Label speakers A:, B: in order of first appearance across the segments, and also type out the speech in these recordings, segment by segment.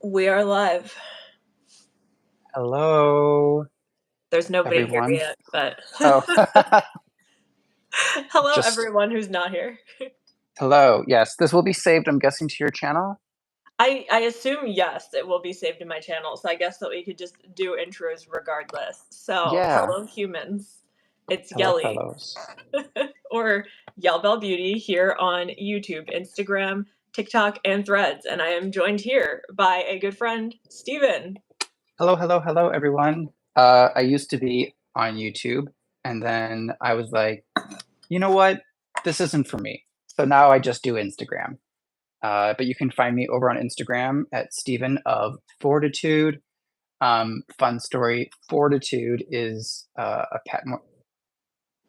A: We are live.
B: Hello,
A: There's nobody here
B: everyone.
A: yet, but
B: Oh,
A: hello
B: just
A: everyone who's not here.
B: hello. Yes, this will be saved, I'm guessing, to your channel.
A: I assume yes, it will be saved in my channel, so I guess that we could just do intros regardless. So,
B: Yeah.
A: hello humans. It's
B: Hello,
A: Yelly
B: fellows.
A: or Yellbell Beauty here on YouTube, Instagram, TikTok, and Threads, and I am joined here by a good friend, Steven.
B: Hello, hello, hello, everyone. I used to be on YouTube, and then I was like, you know what? This isn't for me. So now I just do Instagram. But you can find me over on Instagram at Stephen of Fortitude. Fun story. Fortitude is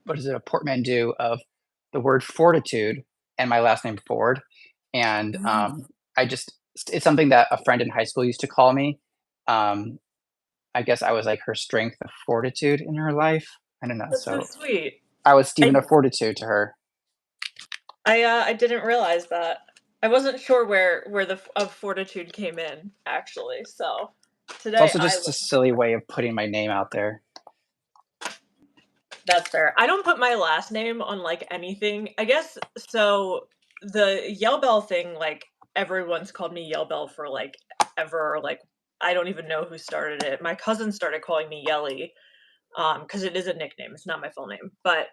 B: what is it? A portmanteau of the word fortitude and my last name Ford. And I just it's something that a friend in high school used to call me. Um, I guess I was like her strength of fortitude in her life. I don't know.
A: That's so
B: So
A: sweet.
B: I was Stephen
A: I
B: of Fortitude to her.
A: I didn't realize that. I wasn't sure where the of fortitude came in actually. So
B: It's
A: today
B: also
A: I
B: just a
A: learned.
B: silly way of putting my name out there.
A: That's fair. I don't put my last name on like anything. I guess so. The Yell Bell thing, like everyone's called me Yell Bell for like ever. Like I don't even know who started it. My cousin started calling me Yelly, because it is a nickname. It's not my full name, but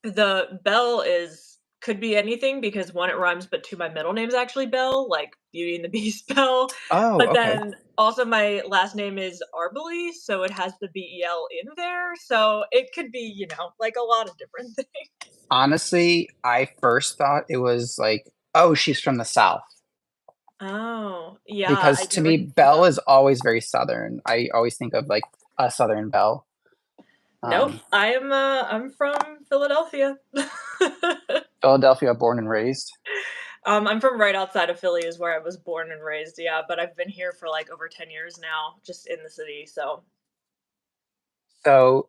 A: the Bell is could be anything because one, it rhymes, but two, my middle name's actually Bell, like Beauty and the Beast Bell.
B: Oh,
A: But
B: okay.
A: then also my last name is Arbely, so it has the BEL in there. So it could be, like a lot of different things.
B: Honestly, I first thought it was like, oh, she's from the South.
A: Oh, yeah,
B: Because
A: I
B: to
A: never
B: me,
A: considered
B: Belle
A: that.
B: is always very Southern. I always think of like a Southern Belle.
A: Nope,
B: Um,
A: I'm from Philadelphia.
B: Philadelphia, born and raised.
A: I'm from right outside of Philly is where I was born and raised, yeah, but I've been here for like over 10 years now, just in the city, so
B: So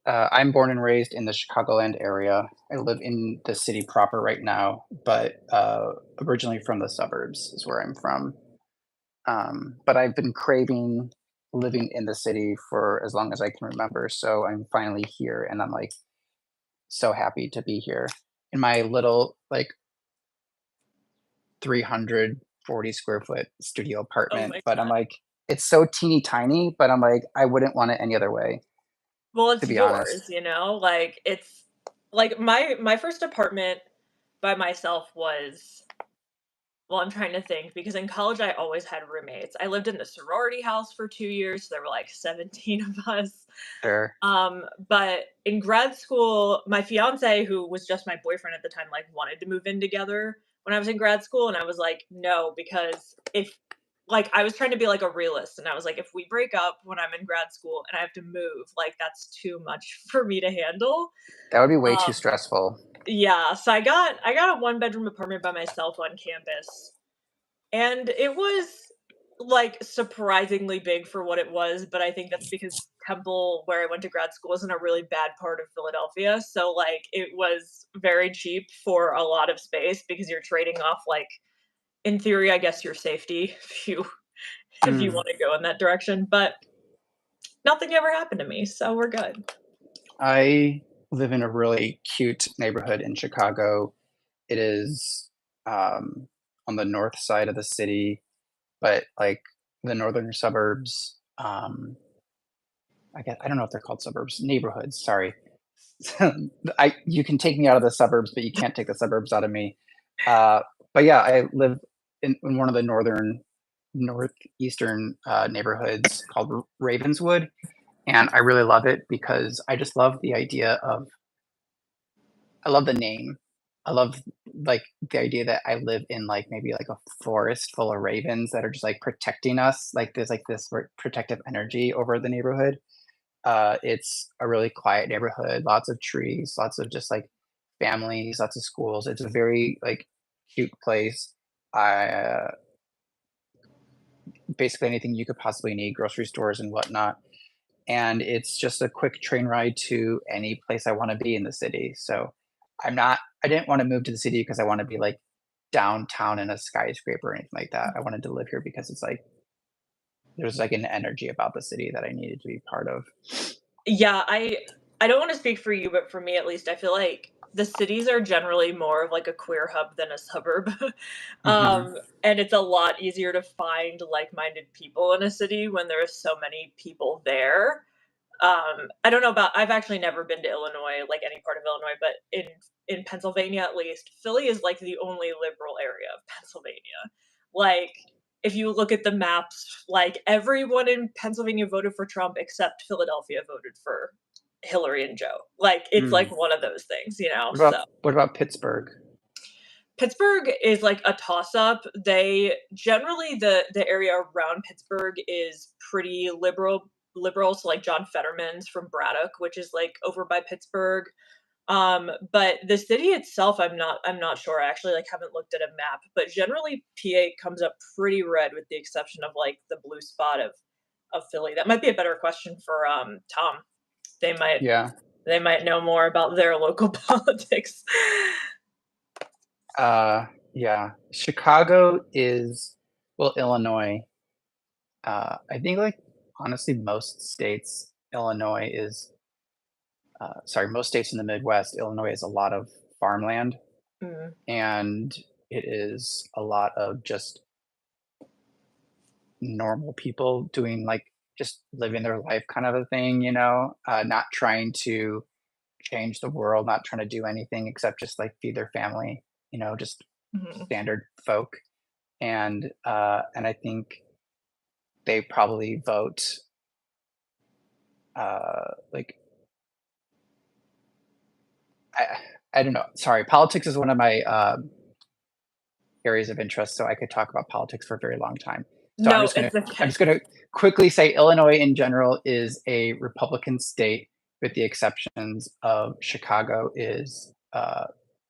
B: I'm born and raised in the Chicagoland area. I live in the city proper right now, but originally from the suburbs is where I'm from. But I've been craving living in the city for as long as I can remember. So I'm finally here, and I'm like so happy to be here in my little like 340 square foot studio
A: oh
B: apartment.
A: my
B: But I'm
A: god.
B: like, it's so teeny tiny, but I'm like, I wouldn't want it any other way,
A: Well,
B: to
A: it's
B: be honest.
A: yours, like, it's like, my first apartment by myself was well, I'm trying to think because in college, I always had roommates. I lived in the sorority house for 2 years, so there were, like, 17 of us.
B: Sure.
A: But in grad school, my fiance, who was just my boyfriend at the time, like, wanted to move in together when I was in grad school, and I was like, "No," because if like, I was trying to be like a realist, and I was like, "If we break up when I'm in grad school and I have to move, like, that's too much for me to handle."
B: That would be way too
A: Um,
B: stressful.
A: yeah, so I got a one-bedroom apartment by myself on campus, and it was, like, surprisingly big for what it was, but I think that's because Temple, where I went to grad school, is in a really bad part of Philadelphia, so, like, it was very cheap for a lot of space because you're trading off, like, in theory, I guess, your safety if you
B: Mm.
A: wanna go in that direction, but nothing ever happened to me, so we're good.
B: I live in a really cute neighborhood in Chicago. It is on the north side of the city, but like the northern suburbs. I don't know if they're called suburbs, neighborhoods. Sorry, I you can take me out of the suburbs, but you can't take the suburbs out of me. Uh, but yeah, I live in one of the northeastern neighborhoods called Ravenswood, and I really love it because I just love the idea of I love the name. I love like the idea that I live in like maybe like a forest full of ravens that are just like protecting us. Like there's like this protective energy over the neighborhood. It's a really quiet neighborhood, lots of trees, lots of just like families, lots of schools. It's a very like cute place. I basically anything you could possibly need, grocery stores and whatnot. And it's just a quick train ride to any place I want to be in the city. So I didn't want to move to the city because I want to be like downtown in a skyscraper or anything like that. I wanted to live here because it's like there's like an energy about the city that I needed to be part of.
A: Yeah, I don't wanna speak for you, but for me at least, I feel like the cities are generally more of like a queer hub than a suburb.
B: Hmm.
A: And it's a lot easier to find like-minded people in a city when there's so many people there. I don't know about I've actually never been to Illinois, like any part of Illinois, but in Pennsylvania at least, Philly is like the only liberal area of Pennsylvania. Like, if you look at the maps, like everyone in Pennsylvania voted for Trump except Philadelphia voted for Hillary and Joe. Like, it's like
B: Mm.
A: one of those things, you know?
B: What
A: So
B: about what about Pittsburgh?
A: Pittsburgh is like a toss up. They generally the area around Pittsburgh is pretty liberal. So like John Fetterman's from Braddock, which is like over by Pittsburgh. But the city itself, I'm not sure. I actually like haven't looked at a map, but generally PA comes up pretty red with the exception of like the blue spot of Philly. That might be a better question for Tom. They might
B: Yeah.
A: they might know more about their local politics.
B: Uh, yeah. Chicago is, well, Illinois. I think like honestly, most states, Illinois is, sorry, most states in the Midwest, Illinois is a lot of farmland,
A: Mm,
B: and it is a lot of just normal people doing like just living their life kind of a thing, not trying to change the world, not trying to do anything except just like feed their family, just
A: mhm.
B: standard folk. And I think they probably vote like I I don't know. Sorry, politics is one of my areas of interest, so I could talk about politics for a very long time. So
A: No, it's
B: I'm
A: okay.
B: just gonna quickly say Illinois in general is a Republican state, with the exceptions of Chicago is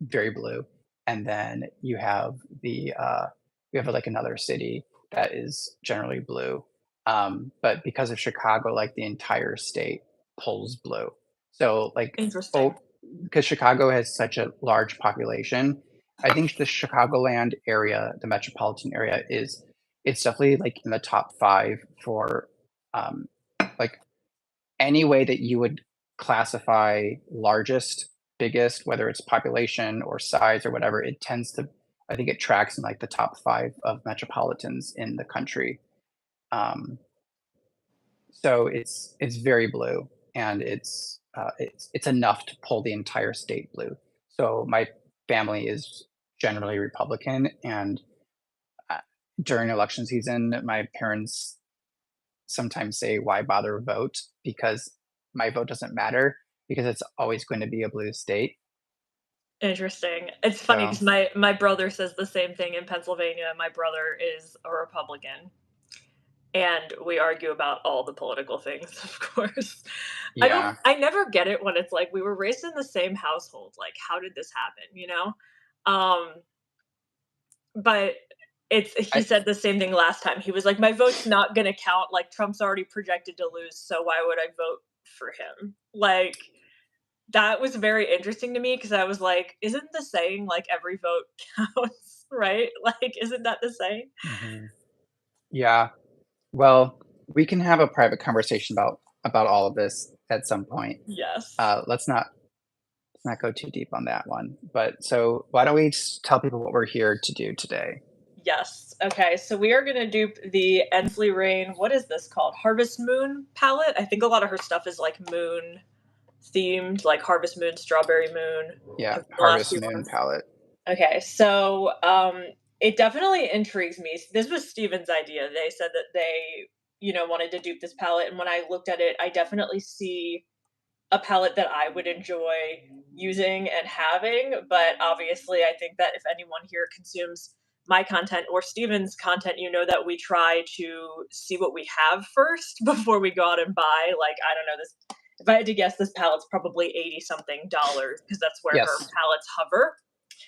B: very blue, and then you have like another city that is generally blue. But because of Chicago, like the entire state pulls blue. So like
A: Interesting.
B: oh, because Chicago has such a large population, I think the Chicagoland area, the metropolitan area, it's definitely like in the top 5 for um, like any way that you would classify largest, biggest, whether it's population or size or whatever, it tends to, I think it tracks in like the top 5 of metropolitans in the country. Um, so it's very blue, and it's enough to pull the entire state blue. So my family is generally Republican, and uh, during election season, my parents sometimes say, "Why bother vote?" Because my vote doesn't matter because it's always going to be a blue state.
A: Interesting. It's funny
B: So
A: because my brother says the same thing in Pennsylvania. My brother is a Republican, and we argue about all the political things, of course.
B: yeah,
A: I never get it when it's like, we were raised in the same household, like, how did this happen, you know? Um, but he
B: I
A: said the same thing last time. He was like, "My vote's not gonna count, like, Trump's already projected to lose, so why would I vote for him?" Like, that was very interesting to me because I was like, "Isn't the saying, like, every vote counts?" Right? Like, isn't that the saying?
B: mhm. Yeah. Well, we can have a private conversation about all of this at some point.
A: Yes.
B: Let's not go too deep on that one. But so why don't we just tell people what we're here to do today?
A: Yes. Okay, so we are gonna do the Ensley Rain, what is this called? Harvest Moon palette? I think a lot of her stuff is, like, moon themed, like Harvest Moon, Strawberry Moon,
B: Yeah,
A: have been the last
B: Harvest
A: few
B: Moon
A: ones.
B: palette.
A: Okay, so, it definitely intrigues me. This was Steven's idea. They said that they, wanted to dupe this palette, and when I looked at it, I definitely see a palette that I would enjoy using and having, but obviously, I think that if anyone here consumes my content or Steven's content, you know that we try to see what we have first before we go out and buy. Like, I don't know, this if I had to guess, this palette's probably 80 something dollars because that's where her
B: Yes.
A: palettes hover.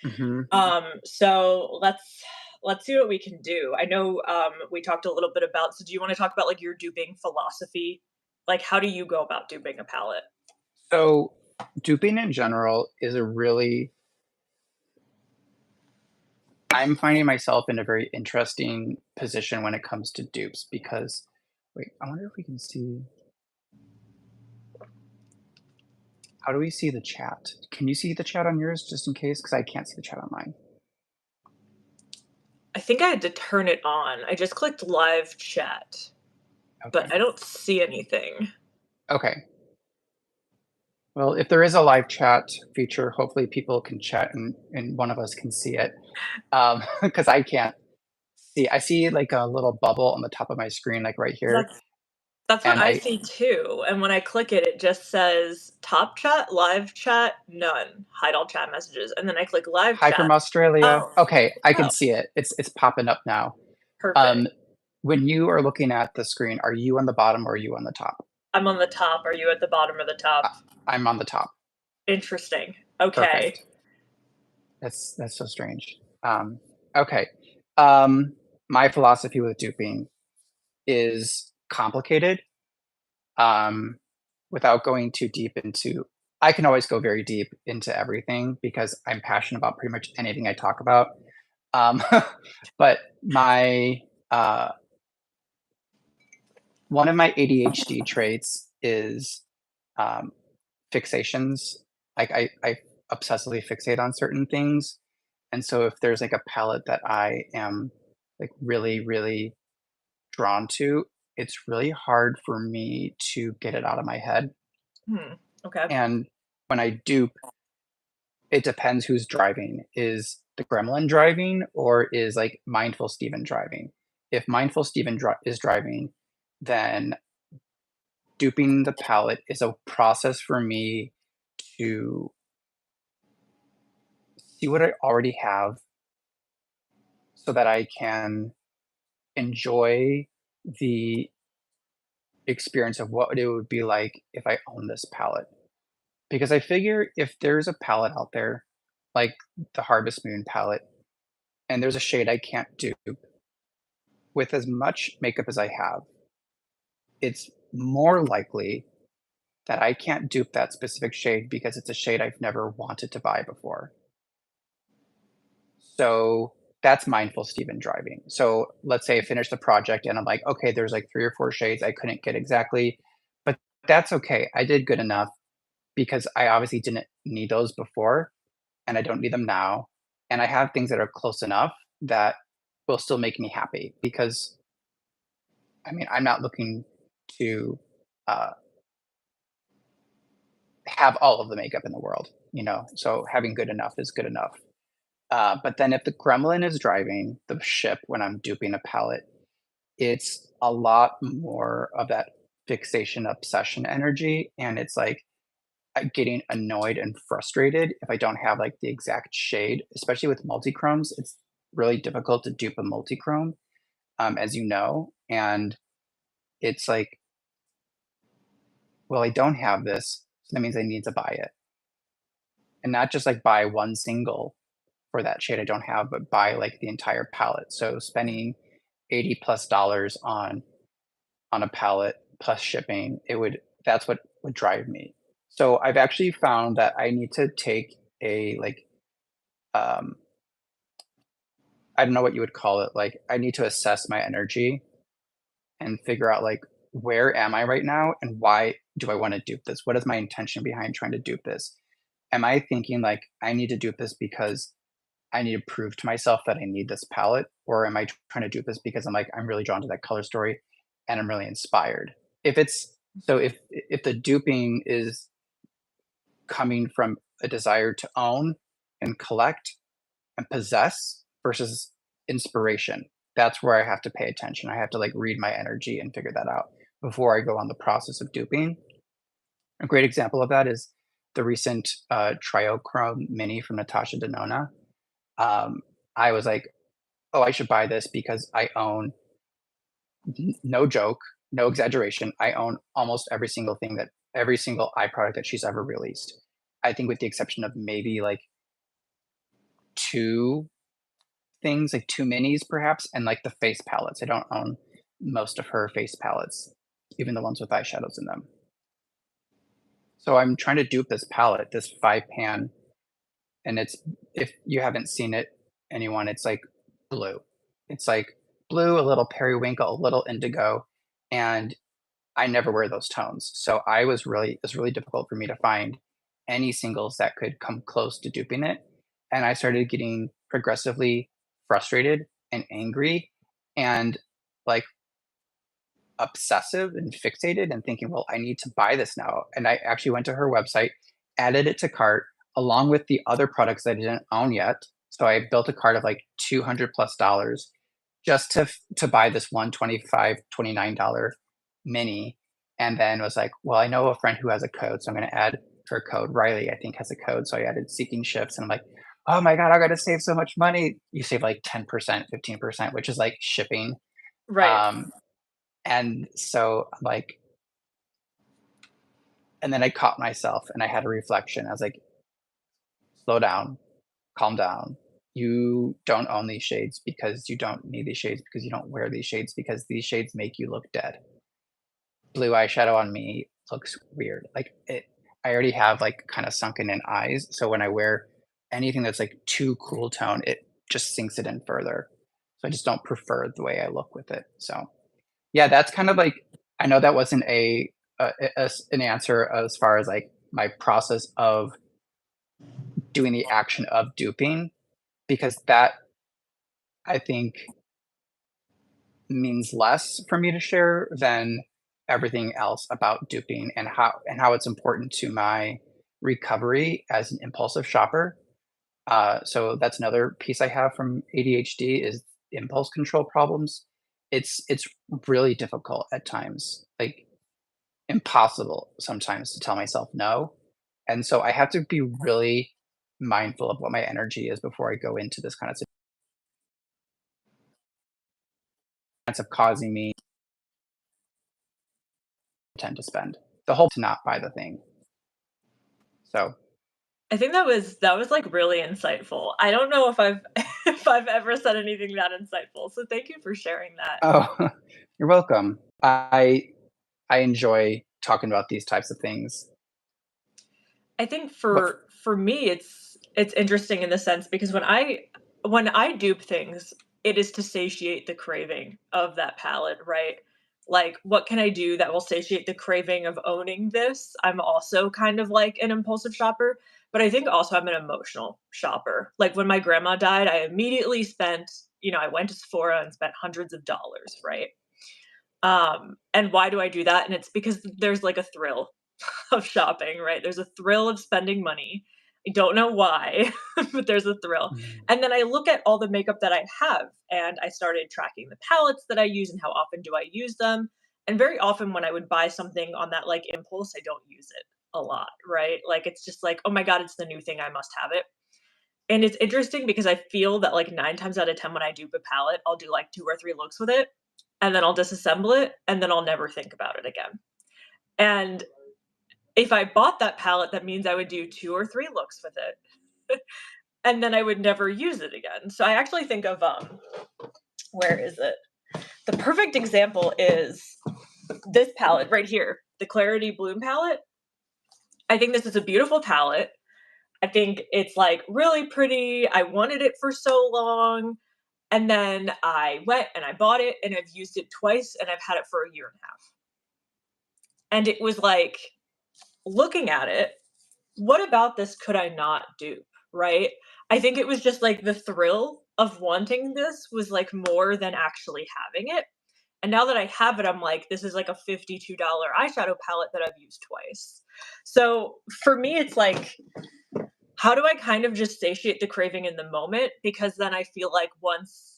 B: Mhm.
A: So let's see what we can do. I know we talked a little bit about. So do you want to talk about like your duping philosophy? Like, how do you go about duping a palette?
B: So, duping in general is a really I'm finding myself in a very interesting position when it comes to dupes because wait, I wonder if we can see how do we see the chat? Can you see the chat on yours just in case? Because I can't see the chat on mine.
A: I think I had to turn it on. I just clicked live chat, but
B: Okay.
A: I don't see anything.
B: Okay. Well, if there is a live chat feature, hopefully people can chat and one of us can see it. Because I can't see. I see like a little bubble on the top of my screen, like right here.
A: That's what
B: And
A: I see too, and when I click it, it just says top chat, live chat, none, hide all chat messages, and then I click live
B: hi from
A: chat.
B: Australia.
A: Oh,
B: Okay, I can
A: oh,
B: see it. It's popping up now.
A: perfect.
B: Um, when you are looking at the screen, are you on the bottom or are you on the top?
A: I'm on the top. Are you at the bottom or the
B: I,
A: top?
B: I'm on the top.
A: Interesting. Okay.
B: Perfect. That's so strange. Okay. Um, my philosophy with duping is complicated. Um, without going too deep into, I can always go very deep into everything because I'm passionate about pretty much anything I talk about. Um, but my one of my ADHD traits is um, fixations. Like I obsessively fixate on certain things. And so if there's like a palette that I am like really, really drawn to, it's really hard for me to get it out of my head.
A: Hmm, okay.
B: And when I dupe, it depends who's driving. Is the gremlin driving or is like mindful Steven driving? If mindful Steven is driving, then duping the palette is a process for me to see what I already have so that I can enjoy the experience of what it would be like if I own this palette. Because I figure if there's a palette out there, like the Harvest Moon palette, and there's a shade I can't dupe, with as much makeup as I have, it's more likely that I can't dupe that specific shade because it's a shade I've never wanted to buy before. So that's mindful Steven driving. So let's say I finish the project and I'm like, okay, there's like 3 or 4 shades I couldn't get exactly, but that's okay. I did good enough because I obviously didn't need those before and I don't need them now. And I have things that are close enough that will still make me happy because I mean, I'm not looking to uh, have all of the makeup in the world, you know? So having good enough is good enough. But then if the gremlin is driving the ship when I'm duping a palette, it's a lot more of that fixation obsession energy. And it's like getting annoyed and frustrated if I don't have like the exact shade, especially with multichromes. It's really difficult to dupe a multichrome, as you know. And it's like, well, I don't have this. So that means I need to buy it. And not just like buy one single for that shade I don't have, but buy like the entire palette. So spending $80+ on a palette plus shipping, it would that's what would drive me. So I've actually found that I need to take a like um I don't know what you would call it. Like I need to assess my energy and figure out like where am I right now and why do I want to dupe this? What is my intention behind trying to dupe this? Am I thinking like I need to dupe this because I need to prove to myself that I need this palette, or am I trying to do this because I'm like I'm really drawn to that color story and I'm really inspired? If it's so if the duping is coming from a desire to own and collect and possess versus inspiration, that's where I have to pay attention. I have to like read my energy and figure that out before I go on the process of duping. A great example of that is the recent Triochrome Mini from Natasha Denona. Um, I was like, oh, I should buy this because I own, no joke, no exaggeration, I own almost every single eye product that she's ever released. I think with the exception of maybe like two things, like two minis perhaps, and like the face palettes. I don't own most of her face palettes, even the ones with eyeshadows in them. So I'm trying to dupe this palette, this 5 pan, and it's if you haven't seen it, anyone, it's like blue. It's like blue, a little periwinkle, a little indigo, and I never wear those tones. So it was really difficult for me to find any singles that could come close to duping it. And I started getting progressively frustrated and angry and like obsessive and fixated and thinking, well, I need to buy this now. And I actually went to her website, added it to cart along with the other products that I didn't own yet. So I built a cart of like 200 plus dollars just to buy this one $29 mini. And then was like, well, I know a friend who has a code. So I'm going to add her code. Riley, I think, has a code. So I added seeking shifts and I'm like, oh my God, I got to save so much money. You save like 10%, 15%, which is like shipping.
A: Right.
B: Um, and so I'm like, and then I caught myself and I had a reflection. I was like, slow down, calm down. You don't own these shades because you don't need these shades because you don't wear these shades because these shades make you look dead. Blue eyeshadow on me looks weird. Like it, I already have like kind of sunken in eyes. So when I wear anything that's like too cool tone, it just sinks it in further. So I just don't prefer the way I look with it. So yeah, that's kind of like I know that wasn't an answer as far as like my process of doing the action of duping because that I think means less for me to share than everything else about duping and how it's important to my recovery as an impulsive shopper. So that's another piece I have from ADHD is impulse control problems. It's really difficult at times. Like impossible sometimes to tell myself no. And so I have to be really mindful of what my energy is before I go into this kind of chance of causing me tend to spend. The whole to not buy the thing. So,
A: I think that was, like, really insightful. I don't know if I've if I've ever said anything that insightful, so thank you for sharing that.
B: oh, you're welcome. I enjoy talking about these types of things.
A: I think
B: But
A: for me, it's interesting in the sense because when I dupe things, it is to satiate the craving of that palette, right? Like, what can I do that will satiate the craving of owning this? I'm also kind of like an impulsive shopper, but I think also I'm an emotional shopper. Like when my grandma died, I immediately spent, I went to Sephora and spent hundreds of dollars, right? And why do I do that? And it's because there's like a thrill of shopping, right? There's a thrill of spending money. I don't know why, but there's a thrill.
B: mm,
A: And then I look at all the makeup that I have and I started tracking the palettes that I use and how often do I use them. And very often when I would buy something on that like impulse, I don't use it a lot, right? Like it's just like, oh my God, it's the new thing. I must have it. And it's interesting because I feel that like 9 times out of 10 when I dupe a palette, I'll do like 2 or 3 looks with it and then I'll disassemble it and then I'll never think about it again. And if I bought that palette, that means I would do 2 or 3 looks with it, and then I would never use it again. So I actually think of, where is it? The perfect example is this palette right here, the Clarity Bloom palette. I think this is a beautiful palette. I think it's, like, really pretty. I wanted it for so long, and then I went and I bought it, and I've used it twice, and I've had it for a year and a half. And it was like, looking at it, what about this could I not dupe, right? I think it was just like the thrill of wanting this was like more than actually having it. And now that I have it, I'm like, this is like a $52 eyeshadow palette that I've used twice. So for me, it's like, how do I kind of just satiate the craving in the moment? Because then I feel like once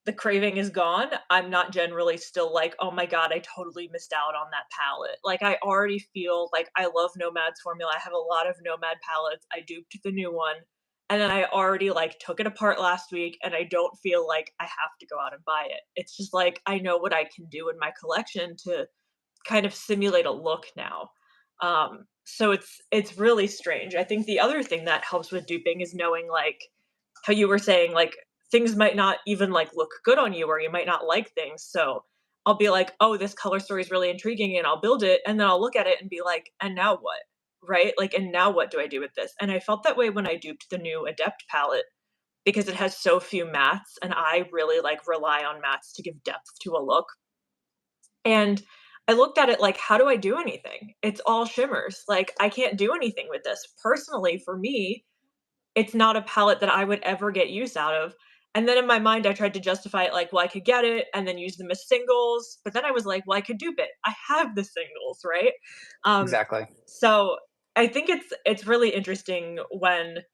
A: the craving is gone, I'm not generally still like, "Oh my god, I totally missed out on that palette." Like, I already feel like I love Nomad's formula. I have a lot of Nomad palettes. I duped the new one, and then I already, like, took it apart last week, and I don't feel like I have to go out and buy it. It's just like, I know what I can do in my collection to kind of simulate a look now. So it's really strange. I think the other thing that helps with duping is knowing, like, how you were saying, like, things might not even, like, look good on you or you might not like things, so I'll be like, "Oh, this color story is really intriguing," and I'll build it, and then I'll look at it and be like, "And now what?" Right? Like, "And now what do I do with this?" And I felt that way when I duped the new Adept palette. because it has so few mattes, and I really, like, rely on mattes to give depth to a look. And I looked at it like, how do I do anything? It's all shimmers. Like, I can't do anything with this. Personally, for me, it's not a palette that I would ever get use out of. And then in my mind, I tried to justify it like, well, I could get it and then use them as singles. But then I was like, well, I could dupe it. I have the singles, right? Um,
B: Exactly.
A: so I think it's really interesting when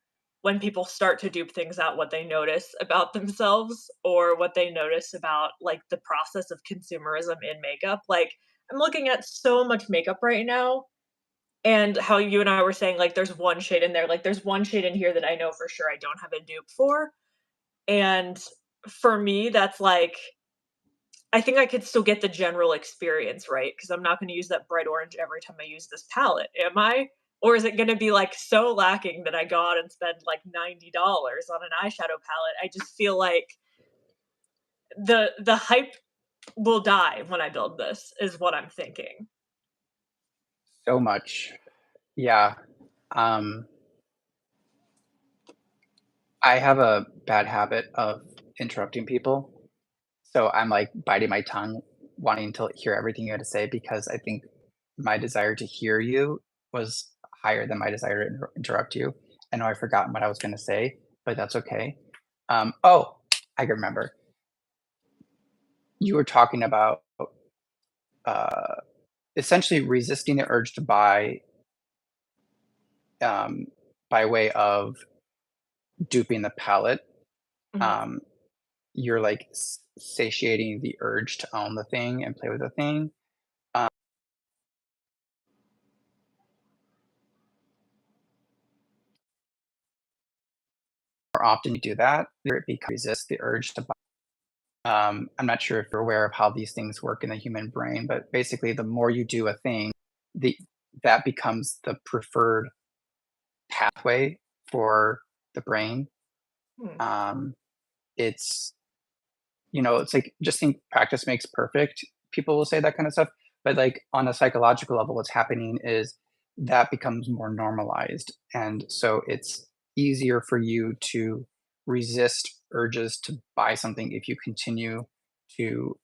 A: people start to dupe things out, what they notice about themselves or what they notice about like the process of consumerism in makeup. Like I'm looking at so much makeup right now and how you and I were saying like there's one shade in there, like there's one shade in here that I know for sure I don't have a dupe for. And for me, that's like I think I could still get the general experience right because I'm not going to use that bright orange every time I use this palette, am I? Or is it going to be like so lacking that I go out and spend like $90 on an eyeshadow palette? I just feel like the hype will die when I build this, is what I'm thinking.
B: So much. Yeah. Um, I have a bad habit of interrupting people. So I'm like biting my tongue, wanting to hear everything you had to say because I think my desire to hear you was higher than my desire to interrupt you. I know I've forgotten what I was going to say, but that's okay. Oh, I can remember. You were talking about uh, essentially resisting the urge to buy um, by way of duping the palette.
A: Mhm.
B: Um, you're like satiating the urge to own the thing and play with the thing. Um, more often you do that, it becomes resist the urge to buy. I'm not sure if you're aware of how these things work in the human brain, but basically, the more you do a thing, the that becomes the preferred pathway for the brain.
A: Hmm.
B: Um, it's it's like just think practice makes perfect. People will say that kind of stuff, but like on a psychological level, what's happening is that becomes more normalized. And so it's easier for you to resist urges to buy something if you continue to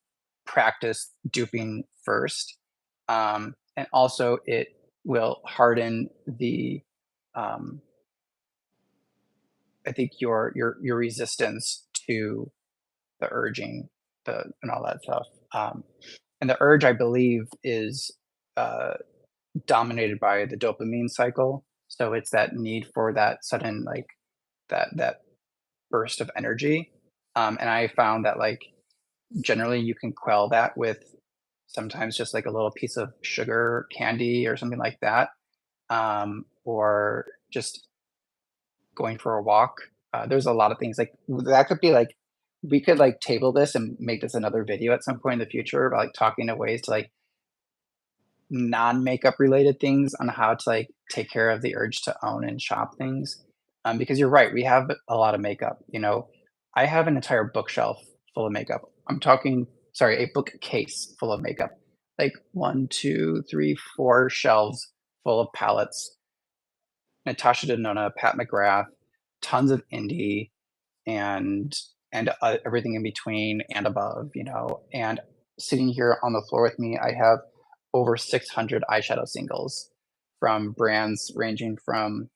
B: practice duping first. And also, it will harden um, I think your resistance to the urging, and all that stuff. And the urge, I believe, is uh, dominated by the dopamine cycle. So it's that need for that sudden, like that burst of energy. And I found that like generally you can quell that with sometimes just like a little piece of sugar candy or something like that, or just going for a walk. There's a lot of things like that could be like we could like table this and make this another video at some point in the future about like talking to ways to like non-makeup related things on how to like take care of the urge to own and shop things. Because you're right, we have a lot of makeup. I have an entire bookshelf full of makeup. I'm talking, sorry, a bookcase full of makeup. Like one, two, three, four shelves full of palettes. Natasha Denona, Pat McGrath, tons of indie, and everything in between and above. And sitting here on the floor with me, I have over 600 eyeshadow singles from brands ranging from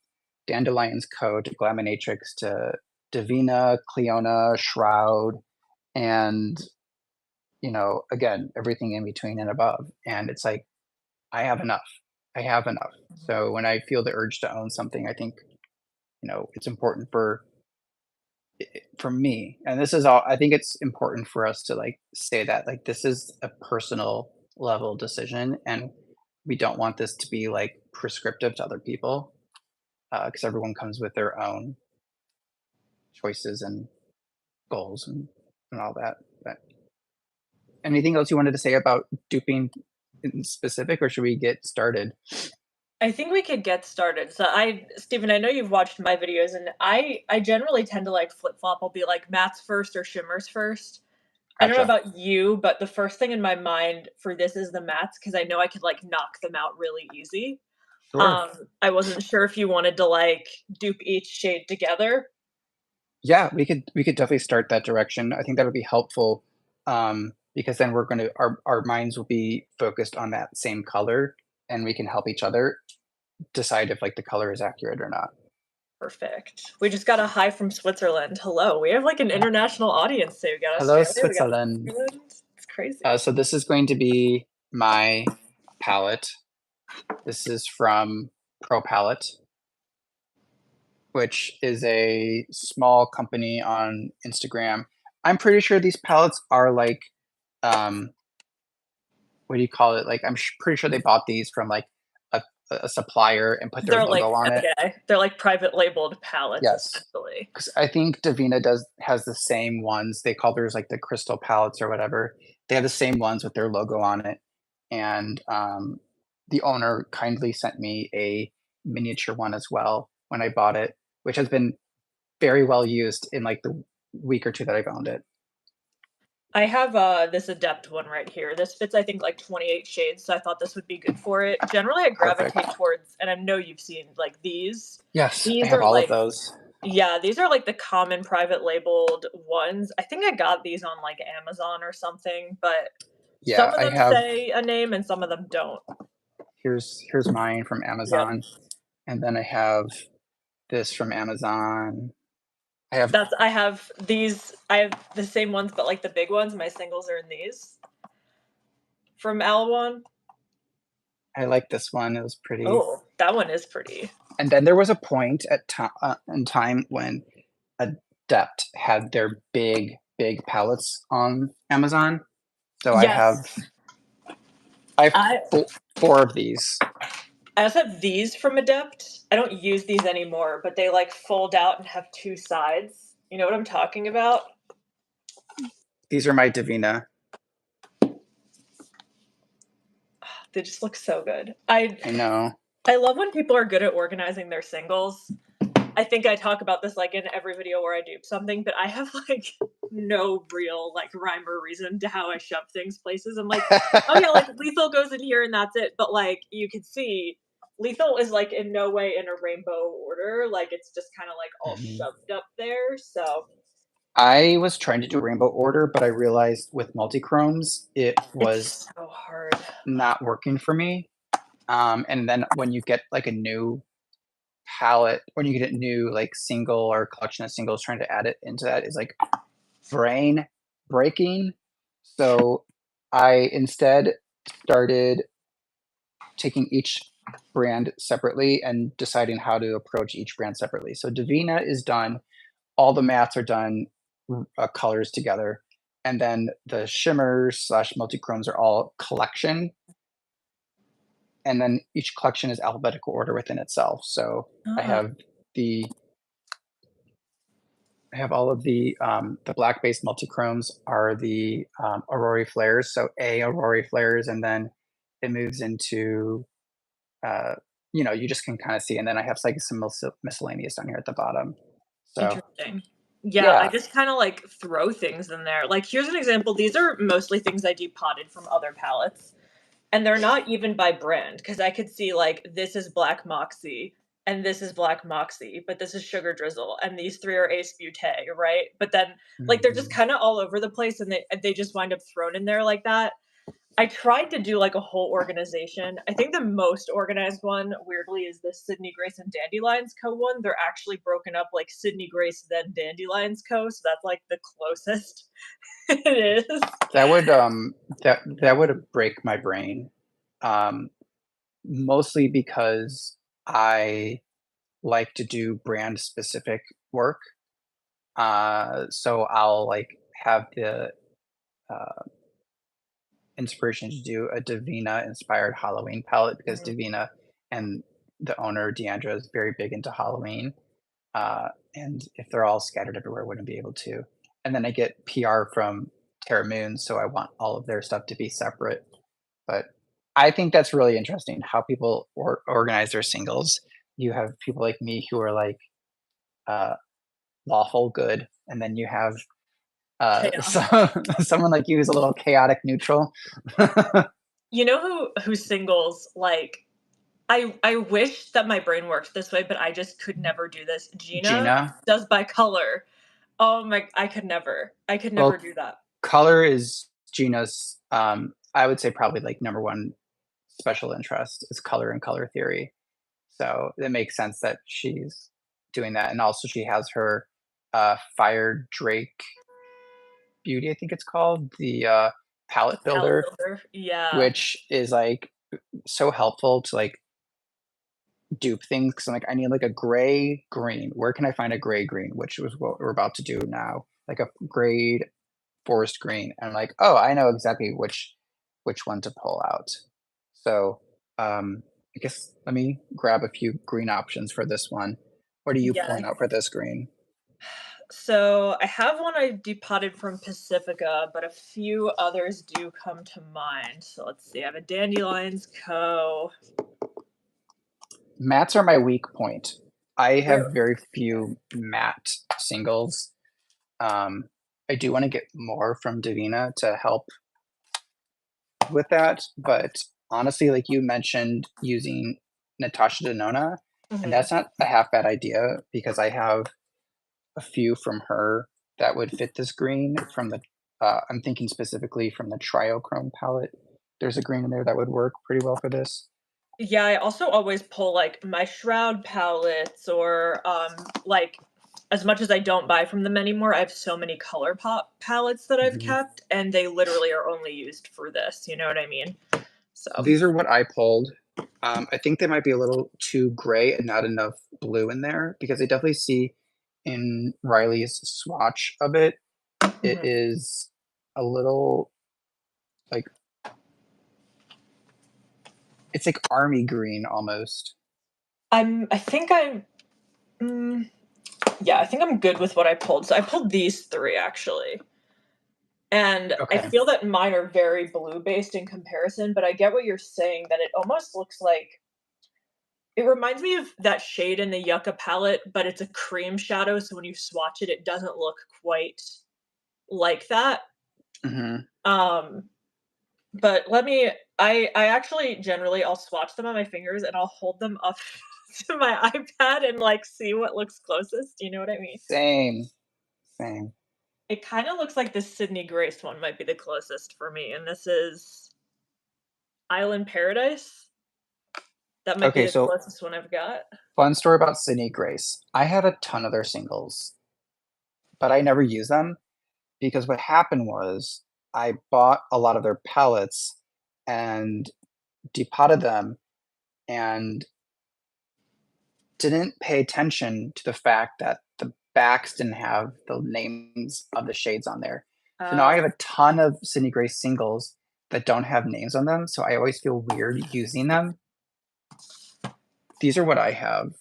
B: Dandelion's Code to Glaminatrix to Divina, Cleona, Shroud, and again, everything in between and above. And it's like I have enough. I have enough. So when I feel the urge to own something, I think it's important for me, and this is all, I think it's important for us to like say that like this is a personal level decision, and we don't want this to be like prescriptive to other people, because everyone comes with their own choices and goals and all that. But anything else you wanted to say about duping in specific, or should we get started?
A: I think we could get started. So Stephen, I know you've watched my videos and I generally tend to like flip-flop. I'll be like mattes first or shimmers first. I don't know
B: Gotcha.
A: about you, but the first thing in my mind for this is the mattes because I know I could like knock them out really easy.
B: Sure.
A: I wasn't sure if you wanted to like dupe each shade together.
B: Yeah, we could definitely start that direction. I think that would be helpful, because then our minds will be focused on that same color, and we can help each other decide if, like, the color is accurate or not.
A: Perfect. We just got a hi from Switzerland. Hello. We have like an international audience too. We got
B: Hello,
A: Australia, we got
B: Switzerland.
A: Switzerland. It's crazy.
B: So this is going to be my palette. This is from Pro Palette, which is a small company on Instagram. I'm pretty sure these palettes are like, um, what do you call it? Like, pretty sure they bought these from like a, a supplier and put their
A: They're like
B: logo on it.
A: okay. They're like private labeled palettes
B: Yes,
A: essentially.
B: because I think Davina has the same ones. They call theirs like the crystal palettes or whatever. They have the same ones with their logo on it, and the owner kindly sent me a miniature one as well when I bought it, which has been very well used in like the week or two that I've owned it.
A: I have this adept one right here. This fits I think like 28 shades, so I thought this would be good for it. Generally I
B: Perfect.
A: gravitate towards, and I know you've seen like these.
B: Yes, I
A: These
B: have
A: are
B: all of
A: like
B: those.
A: yeah, these are like the common private labeled ones. I think I got these on like Amazon or something, but some
B: Yeah,
A: of
B: I
A: them
B: have.
A: say a name and some of them don't.
B: Here's mine from
A: Yep.
B: Amazon, and then I have this from Amazon. I have
A: I have the same ones but like the big ones. My singles are in these from Alwan.
B: I like this one. It was pretty.
A: Oh, that one is pretty.
B: And then there was a point in time when Adept had their big palettes on Amazon. So
A: Yes.
B: I have
A: I
B: four of these.
A: I also have these from Adept. I don't use these anymore, but they like fold out and have two sides. You know what I'm talking about?
B: These are my Davina.
A: They just look so good.
B: I know.
A: I love when people are good at organizing their singles. I think I talk about this like in every video where I dupe something, but I have like no real like rhyme or reason to how I shove things places. I'm like, oh yeah, like lethal goes in here and that's it. But like you can see, lethal is like in no way in a rainbow order. Like it's just kind of like all
B: Mhm.
A: shoved up there. So
B: I was trying to do rainbow order, but I realized with multi-chromes, it was
A: it's so hard.
B: not working for me. And then when you get like a new palette, when you get a new like single or collection of singles, trying to add it into that is like brain breaking. So I instead started taking each brand separately and deciding how to approach each brand separately. So Davina is done, all the mattes are done, colors together, and then the shimmers slash multi-chromes are all collection, and then each collection is alphabetical order within itself. So I
A: Ah,
B: have the I have all of the black-based multi-chromes are the Aurora flares. So Aurora flares, and then it moves into uh, you just can kind of see, and then I have like some miscellaneous down here at the bottom. So
A: interesting. Yeah, I
B: yeah,
A: just kind of like throw things in there. Like here's an example. These are mostly things I depotted from other palettes. And they're not even by brand because I could see like this is Black Moxie and this is Black Moxie, but this is Sugar Drizzle and these three are Ace Butte, right? But then like they're just
B: mhm.
A: kind of all over the place and they just wind up thrown in there like that. I tried to do like a whole organization. I think the most organized one, weirdly, is the Sydney Grace and Dandelions Co. one. They're actually broken up like Sydney Grace then Dandelions Co. So that's like the closest it is.
B: That would that would break my brain, um, mostly because I like to do brand specific work. So I'll like have the uh, inspiration to do a Davina inspired Halloween palette because
A: Mhm.
B: Davina and the owner Deandra is very big into Halloween. And if they're all scattered everywhere, I wouldn't be able to. And then I get PR from Terra Moon, so I want all of their stuff to be separate. But I think that's really interesting how people organize their singles. You have people like me who are like uh, lawful good, and then you have
A: Chaos.
B: someone like you who's a little chaotic neutral.
A: You know who singles like I wish that my brain worked this way, but I just could never do this. Gina
B: Gina,
A: does by color. Oh my I could never
B: Well,
A: do that.
B: color is Gina's, I would say probably like number one special interest is color and color theory. So it makes sense that she's doing that. And also she has her Fire Drake Beauty, I think it's called, the palette
A: Palette
B: builder,
A: builder. Yeah.
B: which is like so helpful to like dupe things because I'm like, I need like a gray green. Where can I find a gray green? Which was what we're about to do now. Like a gray forest green. And I'm like, oh, I know exactly which one to pull out. So I guess let me grab a few green options for this one. What are you
A: Yeah.
B: pulling out for this green?
A: So I have one I depotted from Pacifica, but a few others do come to mind. So let's see. I have a Dandelions Co.
B: Mattes are my weak point. I have
A: Really?
B: very few matte singles. I do want to get more from Davina to help with that, but honestly, like you mentioned, using Natasha Denona, and
A: Mhm.
B: that's not a half bad idea because I have a few from her that would fit this green from the. I'm thinking specifically from the Triochrome palette. There's a green in there that would work pretty well for this.
A: Yeah, I also always pull, like, my Shroud palettes or, like, as much as I don't buy from them anymore, I have so many ColourPop palettes that I've
B: Mhm.
A: kept, and they literally are only used for this, you know what I mean? So
B: These are what I pulled. I think they might be a little too gray and not enough blue in there because I definitely see in Riley's swatch of it, it
A: mhm.
B: is a little like it's like army green almost.
A: I think mm, yeah, I think I'm good with what I pulled. So I pulled these 3 actually, and I
B: Okay.
A: feel that mine are very blue-based in comparison, but I get what you're saying that it almost looks like it reminds me of that shade in the Yucca palette, but it's a cream shadow, so when you swatch it, it doesn't look quite like that.
B: Mhm.
A: Um, but let me I actually generally I'll swatch them on my fingers and I'll hold them up to my iPad and, like, see what looks closest, you know what I mean?
B: Same, same.
A: It kinda looks like the Sydney Grace one might be the closest for me, and this is Island Paradise. That might be
B: Okay,
A: the
B: so
A: closest one I've got.
B: fun story about Sydney Grace. I have a ton of their singles, but I never use them because what happened was I bought a lot of their palettes and depotted them and didn't pay attention to the fact that the backs didn't have the names of the shades on there. So now I
A: Uh,
B: have a ton of Sydney Grace singles that don't have names on them, so I always feel weird using them. These are what I have.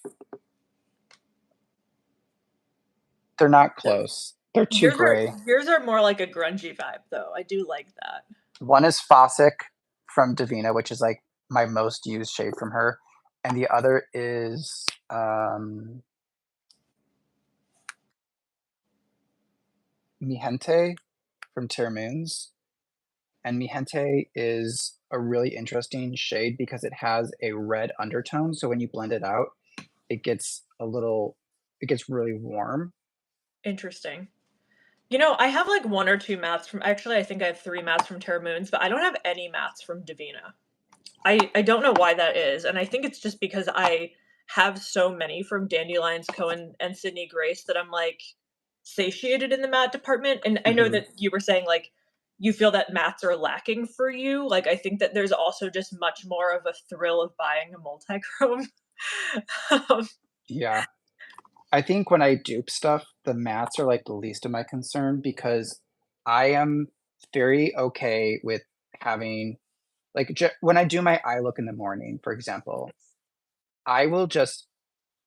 B: They're not
A: th
B: close. They're too gray.
A: yours are more like a grungy vibe, though, I do like that.
B: One is Fossick from Davina, which is like my most used shade from her, and the other is Mi Gente from Terra Moons. And Mi Gente is a really interesting shade because it has a red undertone. So when you blend it out, it gets a little, it gets really warm.
A: Interesting. You know, I have, like, 1 or 2 mats from actually, I think I have 3 mats from Terra Moons, but I don't have any mats from Davina. I don't know why that is, and I think it's just because I have so many from Dandelions Co. and Sydney Grace that I'm, like, satiated in the matte department, and I know
B: Hmm.
A: that you were saying, like, you feel that mattes are lacking for you, like, I think that there's also just much more of a thrill of buying a multichrome. Um,
B: Yeah. I think when I dupe stuff, the mattes are like the least of my concern because I am very okay with having, like, when I do my eye look in the morning, for example, I will just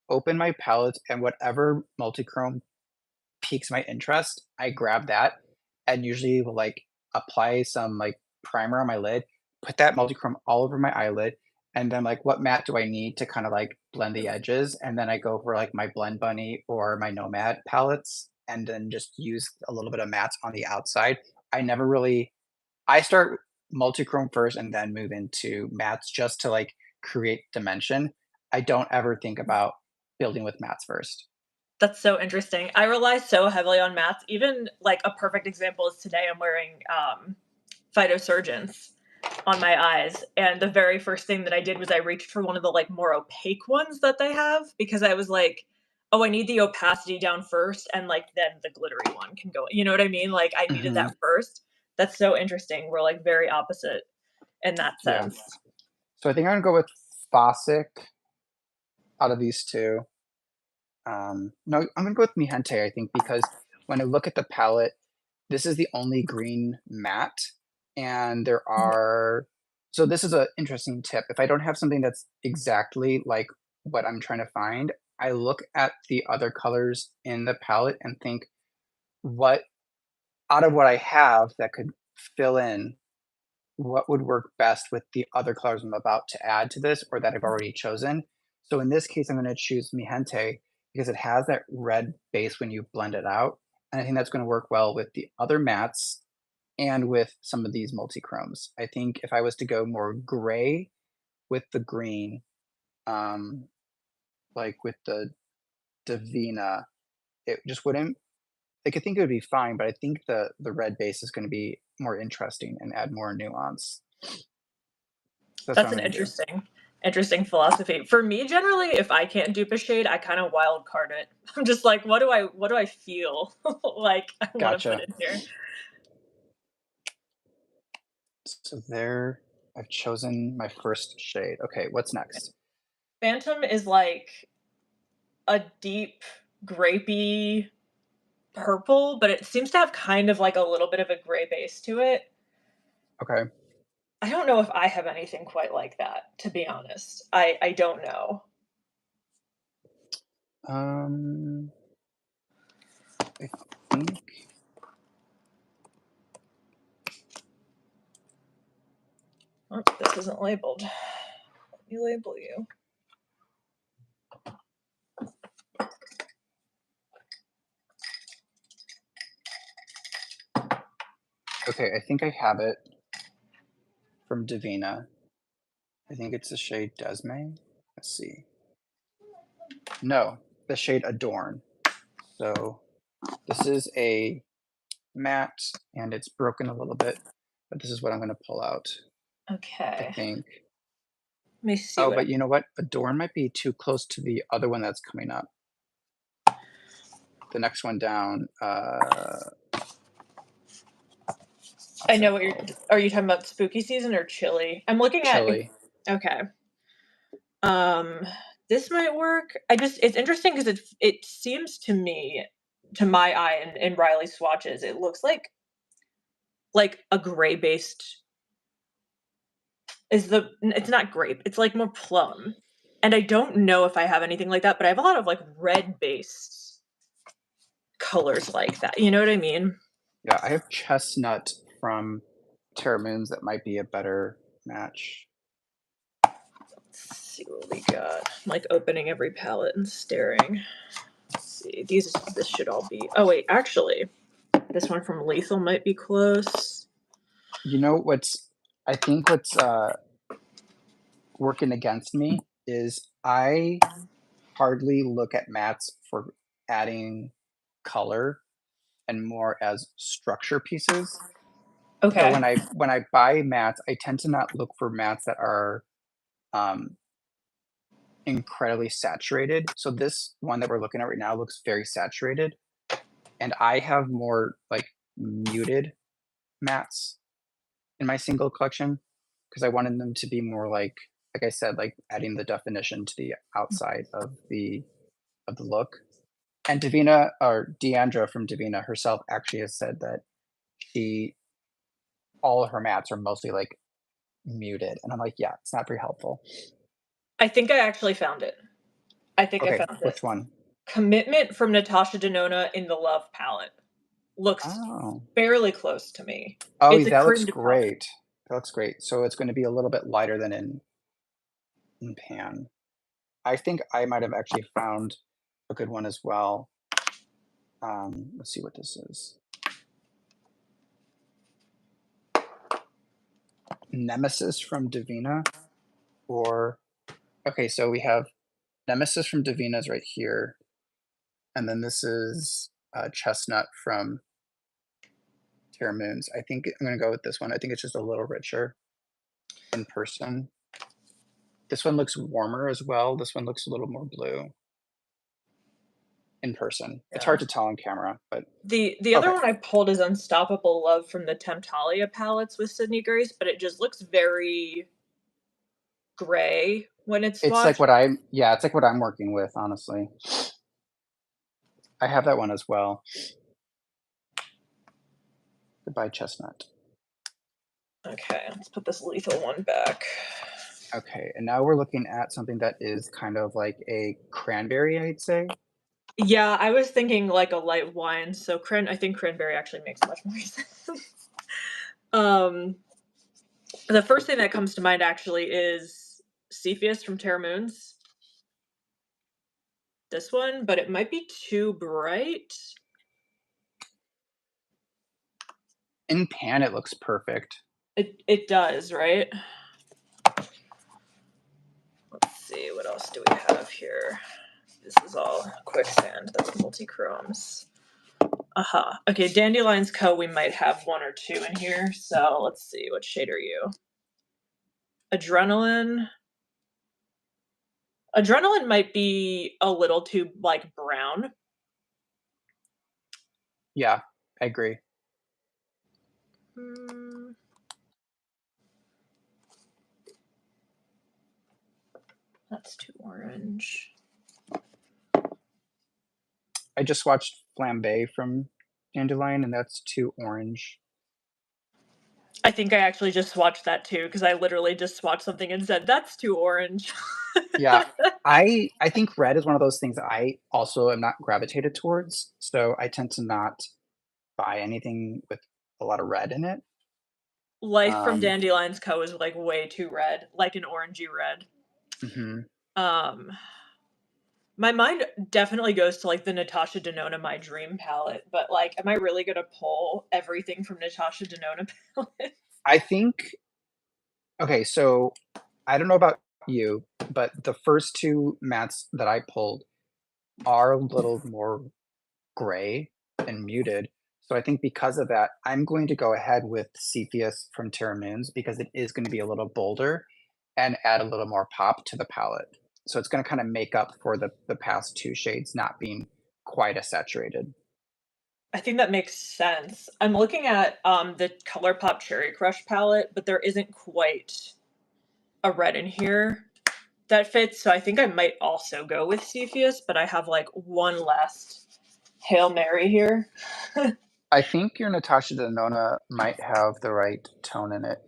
B: open my palette and whatever multichrome piques my interest, I grab that and usually will like apply some like primer on my lid, put that multichrome all over my eyelid, and then like what matte do I need to kind of like blend the edges? And then I go for like my Blend Bunny or my Nomad palettes and then just use a little bit of mattes on the outside. I never really I start multichrome first and then move into mattes just to like create dimension. I don't ever think about building with mattes first.
A: That's so interesting. I rely so heavily on mattes. Even like a perfect example is today I'm wearing phytosurgeons on my eyes, and the very first thing that I did was I reached for one of the like more opaque ones that they have because I was like, oh, I need the opacity down first, and like then the glittery one can go. You know what I mean? Like I needed
B: Hmm.
A: that first. That's so interesting. We're like very opposite in that
B: Yeah.
A: sense.
B: So I think I'm gonna go with Fossick out of these two. No, I'm gonna go with Mihente, I think, because when I look at the palette, this is the only green matte, and there are so this is an interesting tip. If I don't have something that's exactly like what I'm trying to find, I look at the other colors in the palette and think, what out of what I have that could fill in, what would work best with the other colors I'm about to add to this or that I've already chosen. So in this case, I'm going to choose Mihente because it has that red base when you blend it out. And I think that's going to work well with the other mattes and with some of these multi-chromes. I think if I was to go more gray with the green, um, like with the Divina, it just wouldn't, like, I think it would be fine, but I think the red base is going to be more interesting and add more nuance. So that's what
A: That's
B: I'm
A: an
B: going to do.
A: interesting philosophy. For me, generally, if I can't dupe a shade, I kind of wild card it. I'm just like, what do I feel like I want to put
B: Gotcha.
A: in here?
B: So there, I've chosen my first shade. Okay, what's next?
A: Phantom is like a deep grapey purple, but it seems to have kind of like a little bit of a gray base to it.
B: Okay.
A: I don't know if I have anything quite like that, to be honest. I don't know.
B: Um, I think
A: Oh, this isn't labeled. Let me label you.
B: okay. I think I have it from Divina. I think it's the shade Desme. Let's see. No, the shade Adorn. So this is a matte, and it's broken a little bit, but this is what I'm going to pull out. I
A: Okay.
B: think.
A: Let me see
B: Oh,
A: what I.
B: but you know what? Adorn might be too close to the other one that's coming up. The next one down.
A: I
B: What's
A: know
B: that
A: what you're.
B: called?
A: Are you talking about spooky season or chili? I'm looking at.
B: Chili.
A: Okay. Um, this might work. It's interesting because it seems to me, to my eye and in Riley's swatches, it looks like a gray based is the it's not grape, it's like more plum. And I don't know if I have anything like that, but I have a lot of like red based colors like that. You know what I mean?
B: Yeah, I have chestnut from Terra Moons that might be a better match.
A: Let's see what we got. I'm like opening every palette and staring. Let's see. This should all be. Oh wait, actually, this one from Lethal might be close.
B: You know what's I think what's working against me is I hardly look at mats for adding color and more as structure pieces. So
A: Okay.
B: when I buy mats, I tend to not look for mats that are um, incredibly saturated. So this one that we're looking at right now looks very saturated, and I have more like muted mats in my single collection because I wanted them to be more like I said, like adding the definition to the outside of the look. And Davina or Deandra from Davina herself actually has said that she all of her mats are mostly like muted. And I'm like, yeah, it's not very helpful.
A: I think I actually found it. I think I
B: Okay,
A: found it.
B: which one?
A: Commitment from Natasha Denona in the Love palette looks
B: Oh.
A: fairly close to me.
B: Oh,
A: It's a
B: that looks
A: cream de puff.
B: great. That looks great. So it's going to be a little bit lighter than in pan. I think I might have actually found a good one as well. Let's see what this is. Nemesis from Divina, or okay, so we have Nemesis from Divina is right here, And then this is Chestnut from Terra Moons. I think I'm gonna go with this one. I think it's just a little richer in person. This one looks warmer as well. This one looks a little more blue in person. It's
A: Yeah.
B: hard to tell on camera, but
A: The other
B: okay.
A: one I pulled is Unstoppable Love from the Temptalia palettes with Sydney Grace, but it just looks very gray when it's
B: It's like
A: swatched.
B: what I'm yeah, it's like what I'm working with, honestly. I have that one as well. Goodbye Chestnut.
A: Okay, let's put this lethal one back.
B: Okay, and now we're looking at something that is kind of like a cranberry, I'd say.
A: Yeah, I was thinking like a light wine, so I think cranberry actually makes much more sense. um, the first thing that comes to mind actually is Cepheus from Terra Moons. This one, but it might be too bright.
B: In pan, it looks perfect.
A: It does, right? Let's see, what else do we have here? This is all quicksand. That's multi-chromes. Aha. Okay, Dandelion's Co. We might have one or two in here. So let's see. What shade are you? Adrenaline. Adrenaline might be a little too like brown.
B: Yeah, I agree.
A: Hmm. That's too orange.
B: I just watched Flambe from Dandelion, and that's too orange.
A: I think I actually just swatched that too because I literally just swatched something and said that's too orange.
B: Yeah, I think red is one of those things that I also am not gravitated towards, so I tend to not buy anything with a lot of red in it.
A: Life from
B: Um,
A: Dandelion's Co. is like way too red, like an orangey red.
B: mhm.
A: Um, my mind definitely goes to like the Natasha Denona My Dream palette, but like, am I really gonna pull everything from Natasha Denona palette?
B: I think okay, so I don't know about you, but the first 2 mats that I pulled are a little more gray and muted. So I think because of that, I'm going to go ahead with Cepheus from Terra Moons because it is gonna be a little bolder and add a little more pop to the palette. So it's gonna kinda make up for the past 2 shades not being quite as saturated.
A: I think that makes sense. I'm looking at the ColourPop Cherry Crush palette, but there isn't quite a red in here that fits. So I think I might also go with Cepheus, but I have like one last Hail Mary here.
B: I think your Natasha Denona might have the right tone in it.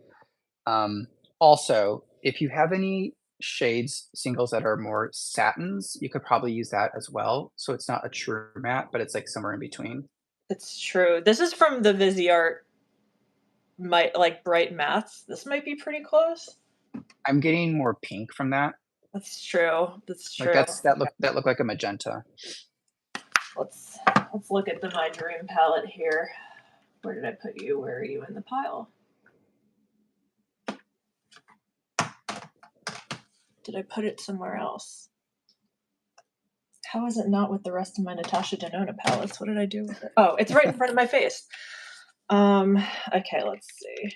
B: Also, if you have any shades, singles that are more satins, you could probably use that as well. So it's not a true matte, but it's like somewhere in between.
A: It's true. This is from the Viseart my like bright mattes. This might be pretty close.
B: I'm getting more pink from that.
A: That's true. That's
B: Like
A: true.
B: that looked like a magenta.
A: Let's let's look at the My Dream palette here. Where did I put you? Where are you in the pile? Did I put it somewhere else? How is it not with the rest of my Natasha Denona palettes? What did I do with it? Oh, it's right in front of my face. Okay, let's see.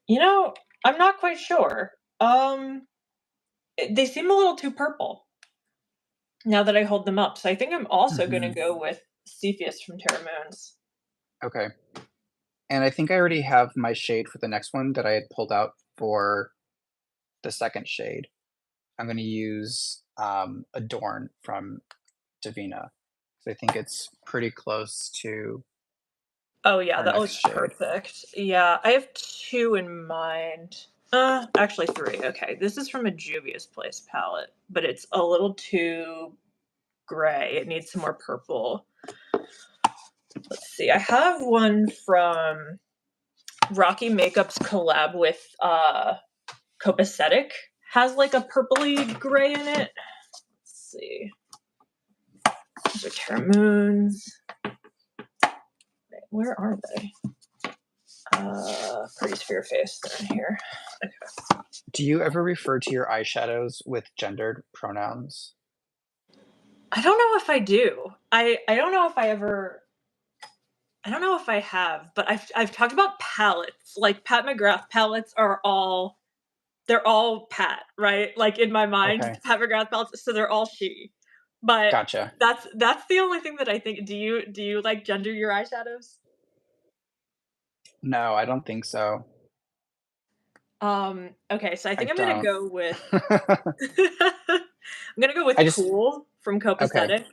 A: You know, I'm not quite sure. They seem a little too purple now that I hold them up. So I think I'm also gonna
B: Mhm.
A: go with Cepheus from Terra Moons.
B: Okay. And I think I already have my shade for the next one that I had pulled out for the second shade. I'm gonna use Adorn from Divina. So I think it's pretty close to
A: Oh yeah,
B: our
A: that
B: next
A: looks
B: shade.
A: perfect. Yeah, I have two in mind. Actually three. Okay, this is from a Juvia's Place palette, but it's a little too gray. It needs some more purple. Let's see. I have one from Rocky Makeup's collab with Copacetic. Has like a purpley gray in it. Let's see. These are Terra Moons. Wait, where are they? Pretty sphere face. They're in here. Okay.
B: Do you ever refer to your eyeshadows with gendered pronouns?
A: I don't know if I do. I don't know if I ever I don't know if I have, but I've talked about palettes. Like Pat McGrath palettes are all they're all Pat, right? Like in my mind,
B: Okay,
A: Pat McGrath palettes, so they're all she. But
B: gotcha.
A: that's the only thing that I think. Do you like gender your eyeshadows?
B: No, I don't think so.
A: Okay, so I
B: I
A: think I'm gonna
B: don't.
A: go with I'm gonna go with
B: I just
A: Cool from
B: okay.
A: Copacetic.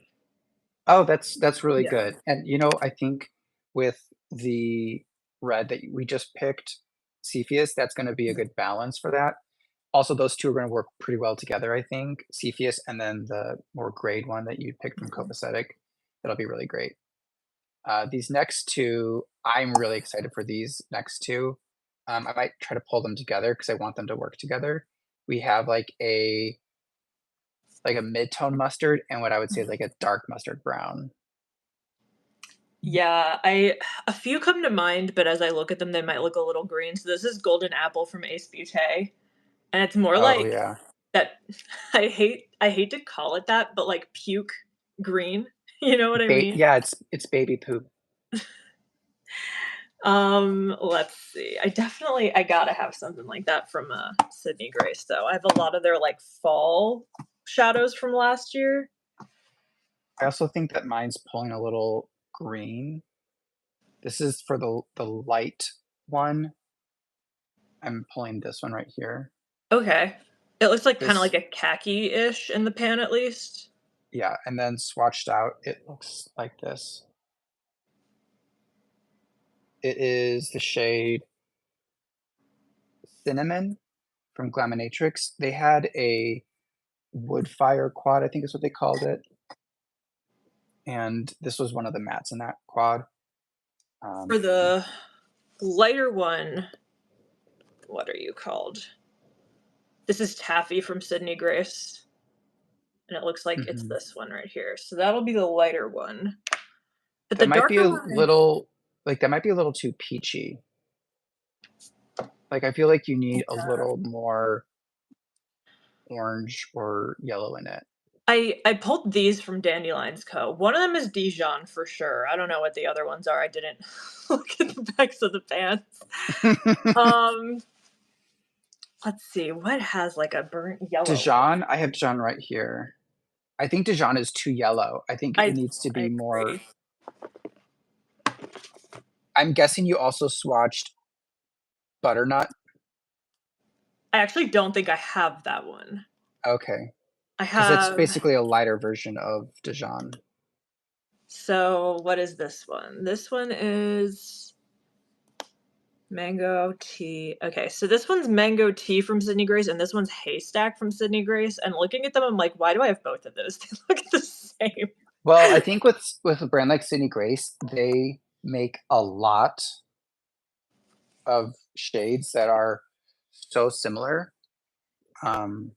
B: Oh, that's really
A: Yeah.
B: good. And, I think with the red that we just picked, Cepheus, that's gonna be a good balance for that. Also, those 2 are gonna work pretty well together, I think. Cepheus and then the more grade one that you picked from
A: Mhm.
B: Copacetic. That'll be really great. These next 2, I'm really excited for these next 2. I might try to pull them together because I want them to work together. We have, like a mid-tone mustard and what I would say is like a dark mustard brown.
A: Yeah, I a few come to mind, but as I look at them, they might look a little green. So this is Golden Apple from Ace Beauté, and it's more
B: Oh,
A: like
B: yeah.
A: that I hate to call it that, but like puke green. You know what I mean?
B: Yeah, it's baby poop.
A: Let's see. I gotta have something like that from Sydney Grace though. I have a lot of their like fall shadows from last year.
B: I also think that mine's pulling a little green. This is for the light one. I'm pulling this one right here.
A: Okay. It looks like kind of like
B: This
A: a khaki-ish in the pan at least.
B: yeah, and then swatched out, it looks like this. It is the shade Cinnamon from Glaminatrix. They had a wood fire quad, I think is what they called it, and this was one of the mats in that quad.
A: For
B: Yeah.
A: the lighter one, what are you called? This is Taffy from Sydney Grace, and it looks like it's
B: Mhm.
A: this one right here. So that'll be the lighter one. But the
B: That might be
A: darker
B: a
A: one,
B: little that might be a little too peachy. Like, I feel like you need a
A: yeah.
B: little more orange or yellow in it.
A: I pulled these from Dandelions Co. One of them is Dijon for sure. I don't know what the other ones are. I didn't look at the backs of the pants. Um, let's see, what has like a burnt yellow in it?
B: Dijon, I have Dijon right here. I think Dijon is too yellow. I think it
A: I
B: needs to
A: I
B: be more.
A: agree.
B: I'm guessing you also swatched butternut?
A: I actually don't think I have that one.
B: Okay,
A: I
B: because it's
A: have
B: basically a lighter version of Dijon.
A: so what is this one? This one is mango tea. Okay, so this one's mango tea from Sydney Grace, and this one's haystack from Sydney Grace. And looking at them, I'm like, why do I have both of those? They look the same.
B: Well, I think with a brand like Sydney Grace, they make a lot of shades that are so similar, um,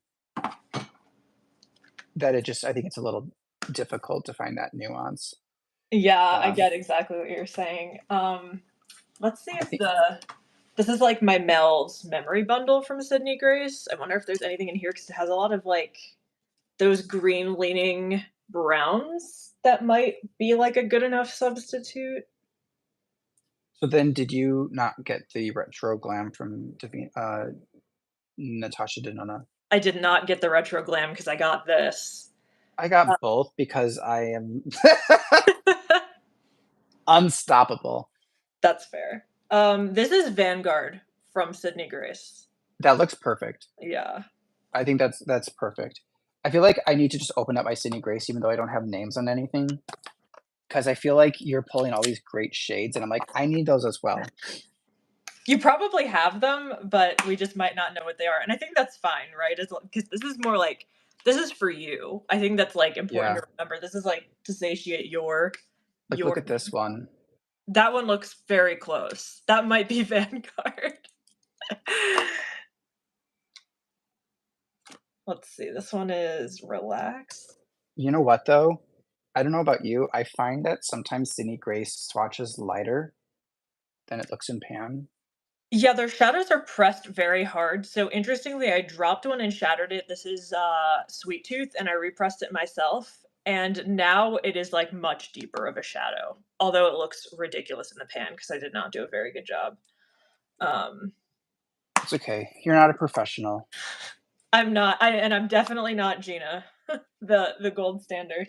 B: that it just I think it's a little difficult to find that nuance.
A: Yeah, I
B: Um,
A: get exactly what you're saying. Let's see
B: I
A: if
B: think
A: this is like my Mel's memory bundle from Sydney Grace. I wonder if there's anything in here because it has a lot of like those green leaning browns that might be like a good enough substitute.
B: so then did you not get the retro glam from Natasha Denona?
A: I did not get the retro glam because I got this.
B: I
A: Uh,
B: got both because I am unstoppable.
A: that's fair. This is Vanguard from Sydney Grace.
B: That looks perfect.
A: Yeah.
B: I think that's perfect. I feel like I need to just open up my Sydney Grace even though I don't have names on anything, because I feel like you're pulling all these great shades, and I'm like, "I need those as well."
A: You probably have them, but we just might not know what they are, and I think that's fine, right? Because this is more like this is for you. I think that's, like, important
B: Yeah.
A: to remember. This is, like, to satiate your
B: Like, look
A: your
B: at this one.
A: that one looks very close. That might be Vanguard. Let's see, this one is Relax.
B: You know what, though? I don't know about you, I find that sometimes Sydney Grace swatches lighter than it looks in pan.
A: Yeah, their shadows are pressed very hard, so interestingly, I dropped one and shattered it. This is, Sweet Tooth, and I repressed it myself, and now it is, like, much deeper of a shadow, although it looks ridiculous in the pan because I did not do a very good job. Um,
B: It's okay. You're not a professional.
A: I'm definitely not Gina, the gold standard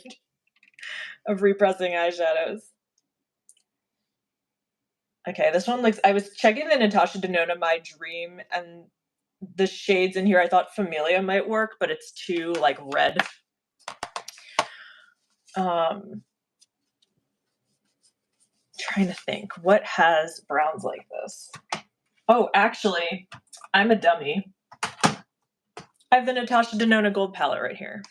A: of repressing eyeshadows. Okay, this one looks I was checking the Natasha Denona My Dream, and the shades in here, I thought Familia might work, but it's too, like, red. Trying to think, what has browns like this? Oh, actually, I'm a dummy. I have the Natasha Denona Gold palette right here.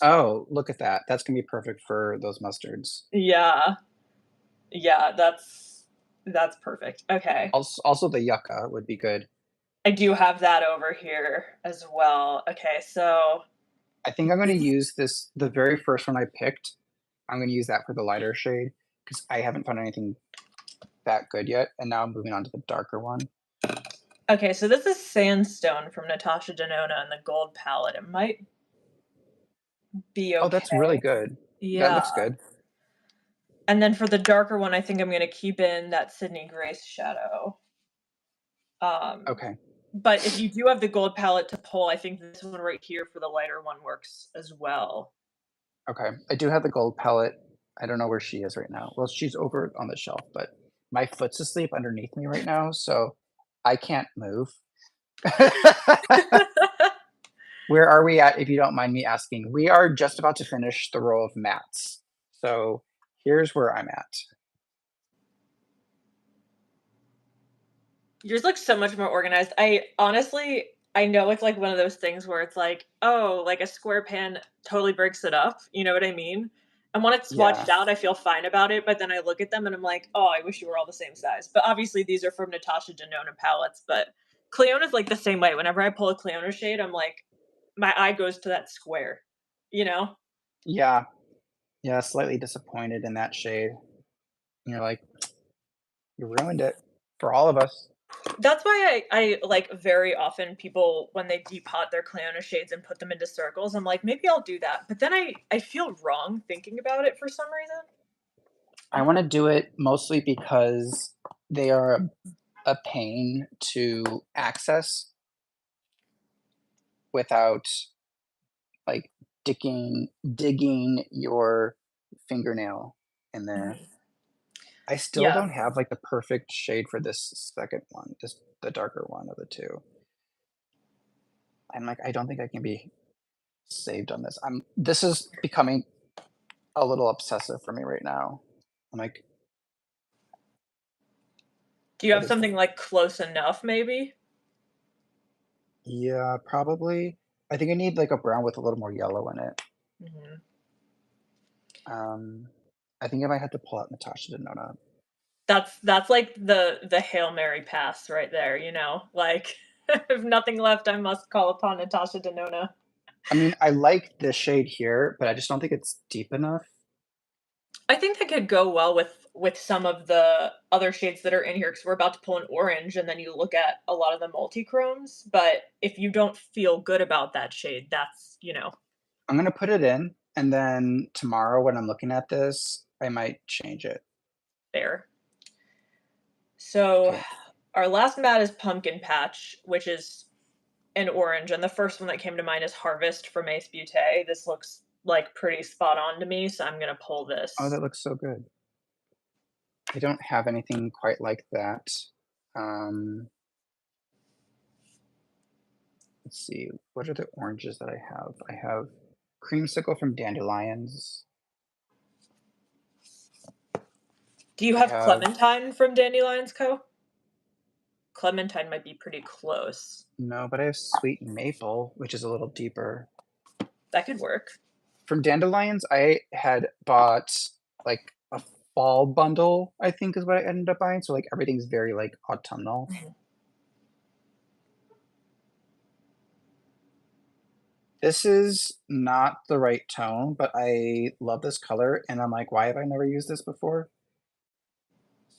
B: Oh, look at that. That's gonna be perfect for those mustards.
A: Yeah. Yeah, that's perfect. Okay.
B: Also the yucca would be good.
A: I do have that over here as well. Okay, so
B: I think I'm gonna use this the very first one I picked, I'm gonna use that for the lighter shade because I haven't found anything that good yet, and now I'm moving on to the darker one.
A: okay, so this is Sandstone from Natasha Denona and the gold palette. It might be
B: Oh, that's really
A: okay.
B: good. That
A: Yeah.
B: looks good.
A: And then for the darker one, I think I'm gonna keep in that Sydney Grace shadow. Um,
B: Okay.
A: but if you do have the gold palette to pull, I think this one right here for the lighter one works as well.
B: Okay. I do have the gold palette. I don't know where she is right now. Well, she's over on the shelf, but my foot's asleep underneath me right now, so I can't move. Where are we at, if you don't mind me asking? We are just about to finish the row of mats. So here's where I'm at.
A: Yours looks so much more organized. I know it's like one of those things where it's like, oh, like a square pan totally breaks it up. You know what I mean? And when it's
B: Yeah.
A: swatched out, I feel fine about it. But then I look at them and I'm like, oh, I wish you were all the same size. But obviously, these are from Natasha Denona palettes. But Cleona's like the same way. Whenever I pull a Cleona shade, I'm like, my eye goes to that square, you know?
B: Yeah. Yeah, slightly disappointed in that shade. And you're like, "You ruined it for all of us."
A: That's why I like very often people when they depot their Cleona shades and put them into circles, I'm like, maybe I'll do that. But then I feel wrong thinking about it for some reason.
B: I wanna do it mostly because they are a pain to access without, like, digging your fingernail in there.
A: Mhm.
B: I still
A: Yeah.
B: don't have, like, the perfect shade for this second one, just the darker one of the 2. I'm like, I don't think I can be saved on this. This is becoming a little obsessive for me right now. I'm like,
A: Do you
B: what
A: have
B: is
A: something like close enough maybe?
B: yeah, probably. I think I need, like, a brown with a little more yellow in it.
A: Mhm.
B: Um, I think I might have to pull out Natasha Denona.
A: That's like the Hail Mary pass right there, you know? Like if nothing left, I must call upon Natasha Denona.
B: I mean, I like this shade here, but I just don't think it's deep enough.
A: I think that could go well with some of the other shades that are in here because we're about to pull an orange, and then you look at a lot of the multi-chromes, but if you don't feel good about that shade, that's,
B: I'm gonna put it in, and then tomorrow when I'm looking at this, I might change it.
A: fair. So,
B: Okay.
A: our last mat is Pumpkin Patch, which is an orange, and the first one that came to mind is Harvest from Ace Beauté. This looks, like, pretty spot on to me, so I'm gonna pull
B: Oh,
A: this.
B: that looks so good. I don't have anything quite like that. Um, let's see, what are the oranges that I have? I have Creamsicle from Dandelions.
A: Do you
B: I
A: have
B: have
A: Clementine from Dandelions Co.? Clementine might be pretty close.
B: no, but I have Sweet Maple, which is a little deeper.
A: That could work.
B: From Dandelions, I had bought like a fall bundle, I think is what I ended up buying. So like everything's very like autumnal.
A: Mhm.
B: This is not the right tone, but I love this color and I'm like, why have I never used this before?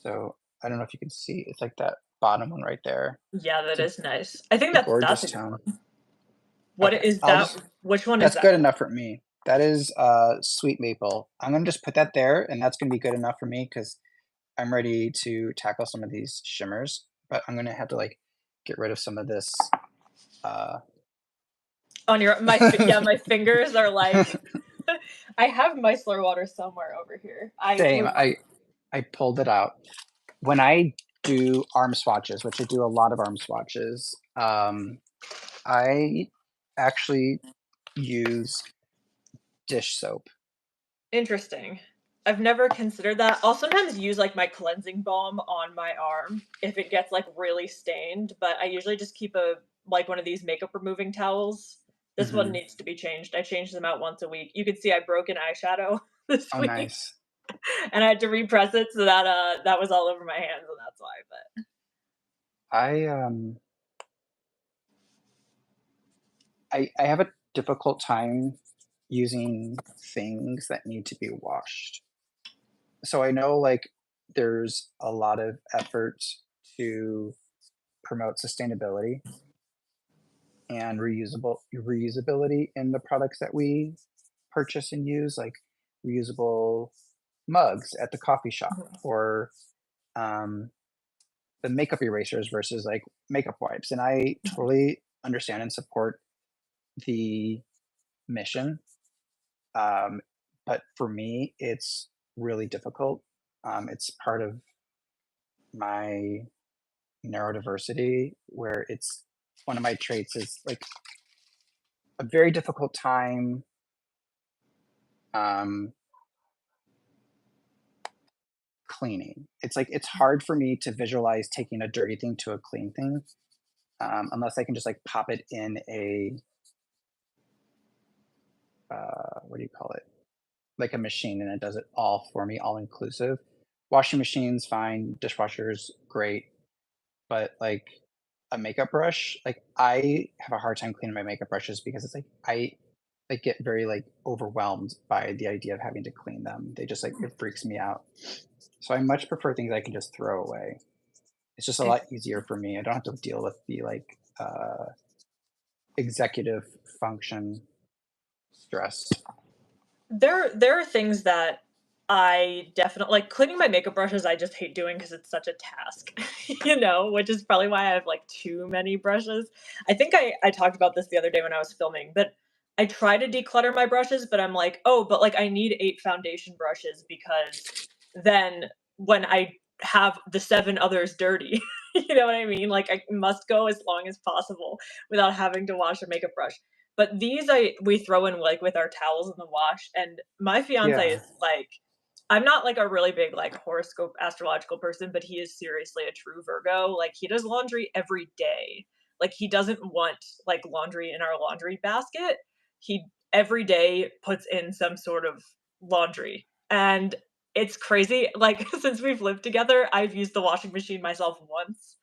B: So I don't know if you can see, it's like that bottom one right there.
A: Yeah, that
B: It's a,
A: is nice. I think
B: a
A: that's
B: gorgeous
A: a good
B: tone.
A: one. What
B: Okay,
A: is
B: I'll
A: that
B: just
A: which one is
B: that's
A: that?
B: good enough for me. That is sweet maple. I'm gonna just put that there, and that's gonna be good enough for me because I'm ready to tackle some of these shimmers. But I'm gonna have to like get rid of some of this. Uh,
A: On your yeah, my fingers are like I have micellar water somewhere over here. I
B: Same.
A: would
B: I pulled it out. When I do arm swatches, which I do a lot of arm swatches, I actually use dish soap.
A: interesting. I've never considered that. I'll sometimes use like my cleansing balm on my arm if it gets like really stained, but I usually just keep a like one of these makeup removing towels. This one
B: Hmm.
A: needs to be changed. I change them out once a week. You can see I broke an eyeshadow this
B: Oh,
A: week
B: nice.
A: and I had to repress it so that that was all over my hands and that's why. But
B: I um I have a difficult time using things that need to be washed. So I know like there's a lot of effort to promote sustainability and reusability in the products that we purchase and use, like reusable mugs at the coffee shop
A: mhm,
B: or um, the makeup erasers versus like makeup wipes. And I
A: mhm.
B: totally understand and support the mission. Um, but for me, it's really difficult. It's part of my neurodiversity where it's one of my traits is like a very difficult time um, cleaning. It's like it's hard for me to visualize taking a dirty thing to a clean thing unless I can just like pop it in a what do you call it? Like a machine and it does it all for me, all inclusive. Washing machines, fine. Dishwashers, great. But like a makeup brush, like I have a hard time cleaning my makeup brushes because it's like I get very like overwhelmed by the idea of having to clean them. They just like it freaks me out. So I much prefer things I can just throw away. It's just a lot easier for me. I don't have to deal with the like executive function stress.
A: There are things that I definitely like cleaning my makeup brushes, I just hate doing because it's such a task, which is probably why I have, like, too many brushes. I think I talked about this the other day when I was filming, but I try to declutter my brushes, but I'm like, "Oh, but, like, I need 8 foundation brushes because then when I have the 7 others dirty," you know what I mean? Like, I must go as long as possible without having to wash a makeup brush. But these we throw in, like, with our towels in the wash, and my fiancé
B: Yeah.
A: is like I'm not, like, a really big, like, horoscope astrological person, but he is seriously a true Virgo, like, he does laundry every day. Like, he doesn't want, like, laundry in our laundry basket. He every day puts in some sort of laundry, and it's crazy, like, since we've lived together, I've used the washing machine myself once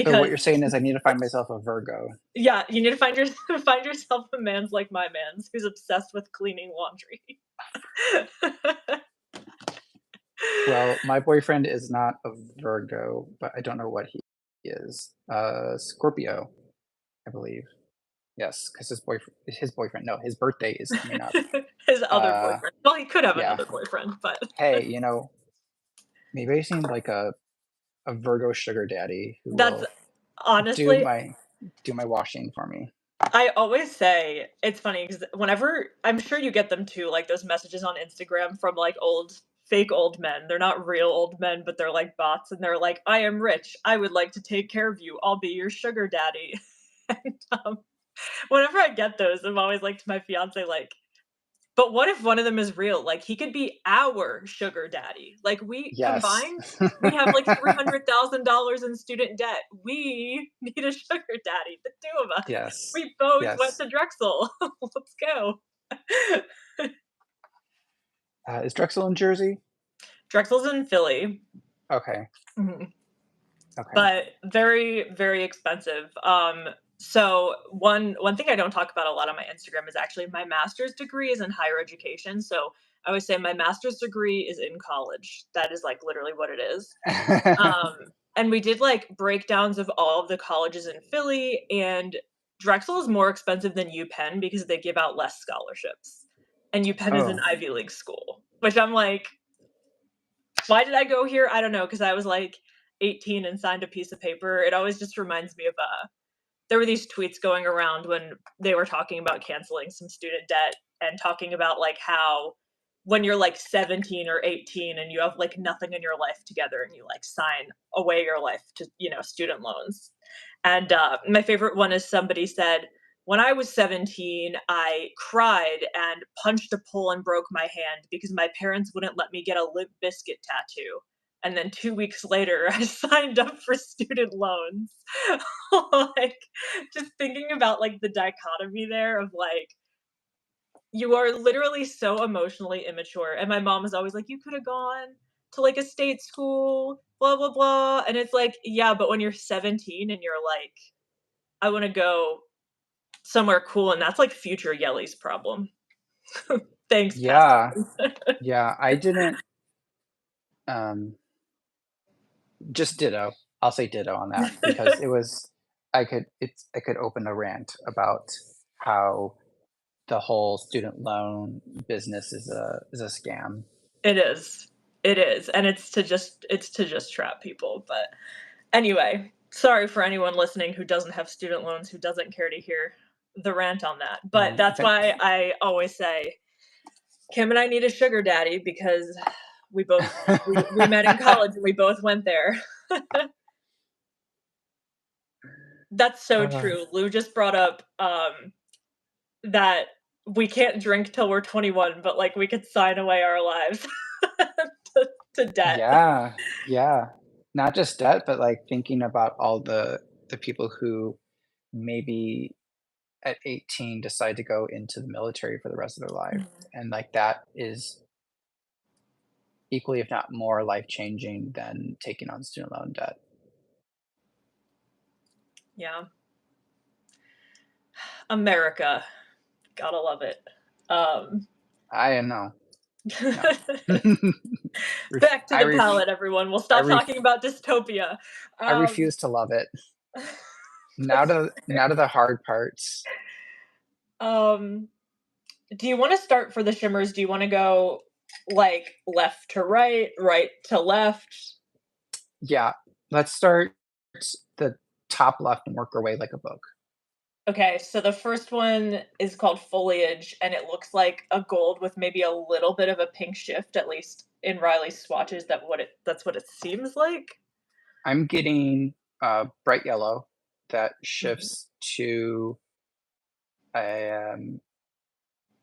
B: So what
A: because
B: you're saying is I need to find myself a Virgo.
A: yeah, you need to find find yourself a man's like my man's who's obsessed with cleaning laundry.
B: Well, my boyfriend is not a Virgo, but I don't know what he is. Scorpio, I believe. Yes, because his boyfriend, no, his birthday is coming up.
A: His other
B: Uh,
A: boyfriend. Well, he could have
B: yeah.
A: another boyfriend, but
B: Hey, maybe I just need like a Virgo sugar daddy who
A: that's
B: will do
A: honestly
B: my do my washing for me.
A: I always say it's funny because whenever I'm sure you get them too, like those messages on Instagram from like fake old men. They're not real old men, but they're like bots, and they're like, "I am rich. I would like to take care of you. I'll be your sugar daddy." and whenever I get those, I'm always like to my fiance, like, but what if one of them is real? Like, he could be our sugar daddy. Like, we
B: Yes.
A: combined, we have like $300,000 in student debt. We need a sugar daddy, the two of us.
B: Yes.
A: We both went
B: Yes.
A: to Drexel. Let's go.
B: Is Drexel in Jersey?
A: Drexel's in Philly.
B: Okay.
A: Mhm.
B: Okay.
A: But very, very expensive. So one thing I don't talk about a lot on my Instagram is actually my master's degree is in higher education. So I always say my master's degree is in college. That is like literally what it is. Um, and we did like breakdowns of all of the colleges in Philly, and Drexel is more expensive than UPenn because they give out less scholarships. and UPenn is an
B: Oh,
A: Ivy League school, which I'm like, why did I go here? I don't know, because I was like 18 and signed a piece of paper. It always just reminds me of there were these tweets going around when they were talking about canceling some student debt and talking about like how when you're like 17 or 18 and you have like nothing in your life together and you like sign away your life to, student loans. And my favorite one is somebody said, when I was 17, I cried and punched a pole and broke my hand because my parents wouldn't let me get a Limp Biscuit tattoo. And then 2 weeks later, I signed up for student loans. Like, just thinking about like the dichotomy there of like, you are literally so emotionally immature. And my mom was always like, you could have gone to like a state school, blah, blah, blah. And it's like, yeah, but when you're 17 and you're like, I want to go somewhere cool, and that's like future Yelly's problem. Thanks, past
B: yeah,
A: tense.
B: yeah. I didn't. Um, just ditto. I'll say ditto on that because it was. I could open a rant about how the whole student loan business is a scam.
A: It is. It is, and it's to just trap people, but anyway, sorry for anyone listening who doesn't have student loans, who doesn't care to hear the rant on that, but
B: No,
A: that's why I always say, Kim and I need a sugar daddy because we both we met in college and we both went there. That's so
B: Uh,
A: true. Lou just brought up, that we can't drink till we're 21, but, like, we could sign away our lives to debt.
B: yeah, yeah. Not just debt, but like thinking about all the people who maybe at 18 decide to go into the military for the rest of their life,
A: Mhm.
B: and like that is equally, if not more, life changing than taking on student loan debt.
A: Yeah. America. Gotta love it. Um,
B: I know. No.
A: back to
B: I
A: the palette, everyone. We'll
B: I
A: stop talking about dystopia.
B: I
A: Um,
B: refuse to love it.
A: that's
B: Now to the hard parts.
A: um, do you wanna start for the shimmers? Do you wanna go, like, left to right, right to left?
B: Yeah, let's start the top left and work our way like a book.
A: Okay, so the first one is called Foliage, and it looks like a gold with maybe a little bit of a pink shift, at least in Riley's swatches. That's what it seems like.
B: I'm getting bright yellow that
A: Mhm.
B: shifts to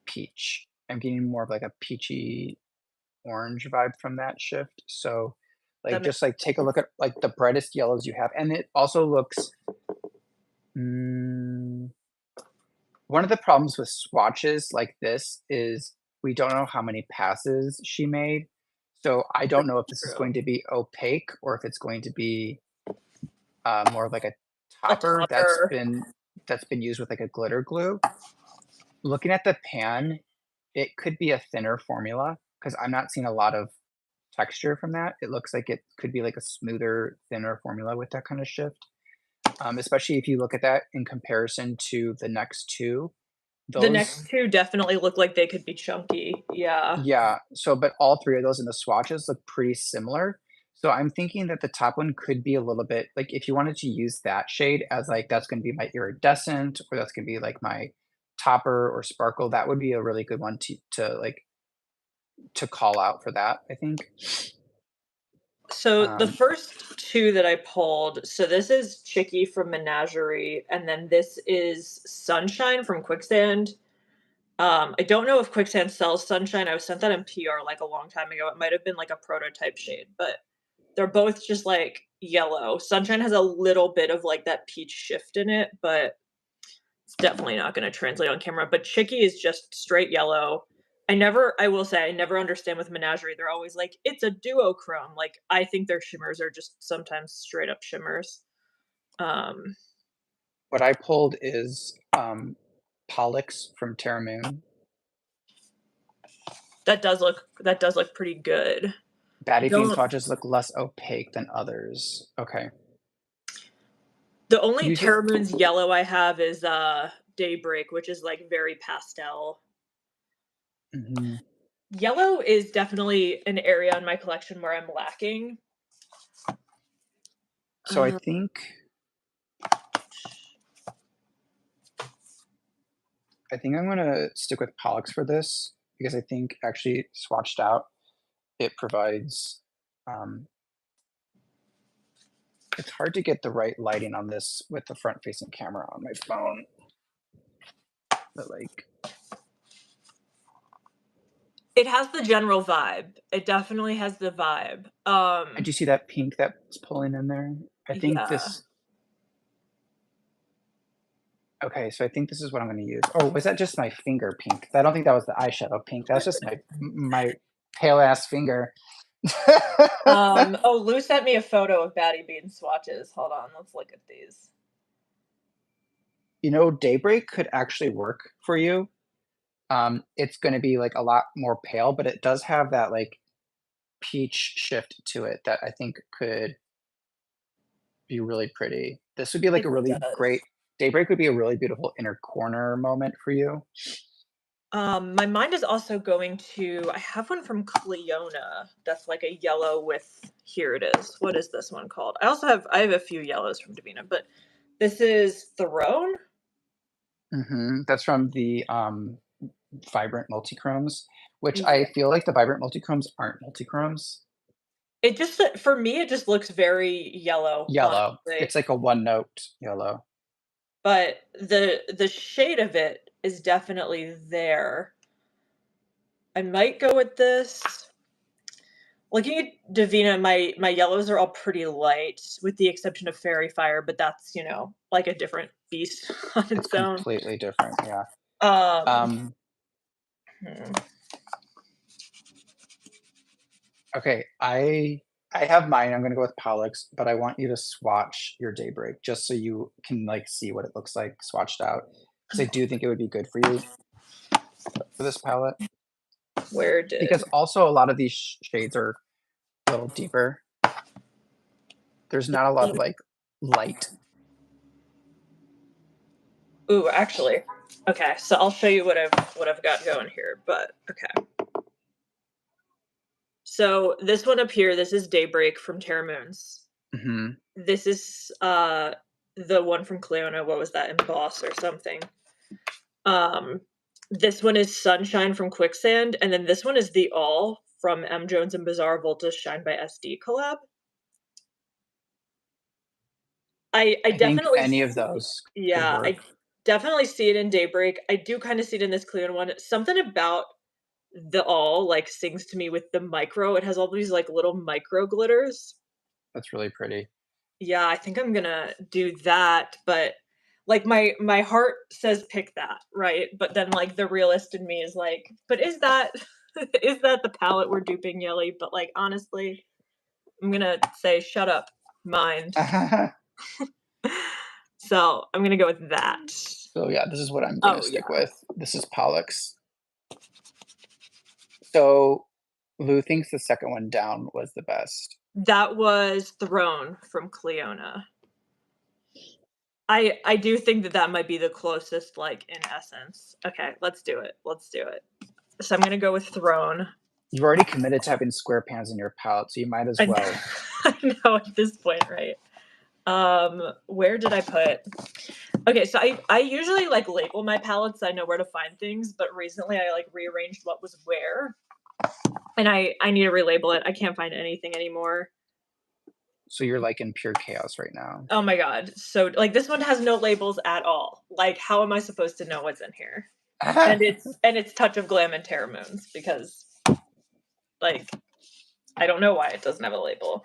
B: peach. I'm getting more of like a peachy orange vibe from that shift. So
A: That
B: like
A: makes
B: just like take a
A: sense.
B: look at like the brightest yellows you have. And it also looks mm, one of the problems with swatches like this is we don't know how many passes she made. So I don't know if this is
A: True.
B: going to be opaque or if it's going to be more of like a
A: A
B: topper
A: topper.
B: that's been used with like a glitter glue. Looking at the pan, it could be a thinner formula because I'm not seeing a lot of texture from that. It looks like it could be like a smoother, thinner formula with that kind of shift. Especially if you look at that in comparison to the next two.
A: The next
B: Those,
A: two definitely look like they could be chunky. Yeah.
B: yeah. So, but all three of those in the swatches look pretty similar. So I'm thinking that the top one could be a little bit like if you wanted to use that shade as like that's going to be my iridescent or that's going to be like my topper or sparkle, that would be a really good one to like to call out for that, I think.
A: So the
B: Um,
A: first two that I pulled, so this is Chicky from Menagerie, and then this is Sunshine from Quicksand. I don't know if Quicksand sells Sunshine. I was sent that in PR like a long time ago. It might have been like a prototype shade, but they're both just like yellow. Sunshine has a little bit of like that peach shift in it, but it's definitely not going to translate on camera. But Chicky is just straight yellow. I will say, I never understand with Menagerie. They're always like, it's a duochrome. Like, I think their shimmers are just sometimes straight up shimmers. Um,
B: what I pulled is Pollux from Terra Moon.
A: that does look pretty good. I
B: Batty Bean
A: don't
B: swatches look less opaque than others. Okay.
A: The only
B: Usually,
A: Terra Moon's yellow I have is Daybreak, which is like very pastel.
B: Mm-hmm.
A: Yellow is definitely an area in my collection where I'm lacking.
B: So I think I'm gonna stick with Pollux for this because I think actually swatched out, it provides, um, it's hard to get the right lighting on this with the front-facing camera on my phone, but like,
A: It has the general vibe. It definitely has the vibe.
B: do you see that pink that's pulling in there? I think
A: Yeah.
B: this. Okay, so I think this is what I'm gonna use. Oh, was that just my finger pink? I don't think that was the eyeshadow pink. That's just my pale ass finger.
A: Oh, Lou sent me a photo of Batty Bean swatches. Hold on, let's look at these.
B: You know, Daybreak could actually work for you. It's gonna be like a lot more pale, but it does have that like peach shift to it that I think could be really pretty. This would be like
A: It
B: a really great
A: does.
B: Daybreak would be a really beautiful inner corner moment for you.
A: My mind is also going to I have one from Cleona that's like a yellow with here it is. What is this one called? I have a few yellows from Davina, but this is Throne?
B: That's from the vibrant multichromes, which I
A: Yeah.
B: feel like the vibrant multichromes aren't multichromes.
A: It just for me it just looks very yellow,
B: Yellow.
A: honestly.
B: It's like a one note yellow.
A: But the shade of it is definitely there. I might go with this. Looking at Davina, my yellows are all pretty light, with the exception of Fairy Fire, but that's, like a different beast on
B: It's
A: its own.
B: completely different. Yeah.
A: Um,
B: Um,
A: hmm,
B: okay. I have mine. I'm gonna go with Pollux, but I want you to swatch your Daybreak just so you can like see what it looks like swatched out. Because I do think it would be good for you for this palette.
A: where
B: Because
A: did
B: also a lot of these shades are a little deeper. There's not a lot of like light.
A: Ooh, actually. Okay, so I'll show you what I've got going here, but okay. So this one up here, this is Daybreak from Terra Moons.
B: Hmm.
A: This is the one from Cleona, what was that, Emboss or something. Um, this one is Sunshine from Quicksand, and then this one is The All from M. Jones and Bizarre Volta's Shine by SD collab. I
B: I think
A: definitely
B: any of
A: see
B: those could
A: yeah,
B: work.
A: I definitely see it in Daybreak. I do kinda see it in this Cleona one. Something about The All, like, sings to me with the micro. It has all these, like, little micro glitters.
B: That's really pretty.
A: Yeah, I think I'm gonna do that, but, like, my heart says pick that, right? But then, like, the realist in me is like, "But is that is that the palette we're duping, Yelly?" But, like, honestly, I'm gonna say, "Shut up, mind." So, I'm gonna go with that.
B: So yeah, this is what I'm gonna
A: Oh,
B: stick
A: yeah.
B: with. This is Pollux. So Lou thinks the second one down was the best.
A: That was Throne from Cleona. I do think that that might be the closest, like, in essence. Okay, let's do it, let's do it. So I'm gonna go with Throne.
B: You've already committed to having square pans in your palette, so you might as
A: I
B: well.
A: I know at this point, right? Where did I put okay, so I usually, like, label my palettes, so I know where to find things, but recently I, like, rearranged what was where, and I need to relabel it. I can't find anything anymore.
B: So you're like in pure chaos right now.
A: Oh my god. So, like, this one has no labels at all. Like, how am I supposed to know what's in here? And it's Touch of Glam and Terra Moons because, like, I don't know why it doesn't have a label.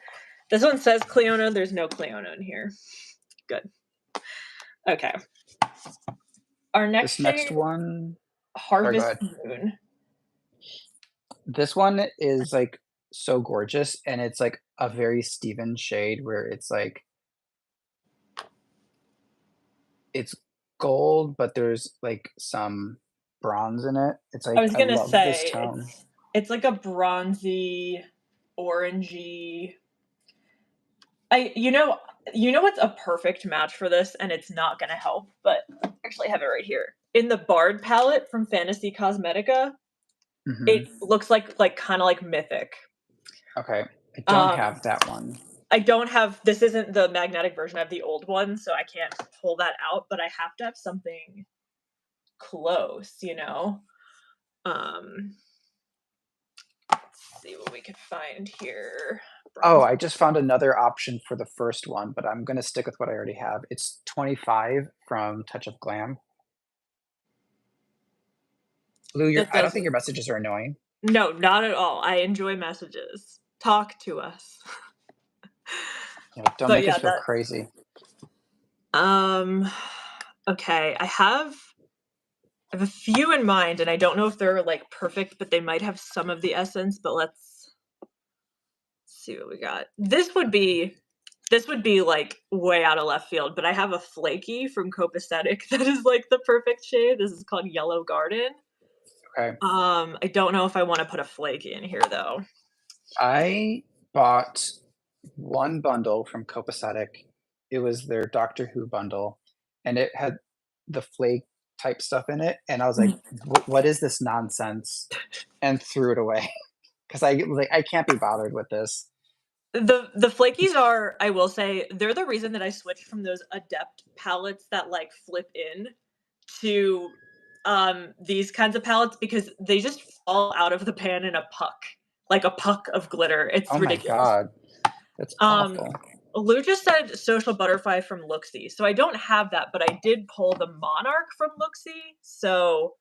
A: This one says Cleona, there's no Cleona in here. Good. Okay. Our next
B: This next
A: shade,
B: one, sorry, go
A: Harvest
B: ahead.
A: Moon.
B: This one is like so gorgeous, and it's like a very Steven shade where it's like it's gold, but there's like some bronze in it. It's
A: I
B: like
A: was
B: I
A: gonna
B: love this
A: say
B: tone.
A: it's like a bronzy, orangey. I what's a perfect match for this, and it's not gonna help, but actually I have it right here. In the Bard palette from Fantasy Cosmetica,
B: Mhm.
A: It looks like kinda like Mythic.
B: Okay. I don't
A: Um,
B: have that one.
A: I don't have this isn't the magnetic version, I have the old one, so I can't pull that out, but I have to have something close, you know? Um, let's see what we could find here.
B: Oh,
A: Bronze.
B: I just found another option for the first one, but I'm gonna stick with what I already have. It's 25 from Touch of Glam. Lou,
A: This
B: I don't
A: does
B: think your messages are annoying.
A: no, not at all. I enjoy messages. Talk to us.
B: You know, don't
A: But
B: make us
A: yeah,
B: feel
A: that
B: crazy.
A: um, okay, I have a few in mind, and I don't know if they're, like, perfect, but they might have some of the essence, but let's see what we got. This would be, like, way out of left field, but I have a flaky from Copacetic that is, like, the perfect shade. This is called Yellow Garden.
B: Okay.
A: I don't know if I wanna put a flaky in here, though.
B: I bought one bundle from Copacetic. It was their Doctor Who bundle, and it had the flake type stuff in it, and I was like,
A: Mhm.
B: What is this nonsense?" And threw it away because I can't be bothered with this.
A: The flakies are, I will say, they're the reason that I switched from those Adept palettes that, like, flip in to, these kinds of palettes because they just fall out of the pan in a puck, like a puck of glitter. It's
B: Oh my
A: ridiculous.
B: god, that's
A: Um,
B: awful.
A: Lou just said Social Butterfly from Looksy, so I don't have that, but I did pull the Monarch from Looksy, so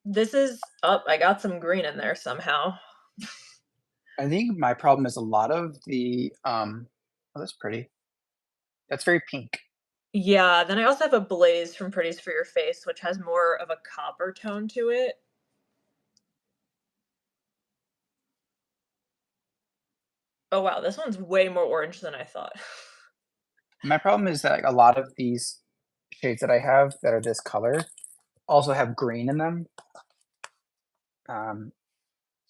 A: this is oh, I got some green in there somehow.
B: I think my problem is a lot of the, oh, that's pretty. That's very pink.
A: Yeah, then I also have a Blaze from Pretties for Your Face, which has more of a copper tone to it. Oh, wow, this one's way more orange than I thought.
B: My problem is that, like, a lot of these shades that I have that are this color also have green in them. Um,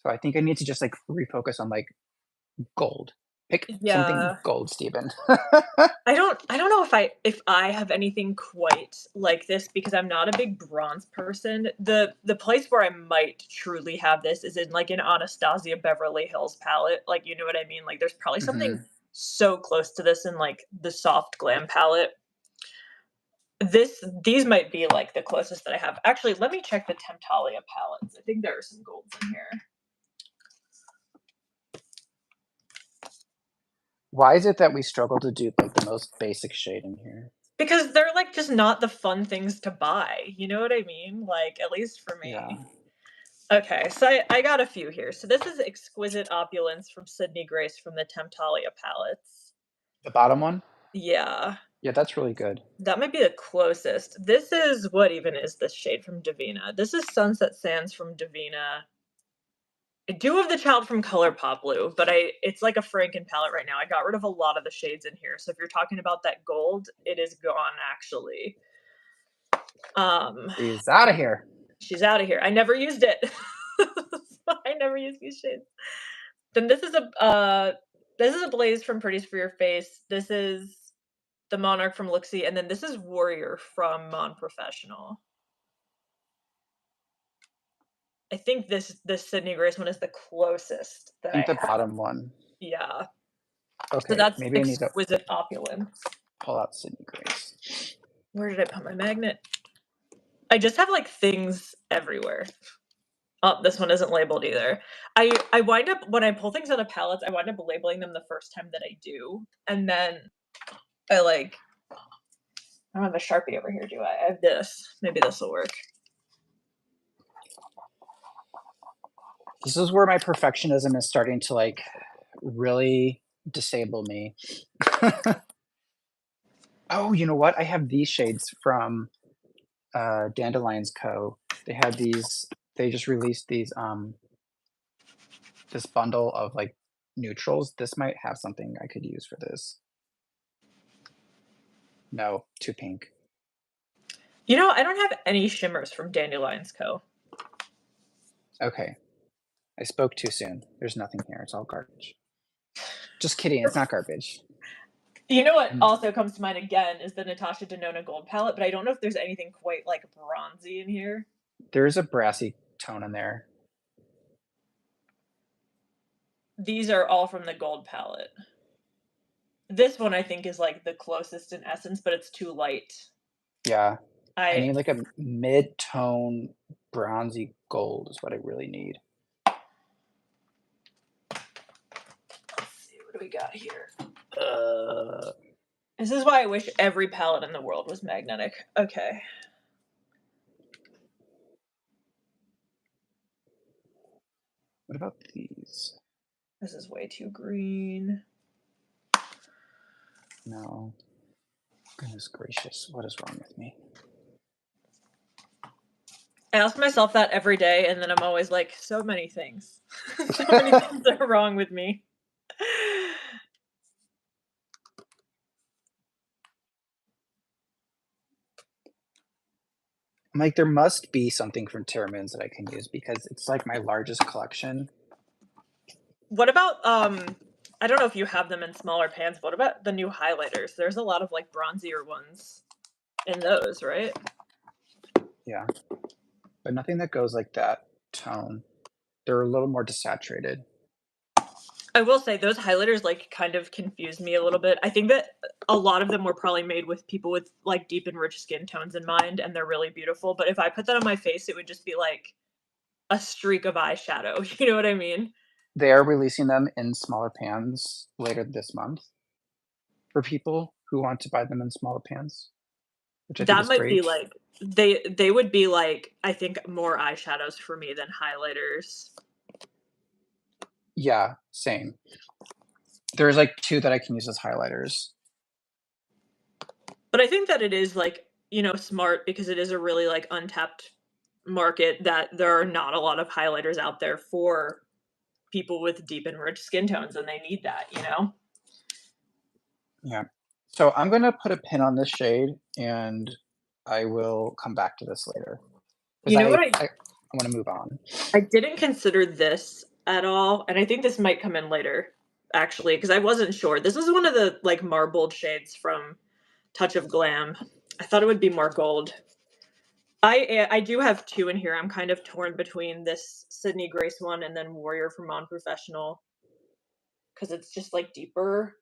B: so I think I need to just, like, refocus on, like, gold. Pick something
A: Yeah.
B: gold, Steven.
A: I don't know if I have anything quite like this because I'm not a big bronze person. The place where I might truly have this is in like an Anastasia Beverly Hills palette. Like, you know what I mean? Like there's probably something
B: Mhm.
A: so close to this in like the soft glam palette. These might be like the closest that I have. Actually, let me check the Temptalia palettes. I think there are some golds in here.
B: Why is it that we struggle to do, like, the most basic shade in here?
A: Because they're like just not the fun things to buy. You know what I mean? Like, at least for
B: Yeah.
A: me. Okay, so I got a few here. So this is Exquisite Opulence from Sydney Grace from the Temptalia palettes.
B: The bottom one?
A: Yeah,
B: Yeah, that's really good.
A: that might be the closest. This is what even is this shade from Divina? This is Sunset Sands from Divina. I do have the Child from ColourPop Blue, but it's like a Franken palette right now. I got rid of a lot of the shades in here. So if you're talking about that gold, it is gone actually. Um,
B: He's out of here.
A: she's out of here. I never used it. I never used these shades. Then this is a Blaze from Pretties for Your Face. This is the Monarch from Looksy, and then this is Warrior from Mon Professional. I think this Sydney Grace one is the closest
B: I
A: that I
B: think the
A: have.
B: bottom one.
A: Yeah. So
B: Okay,
A: that's
B: maybe I need to
A: Exquisite Opulence.
B: pull out Sydney Grace.
A: Where did I put my magnet? I just have like things everywhere. Oh, this one isn't labeled either. I wind up when I pull things out of palettes, I wind up labeling them the first time that I do, and then I like I don't have a Sharpie over here, do I? I have this. Maybe this will work.
B: This is where my perfectionism is starting to, like, really disable me. Oh, you know what? I have these shades from, Dandelions Co. They just released this bundle of, like, neutrals. This might have something I could use for this. No, too pink.
A: You know, I don't have any shimmers from Dandelions Co.
B: Okay, I spoke too soon. There's nothing here, it's all garbage. Just kidding, it's not garbage.
A: You know what
B: Mm,
A: also comes to mind again is the Natasha Denona Gold palette, but I don't know if there's anything quite like bronzy in here.
B: there's a brassy tone in there.
A: These are all from the gold palette. This one I think is, like, the closest in essence, but it's too light.
B: Yeah. I
A: I
B: need like a mid-tone bronzy gold is what I really need.
A: let's see, what do we got here?
B: Uh,
A: This is why I wish every palette in the world was magnetic. Okay.
B: what about these?
A: This is way too green.
B: No. Goodness gracious, what is wrong with me?
A: I ask myself that every day, and then I'm always like, so many things. So many things are wrong with me.
B: I'm like, there must be something from Terra Moons that I can use because it's like my largest collection.
A: What about, I don't know if you have them in smaller pans, but what about the new highlighters? There's a lot of, like, bronzier ones in those, right?
B: Yeah. But nothing that goes like that tone. They're a little more desaturated.
A: I will say those highlighters, like, kind of confused me a little bit. I think that a lot of them were probably made with people with, like, deep and rich skin tones in mind, and they're really beautiful, but if I put that on my face, it would just be, like, a streak of eyeshadow, you know what I mean?
B: They are releasing them in smaller pans later this month for people who want to buy them in smaller pans, which I think
A: That
B: is
A: might be,
B: great.
A: like they would be, like, I think more eyeshadows for me than highlighters.
B: Yeah, same. There's like 2 that I can use as highlighters.
A: But I think that it is, like, you know, smart because it is a really, like, untapped market that there are not a lot of highlighters out there for people with deep and rich skin tones, and they need that, you know?
B: Yeah. So I'm gonna put a pin on this shade, and I will come back to this later because
A: You know what
B: I wanna move on.
A: I didn't consider this at all, and I think this might come in later, actually, because I wasn't sure. This is one of the, like, marbled shades from Touch of Glam. I thought it would be more gold. I do have 2 in here. I'm kind of torn between this Sydney Grace one and then Warrior from Professional because it's just, like, deeper.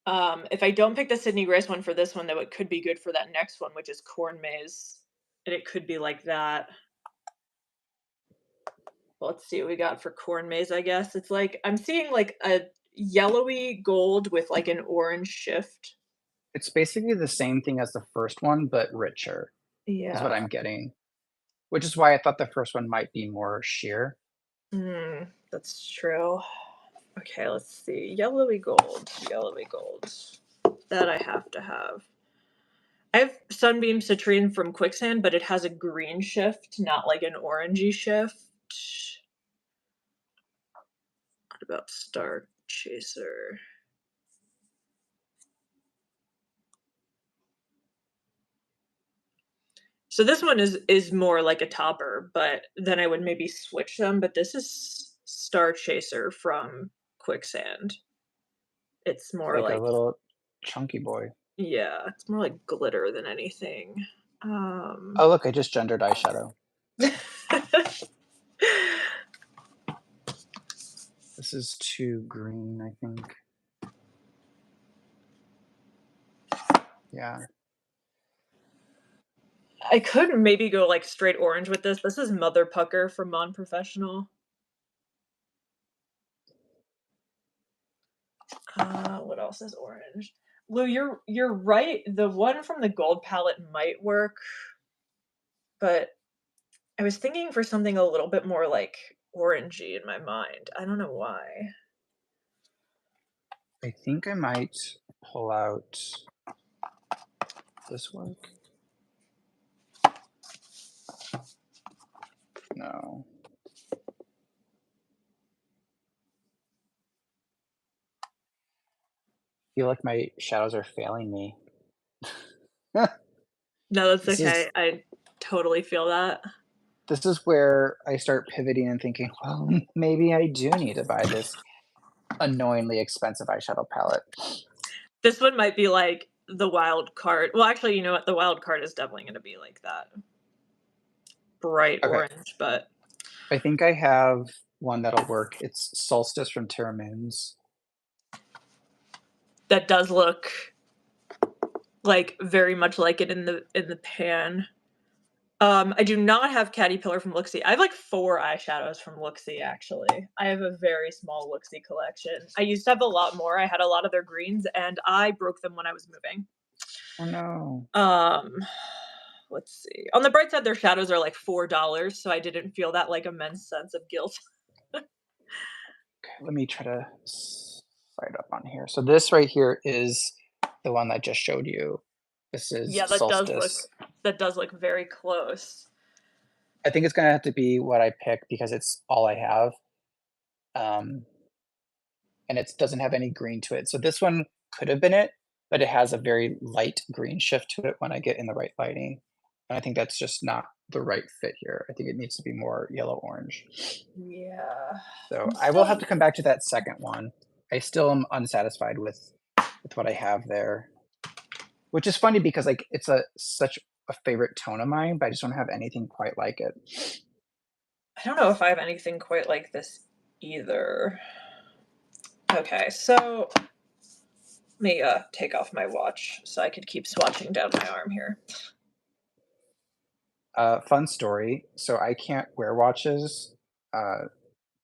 A: If I don't pick the Sydney Grace one for this one, though, it could be good for that next one, which is Corn Maze, and it could be like that. Well, let's see what we got for Corn Maze, I guess. It's like I'm seeing, like, a yellowy gold with, like, an orange shift.
B: It's basically the same thing as the first one, but richer is what
A: Yeah.
B: I'm getting, which is why I thought the first one might be more sheer.
A: That's true. Okay, let's see. Yellowy gold, yellowy gold. That I have to have. I have Sunbeam Citrine from Quicksand, but it has a green shift, not like an orangey shift. What about Star Chaser? So this one is more like a topper, but then I would maybe switch them, but this is Star Chaser from Quicksand. It's
B: It's
A: more
B: like a
A: like
B: little chunky boy.
A: yeah, it's more like glitter than anything.
B: Oh, look, I just gendered eyeshadow. This is too green, I think. Yeah.
A: I could maybe go, like, straight orange with this. This is Mother Pucker from Professional. What else is orange? Lou, you're right. The one from the gold palette might work, but I was thinking for something a little bit more, like, orangey in my mind. I don't know why.
B: I think I might pull out this work. No. Feel like my shadows are failing me.
A: No, that's
B: This is
A: okay. I totally feel that.
B: this is where I start pivoting and thinking, well, maybe I do need to buy this annoyingly expensive eyeshadow palette.
A: This one might be, like, the wild card. Well, actually, you know what? The wild card is definitely gonna be like that. bright
B: Okay.
A: orange, but
B: I think I have one that'll work. It's Solstice from Terra Moons.
A: that does look like very much like it in the pan. I do not have Caterpillar from Looksee. I have like 4 eyeshadows from Looksee, actually. I have a very small Looksee collection. I used to have a lot more. I had a lot of their greens, and I broke them when I was moving.
B: Oh no.
A: Um, let's see. On the bright side, their shadows are like $4, so I didn't feel that like immense sense of guilt.
B: Okay, let me try to slide up on here. So this right here is the one I just showed you. This is
A: Yeah,
B: Solstice.
A: that does look very close.
B: I think it's gonna have to be what I pick because it's all I have. Um, and it doesn't have any green to it. So this one could have been it, but it has a very light green shift to it when I get in the right lighting. And I think that's just not the right fit here. I think it needs to be more yellow orange.
A: Yeah.
B: So
A: I'm
B: I will
A: still
B: have to come back to that second one. I still am unsatisfied with what I have there, which is funny because like it's a such a favorite tone of mine, but I just don't have anything quite like it.
A: I don't know if I have anything quite like this either. Okay, so let me take off my watch so I could keep swatching down my arm here.
B: Fun story. So I can't wear watches.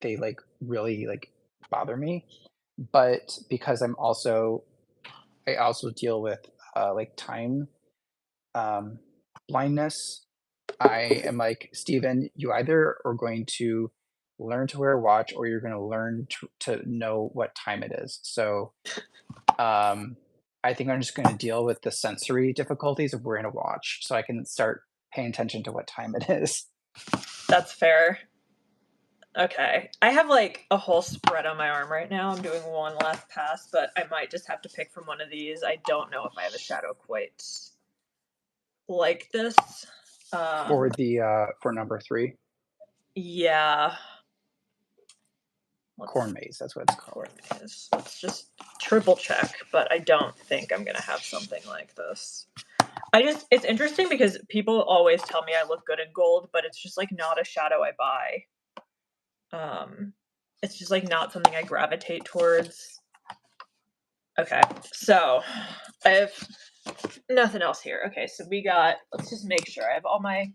B: They like really like bother me, but because I also deal with like time um, blindness. I am like, Steven, you either are going to learn to wear a watch or you're going to learn to know what time it is. So I think I'm just going to deal with the sensory difficulties of wearing a watch so I can start paying attention to what time it is.
A: That's fair. Okay. I have like a whole spread on my arm right now. I'm doing one last pass, but I might just have to pick from one of these. I don't know if I have a shadow quite like this.
B: For
A: Um,
B: the for number 3,
A: yeah.
B: corn
A: Let's
B: maze, that's what it's called.
A: let's just triple check, but I don't think I'm gonna have something like this. It's interesting because people always tell me I look good in gold, but it's just like not a shadow I buy. Um, it's just like not something I gravitate towards. Okay, so I have nothing else here. Okay, so let's just make sure I have all my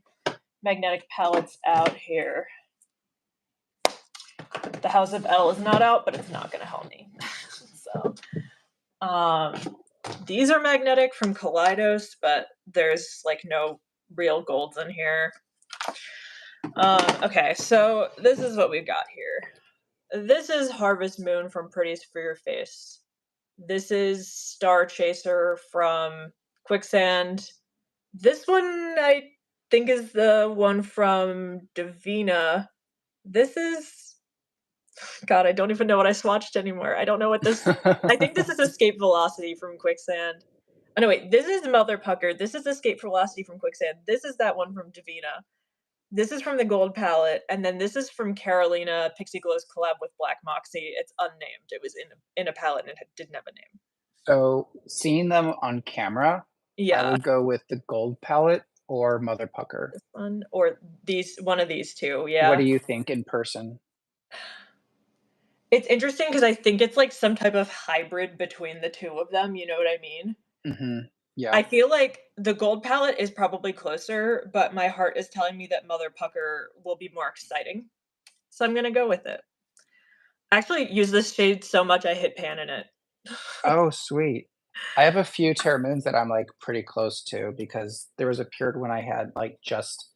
A: magnetic palettes out here. The House of L is not out, but it's not going to help me. So, um, these are magnetic from Kaleidos, but there's like no real golds in here. Okay, so this is what we've got here. This is Harvest Moon from Pretties for Your Face. This is Star Chaser from Quicksand. This one I think is the one from Davina. This is God, I don't even know what I swatched anymore. I don't know what this I think this is Escape Velocity from Quicksand. Oh no, wait, this is Mother Pucker. This is Escape Velocity from Quicksand. This is that one from Davina. This is from the Gold palette, and then this is from Carolina Pixie Glow's collab with Black Moxie. It's unnamed. It was in a palette and it didn't have a name.
B: So seeing them on camera, I
A: Yeah,
B: would go with the gold palette or Mother Pucker.
A: this one or one of these two.
B: What do
A: Yeah,
B: you think in person?
A: it's interesting because I think it's like some type of hybrid between the two of them. You know what I mean?
B: Yeah.
A: I feel like the Gold palette is probably closer, but my heart is telling me that Mother Pucker will be more exciting. So I'm gonna go with it. I actually use this shade so much I hit pan in it.
B: Oh, sweet. I have a few Terra Moons that I'm, like, pretty close to because there was a period when I had, like, just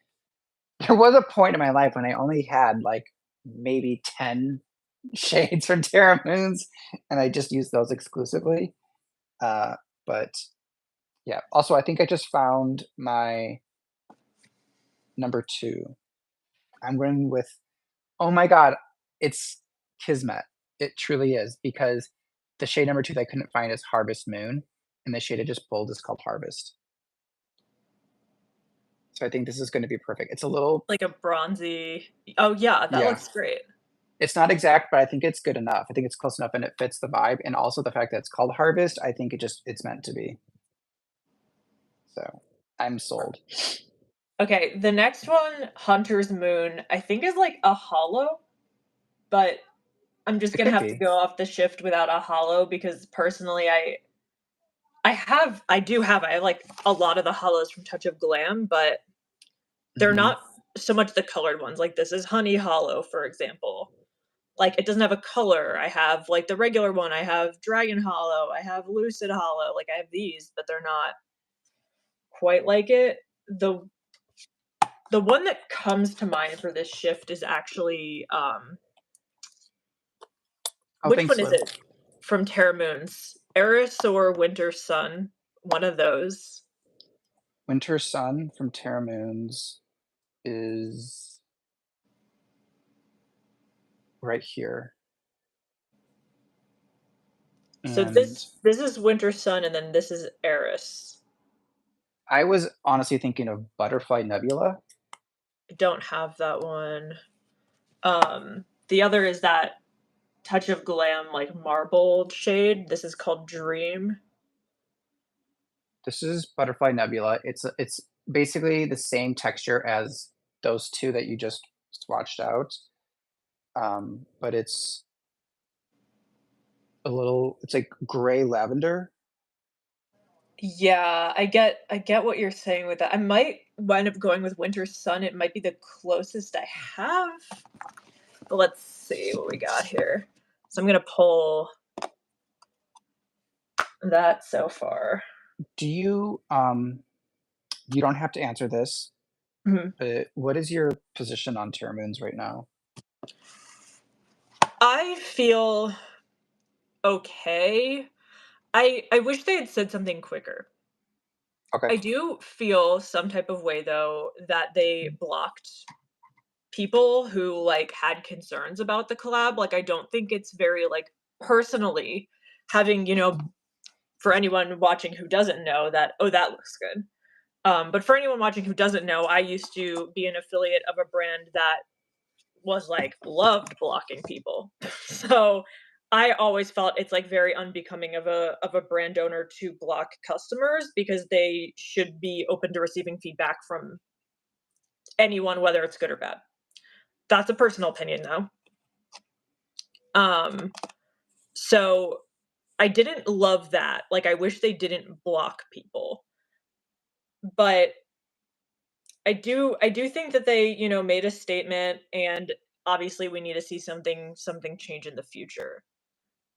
B: there was a point in my life when I only had, like, maybe 10 shades from Terra Moons, and I just used those exclusively. Uh, but, yeah. Also, I think I just found my number 2. I'm going with oh my god, it's kismet. It truly is because the shade number 2 that I couldn't find is Harvest Moon, and the shade I just pulled is called Harvest. So I think this is gonna be perfect. It's a little
A: Like a bronzy. Oh yeah, that
B: yeah.
A: looks great.
B: It's not exact, but I think it's good enough. I think it's close enough and it fits the vibe, and also the fact that it's called Harvest, I think it's meant to be. So, I'm sold.
A: Okay, the next one, Hunter's Moon, I think is like a hollow, but I'm just
B: It
A: gonna
B: could
A: have to
B: be.
A: go off the shift without a hollow because personally I have like a lot of the hollows from Touch of Glam, but they're
B: Mhm.
A: not so much the colored ones. Like this is Honey Hollow, for example. Like it doesn't have a color. I have like the regular one, I have Dragon Hollow, I have Lucid Hollow, like I have these, but they're not quite like it. The one that comes to mind for this shift is actually
B: Oh,
A: which
B: thanks,
A: one is
B: Liv.
A: it? From Terra Moons. Eris or Winter Sun, one of those.
B: Winter Sun from Terra Moons is right here.
A: So
B: And
A: this is Winter Sun and then this is Eris.
B: I was honestly thinking of Butterfly Nebula.
A: I don't have that one. The other is that Touch of Glam like marble shade. This is called Dream.
B: This is Butterfly Nebula. It's basically the same texture as those two that you just swatched out, but it's like gray lavender.
A: Yeah, I get what you're saying with that. I might wind up going with Winter Sun. It might be the closest I have. But let's see what we got here. So I'm gonna pull that so far.
B: Do you don't have to answer this,
A: Mhm.
B: but what is your position on Terra Moons right now?
A: I feel okay. I wish they had said something quicker.
B: Okay.
A: I do feel some type of way though that they blocked people who like had concerns about the collab. Like I don't think it's very like personally having, for anyone watching who doesn't know that, oh, that looks good. But for anyone watching who doesn't know, I used to be an affiliate of a brand that was like loved blocking people. So I always felt it's like very unbecoming of a brand owner to block customers because they should be open to receiving feedback from anyone, whether it's good or bad. That's a personal opinion though. Um, so I didn't love that. Like I wish they didn't block people. But I do think that they, made a statement and obviously we need to see something change in the future.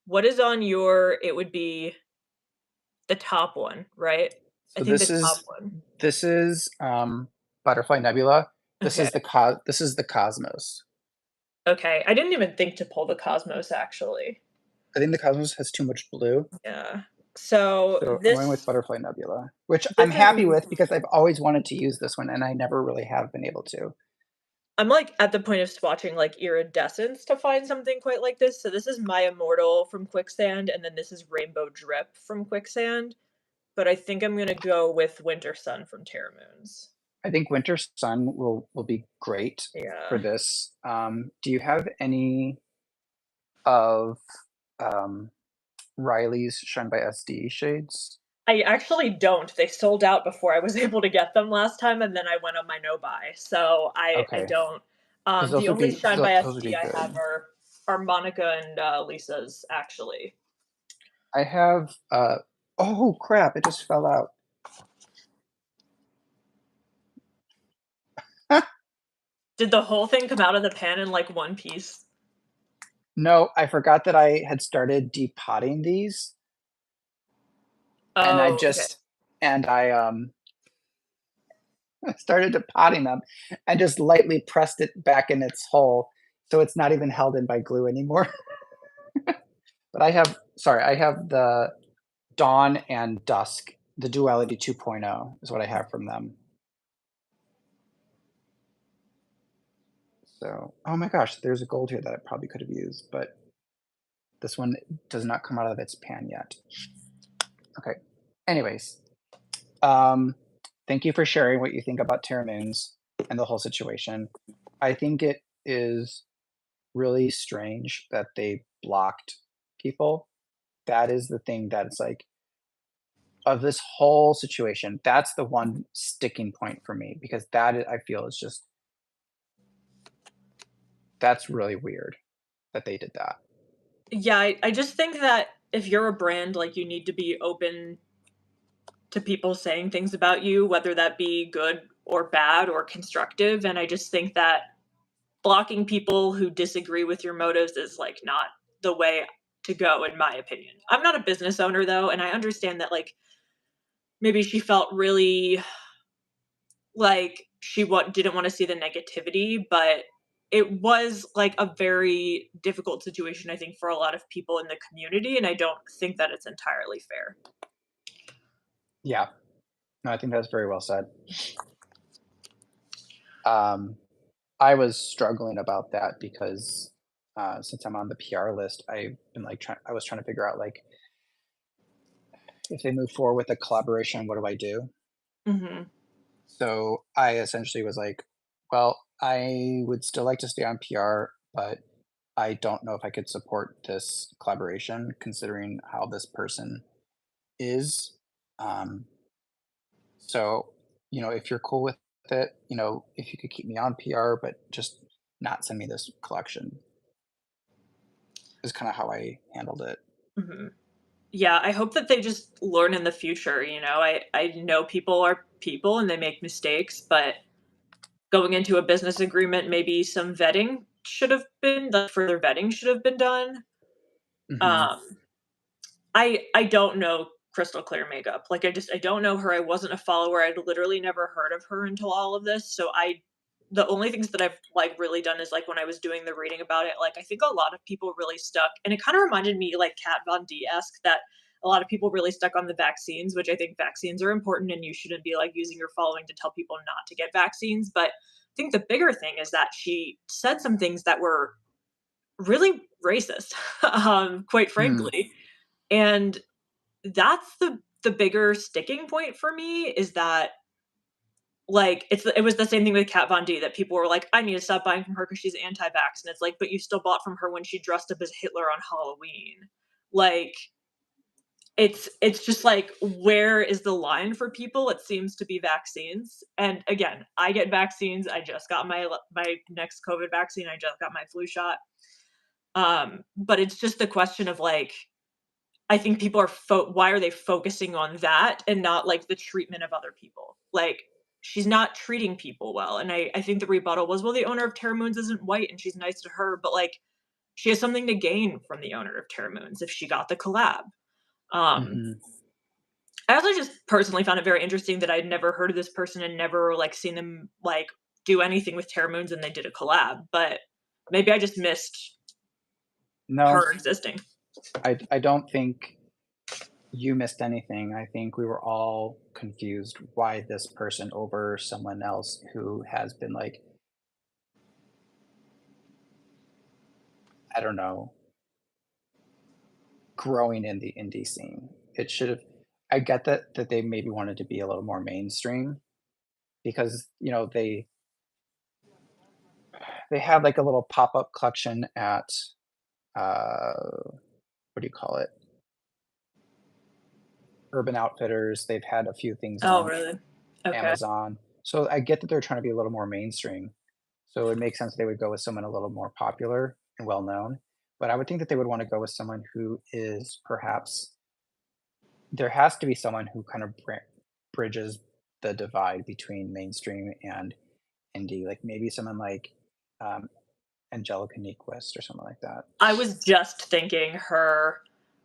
A: What is on your it would be the top one, right? I
B: So
A: think the top one.
B: this is Butterfly Nebula.
A: Okay.
B: This is the Cosmos.
A: Okay. I didn't even think to pull the Cosmos actually.
B: I think the Cosmos has too much blue.
A: Yeah. So
B: So I'm going with Butterfly Nebula, which I'm
A: this
B: happy
A: is
B: with because I've always wanted to use this one and I never really have been able to.
A: I'm like at the point of swatching like iridescence to find something quite like this. So this is My Immortal from Quicksand, and then this is Rainbow Drip from Quicksand. But I think I'm gonna go with Winter Sun from Terra Moons.
B: I think Winter Sun will be great for
A: Yeah.
B: this. Do you have any of um, Riley's Shine by SD shades?
A: I actually don't. They sold out before I was able to get them last time, and then I went on my no buy. So I
B: Okay,
A: don't.
B: because
A: The only Shine by
B: those would be
A: SD I
B: good.
A: have are Monica and Lisa's actually.
B: I have. Oh crap! It just fell out.
A: Did the whole thing come out of the pan in like one piece?
B: No, I forgot that I had started depotting these, and
A: Oh, okay.
B: I started depotting them and just lightly pressed it back in its hole, so it's not even held in by glue anymore. But I have the Dawn and Dusk, the Duality 2.0 is what I have from them. So, oh my gosh, there's a gold here that I probably could have used, but this one does not come out of its pan yet. Okay. Anyways, um, thank you for sharing what you think about Terra Moons and the whole situation. I think it is really strange that they blocked people. That is the thing that's like of this whole situation, that's the one sticking point for me because I feel is just that's really weird that they did that.
A: Yeah, I just think that if you're a brand, like, you need to be open to people saying things about you, whether that be good or bad or constructive, and I just think that blocking people who disagree with your motives is, like, not the way to go, in my opinion. I'm not a business owner, though, and I understand that, like, maybe she felt really like didn't wanna see the negativity, but it was, like, a very difficult situation, I think, for a lot of people in the community, and I don't think that it's entirely fair.
B: Yeah. No, I think that's very well said. Um, I was struggling about that because, since I'm on the PR list, I was trying to figure out, like, if they move forward with a collaboration, what do I do?
A: Mhm.
B: So, I essentially was like, "Well, I would still like to stay on PR, but I don't know if I could support this collaboration considering how this person is." Um, so, if you're cool with it, if you could keep me on PR, but just not send me this collection is kinda how I handled it.
A: Mhm. Yeah, I hope that they just learn in the future, you know? I know people are people and they make mistakes, but going into a business agreement, maybe some vetting should have been the further vetting should have been done.
B: Mhm,
A: Um, I don't know Crystal Clear Makeup. Like, I don't know her. I wasn't a follower. I'd literally never heard of her until all of this. So the only things that I've like really done is like when I was doing the reading about it, like I think a lot of people really stuck, and it kind of reminded me like Kat Von D esque that a lot of people really stuck on the vaccines, which I think vaccines are important and you shouldn't be like using your following to tell people not to get vaccines. But I think the bigger thing is that she said some things that were really racist, quite
B: mm,
A: frankly. And that's the bigger sticking point for me is that, like, it was the same thing with Kat Von D that people were like, "I need to stop buying from her because she's anti-vax," and it's like, "But you still bought from her when she dressed up as Hitler on Halloween." Like, it's just like, where is the line for people? It seems to be vaccines, and again, I get vaccines, I just got my next COVID vaccine, I just got my flu shot, but it's just the question of, like, I think people are why are they focusing on that and not, like, the treatment of other people? Like, she's not treating people well, and I think the rebuttal was, "Well, the owner of Terra Moons isn't white, and she's nice to her," but, like, she has something to gain from the owner of Terra Moons if she got the collab. Um,
B: mhm.
A: I also just personally found it very interesting that I'd never heard of this person and never, like, seen them, like, do anything with Terra Moons and they did a collab, but maybe I just missed
B: No,
A: her existing.
B: I don't think you missed anything. I think we were all confused why this person over someone else who has been, like, I don't know, growing in the indie scene. It should've I get that they maybe wanted to be a little more mainstream because, they had, like, a little pop-up collection at, what do you call it? Urban Outfitters. They've had a few things
A: Oh,
B: on
A: really? Okay.
B: Amazon. So I get that they're trying to be a little more mainstream. So it makes sense they would go with someone a little more popular and well known. But I would think that they would want to go with someone who is perhaps there has to be someone who kind of bridges the divide between mainstream and indie, like maybe someone like um, Angelica Nyquist or something like that.
A: I was just thinking her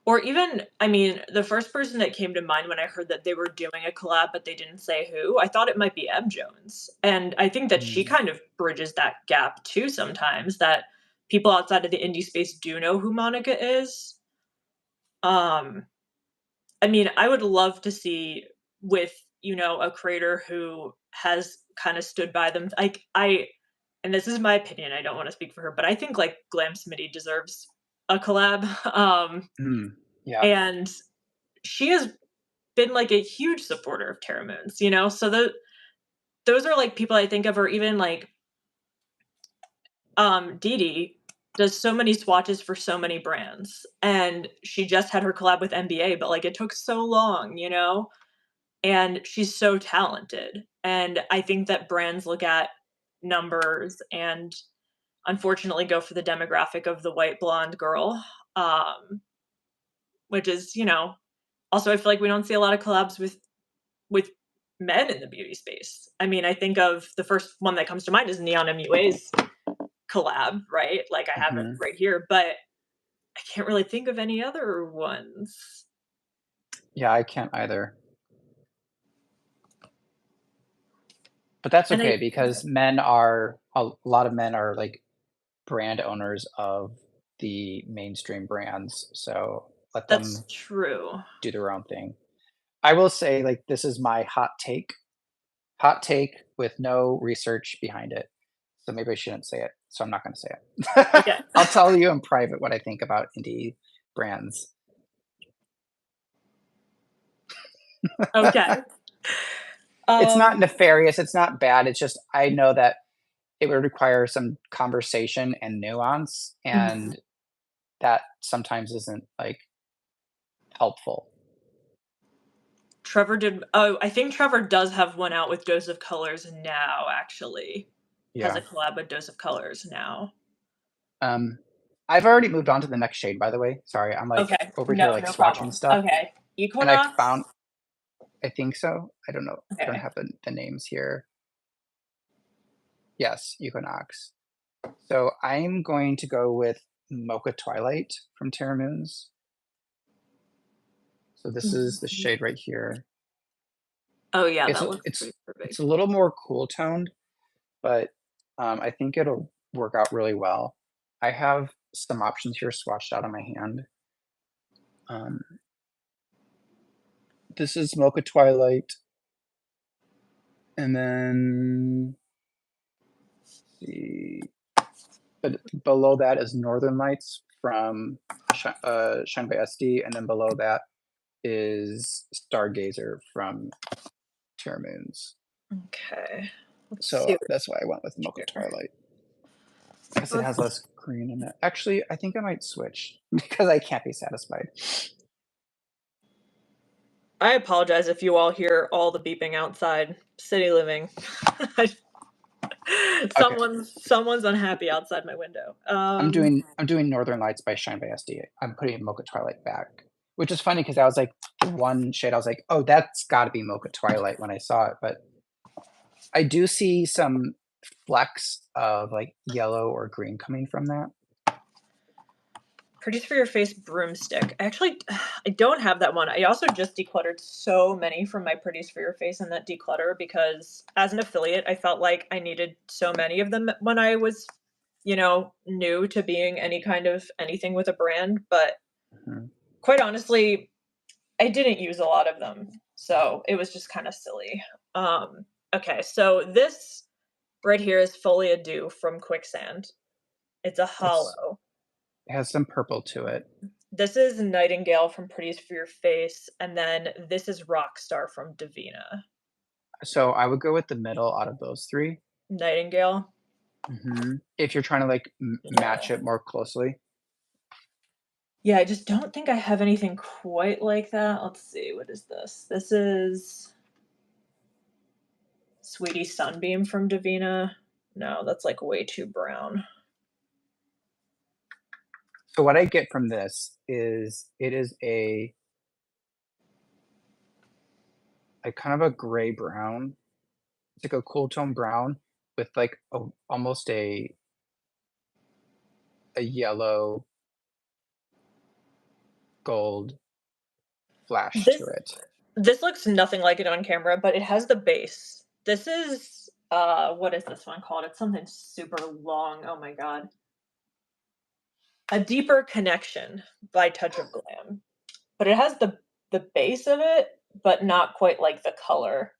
A: or even I mean, the first person that came to mind when I heard that they were doing a collab, but they didn't say who, I thought it might be Eb Jones, and I think that she
B: Mm,
A: kind of bridges that gap too sometimes, that people outside of the indie space do know who Monica is. Um, I mean, I would love to see with, a creator who has kinda stood by them and this is my opinion, I don't wanna speak for her, but I think, like, Glam Smitty deserves a collab,
B: mm, yeah.
A: and she has been, like, a huge supporter of Terra Moons, So those are, like, people I think of or even, like, Dee Dee. does so many swatches for so many brands, and she just had her collab with NBA, but, like, it took so long, you know? And she's so talented, and I think that brands look at numbers and unfortunately go for the demographic of the white blonde girl, which is, also I feel like we don't see a lot of collabs with men in the beauty space. I mean, I think of the first one that comes to mind is Neon MUA's collab, right? Like, I have it
B: Mhm.
A: right here, but I can't really think of any other ones.
B: Yeah, I can't either. But that's
A: And
B: okay
A: I
B: because men are a lot of men are, like, brand owners of the mainstream brands, so let
A: That's
B: them
A: true.
B: do their own thing. I will say, like, this is my hot take with no research behind it, so maybe I shouldn't say it, so I'm not gonna say it.
A: Okay.
B: I'll tell you in private what I think about indie brands.
A: Okay.
B: It's not
A: Um,
B: nefarious, it's not bad, it's just I know that it would require some conversation and nuance,
A: mhm.
B: and that sometimes isn't, like, helpful.
A: I think Trevor does have one out with Dose of Colors now, actually. Has a
B: Yeah.
A: collab with Dose of Colors now.
B: Um, I've already moved on to the next shade, by the way. Sorry, I'm, like,
A: Okay.
B: over here,
A: No,
B: like,
A: no
B: swatching
A: problem.
B: stuff,
A: Okay.
B: and I
A: Equinox?
B: found I think so. I don't know. I don't
A: Okay.
B: have the names here. Yes, Equinox. So I'm going to go with Mocha Twilight from Terra Moons. So this is the
A: Mhm.
B: shade right here.
A: Oh, yeah,
B: It's
A: that
B: a
A: looks
B: it's
A: pretty
B: it's a
A: perfect.
B: little more cool toned, but, I think it'll work out really well. I have some options here swatched out on my hand. Um, this is Mocha Twilight, and then see, but below that is Northern Lights from Shine by SD, and then below that is Stargazer from Terra Moons.
A: Okay. Let's
B: So
A: see what
B: that's why I went with
A: we
B: Mocha
A: here.
B: Twilight. I guess it has
A: Let's
B: less green in it. Actually, I think I might switch because I can't be satisfied.
A: I apologize if you all hear all the beeping outside. City living.
B: Okay,
A: Someone's unhappy outside my window.
B: I'm doing Northern Lights by Shine by SD. I'm putting Mocha Twilight back, which is funny because I was like the one shade I was like, oh, that's got to be Mocha Twilight when I saw it, but I do see some flecks of like yellow or green coming from that.
A: Pretties for Your Face broomstick. I don't have that one. I also just decluttered so many from my Pretties for Your Face and that declutter because as an affiliate, I felt like I needed so many of them when I was, new to being any kind of anything with a brand. But
B: Mhm.
A: quite honestly, I didn't use a lot of them. So it was just kind of silly. Okay, so this right here is Folia Dew from Quicksand. It's a
B: That's
A: hollow.
B: it has some purple to it.
A: This is Nightingale from Pretties for Your Face, and then this is Rockstar from Davina.
B: So I would go with the middle out of those 3.
A: Nightingale?
B: If you're trying to like
A: Yeah.
B: match it more closely.
A: Yeah, I just don't think I have anything quite like that. Let's see, what is this? This is Sweetie Sunbeam from Davina. No, that's like way too brown.
B: So what I get from this is it is a kind of a gray brown. It's like a cool tone brown with like almost a yellow gold flash to
A: This
B: it.
A: this looks nothing like it on camera, but it has the base. This is what is this one called? It's something super long. Oh my god. A Deeper Connection by Touch of Glam. But it has the base of it, but not quite like the color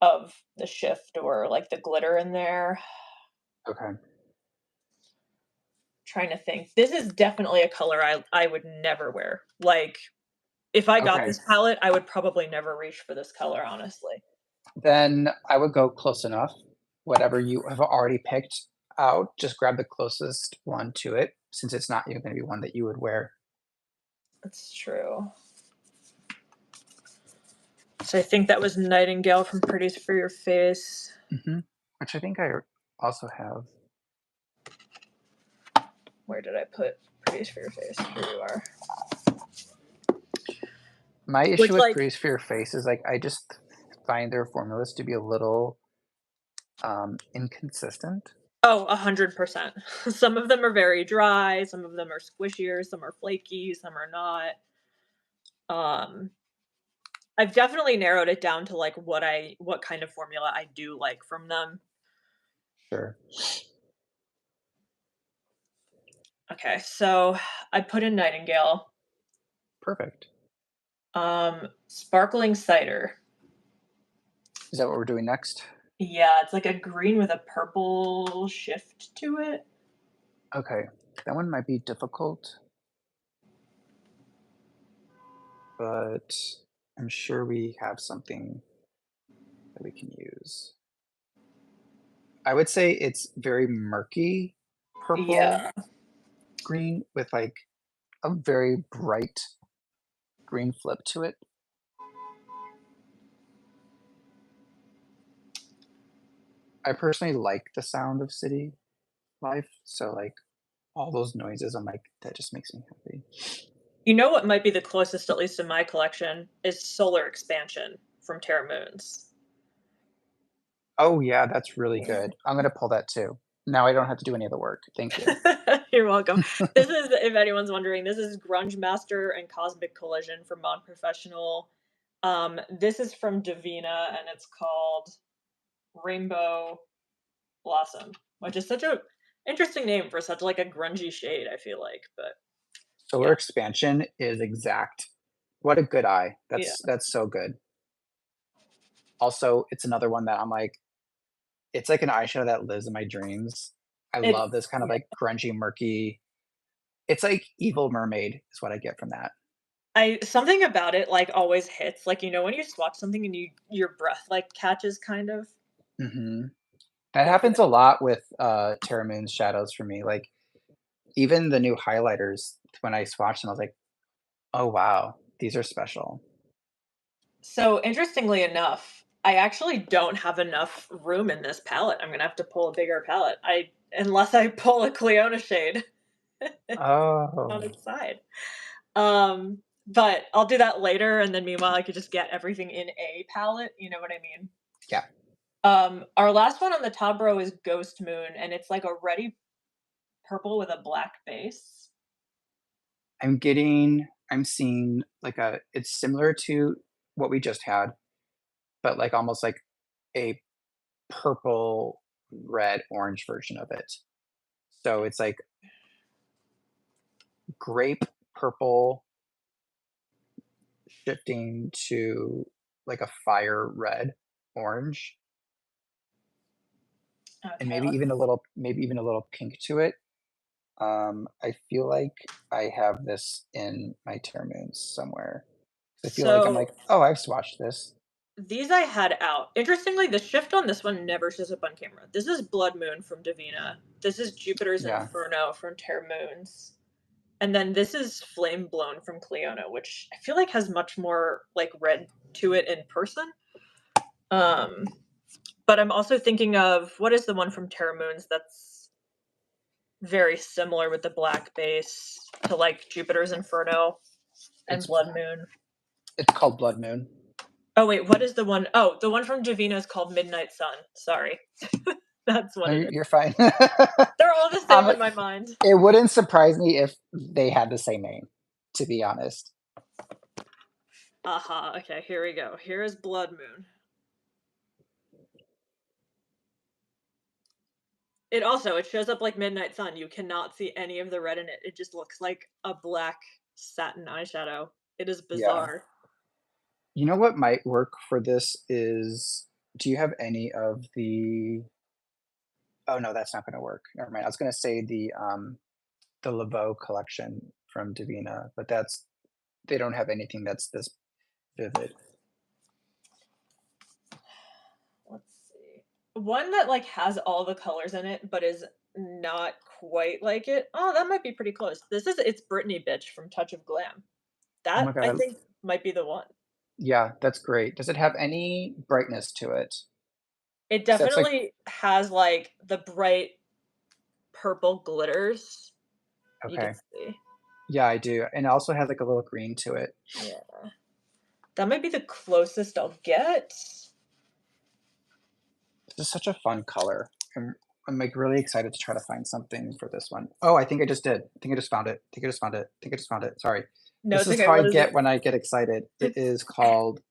A: of the shift or like the glitter in there.
B: Okay.
A: Trying to think. This is definitely a color I would never wear. Like if I got
B: Okay.
A: this palette, I would probably never reach for this color, honestly.
B: Then I would go close enough. Whatever you have already picked out, just grab the closest one to it since it's not even gonna be one that you would wear.
A: That's true. So I think that was Nightingale from Pretties for Your Face.
B: Mhm. Which I think I also have.
A: Where did I put Pretties for Your Face? Here you are.
B: My issue
A: Which,
B: with
A: like,
B: Breeze for Your Face is, like, I just find their formulas to be a little, inconsistent.
A: oh, 100%. Some of them are very dry, some of them are squishier, some are flaky, some are not. Um, I've definitely narrowed it down to, like, what kind of formula I do like from them.
B: Sure.
A: Okay, so I put in Nightingale,
B: Perfect.
A: sparkling cider.
B: Is that what we're doing next?
A: Yeah, it's like a green with a purple shift to it.
B: Okay. That one might be difficult, but I'm sure we have something that we can use. I would say it's very murky purple
A: Yeah.
B: green with, like, a very bright green flip to it. I personally like the sound of city life, so, like, all those noises, I'm like, "That just makes me happy."
A: You know what might be the closest, at least in my collection, is Solar Expansion from Terra Moons.
B: Oh, yeah, that's really good. I'm gonna pull that too. Now I don't have to do any of the work. Thank you.
A: You're welcome. This is, if anyone's wondering, this is Grunge Master and Cosmic Collision from Professional. This is from Davina, and it's called Rainbow Blossom, which is such a interesting name for such like a grungy shade, I feel like, but
B: Solar
A: yeah.
B: expansion is exact. What a good eye.
A: Yeah.
B: That's so good. Also, it's another one that I'm like, it's like an eyeshadow that lives in my dreams. I love this
A: It's
B: kind of
A: yeah.
B: like grungy, murky. It's like Evil Mermaid is what I get from that.
A: I something about it, like, always hits, like, you know, when you swatch something and your breath, like, catches kind of?
B: Mhm. That
A: That's
B: happens
A: it.
B: a lot with Terra Moon's shadows for me. Like even the new highlighters, when I swatched them, I was like, oh wow, these are special.
A: So, interestingly enough, I actually don't have enough room in this palette. I'm gonna have to pull a bigger palette. I unless I pull a Cleona shade on
B: Oh,
A: its side. But I'll do that later, and then meanwhile, I could just get everything in a palette, you know what I mean?
B: yeah.
A: Our last one on the top row is Ghost Moon, and it's like a reddy purple with a black base.
B: I'm seeing like it's similar to what we just had, but like almost like a purple, red, orange version of it. So it's like grape purple shifting to like a fire red, orange, and
A: Okay, let's
B: maybe even a little pink to it. I feel like I have this in my Terra Moons somewhere. I feel like I'm
A: so
B: like, "Oh, I've swatched this."
A: these I had out. Interestingly, the shift on this one never shows up on camera. This is Blood Moon from Davina. This is Jupiter's
B: Yeah.
A: Inferno from Terra Moons. And then this is Flame Blown from Cleona, which I feel like has much more like red to it in person. Um, but I'm also thinking of what is the one from Terra Moons that's very similar with the black base to like Jupiter's Inferno and
B: It's
A: Blood Moon.
B: it's called Blood Moon.
A: Oh wait, what is the one? Oh, the one from Davina is called Midnight Sun. Sorry. That's what
B: No,
A: it
B: you're
A: is.
B: you're fine.
A: They're all the same
B: Um,
A: in my mind.
B: it wouldn't surprise me if they had the same name, to be honest.
A: Aha, okay, here we go. Here is Blood Moon. It shows up like Midnight Sun. You cannot see any of the red in it. It just looks like a black satin eyeshadow. It is
B: Yeah.
A: bizarre.
B: You know what might work for this is do you have any of the oh, no, that's not gonna work. Never mind. I was gonna say the Laveau collection from Davina, but that's they don't have anything that's this vivid.
A: Let's see. One that like has all the colors in it, but is not quite like it. Oh, that might be pretty close. It's Britney Bitch from Touch of Glam.
B: Oh my
A: That,
B: god,
A: I think, might be the one.
B: yeah, that's great. Does it have any brightness to it?
A: It
B: 'Cause that's like
A: definitely has, like, the bright purple glitters. You
B: okay.
A: could see.
B: Yeah, I do, and it also has, like, a little green to it.
A: Yeah. That might be the closest I'll get.
B: This is such a fun color. I'm, like, really excited to try to find something for this one. Oh, I think I just did. I think I just found it. I think I just found it. I think I just found it. Sorry.
A: No,
B: This
A: it's
B: is
A: okay.
B: how I
A: What is
B: get
A: it?
B: when I get excited. It is called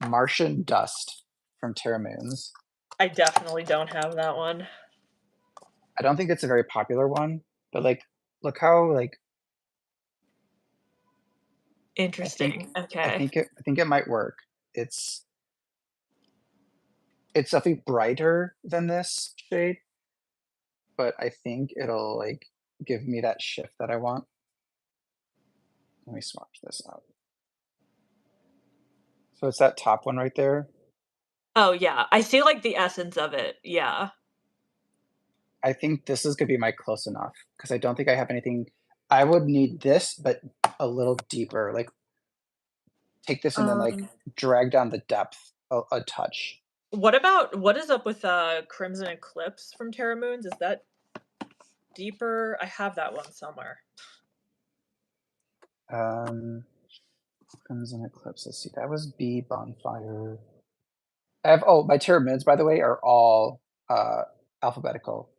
B: Martian Dust from Terra Moons.
A: I definitely don't have that one.
B: I don't think it's a very popular one, but, like, look how, like, I think
A: Interesting. Okay.
B: I think it might work. It's it's definitely brighter than this shade, but I think it'll, like, give me that shift that I want. Let me swatch this out. So it's that top one right there.
A: Oh, yeah. I see, like, the essence of it. Yeah.
B: I think this is gonna be my close enough because I don't think I have anything. I would need this, but a little deeper, like, take this and then, like,
A: Um,
B: drag down the depth a touch.
A: what is up with, Crimson Eclipse from Terra Moons? Is that deeper? I have that one somewhere.
B: Um, Crimson Eclipse, let's see, that was B Bonfire. I have oh, my Terra Moons, by the way, are all, alphabetical.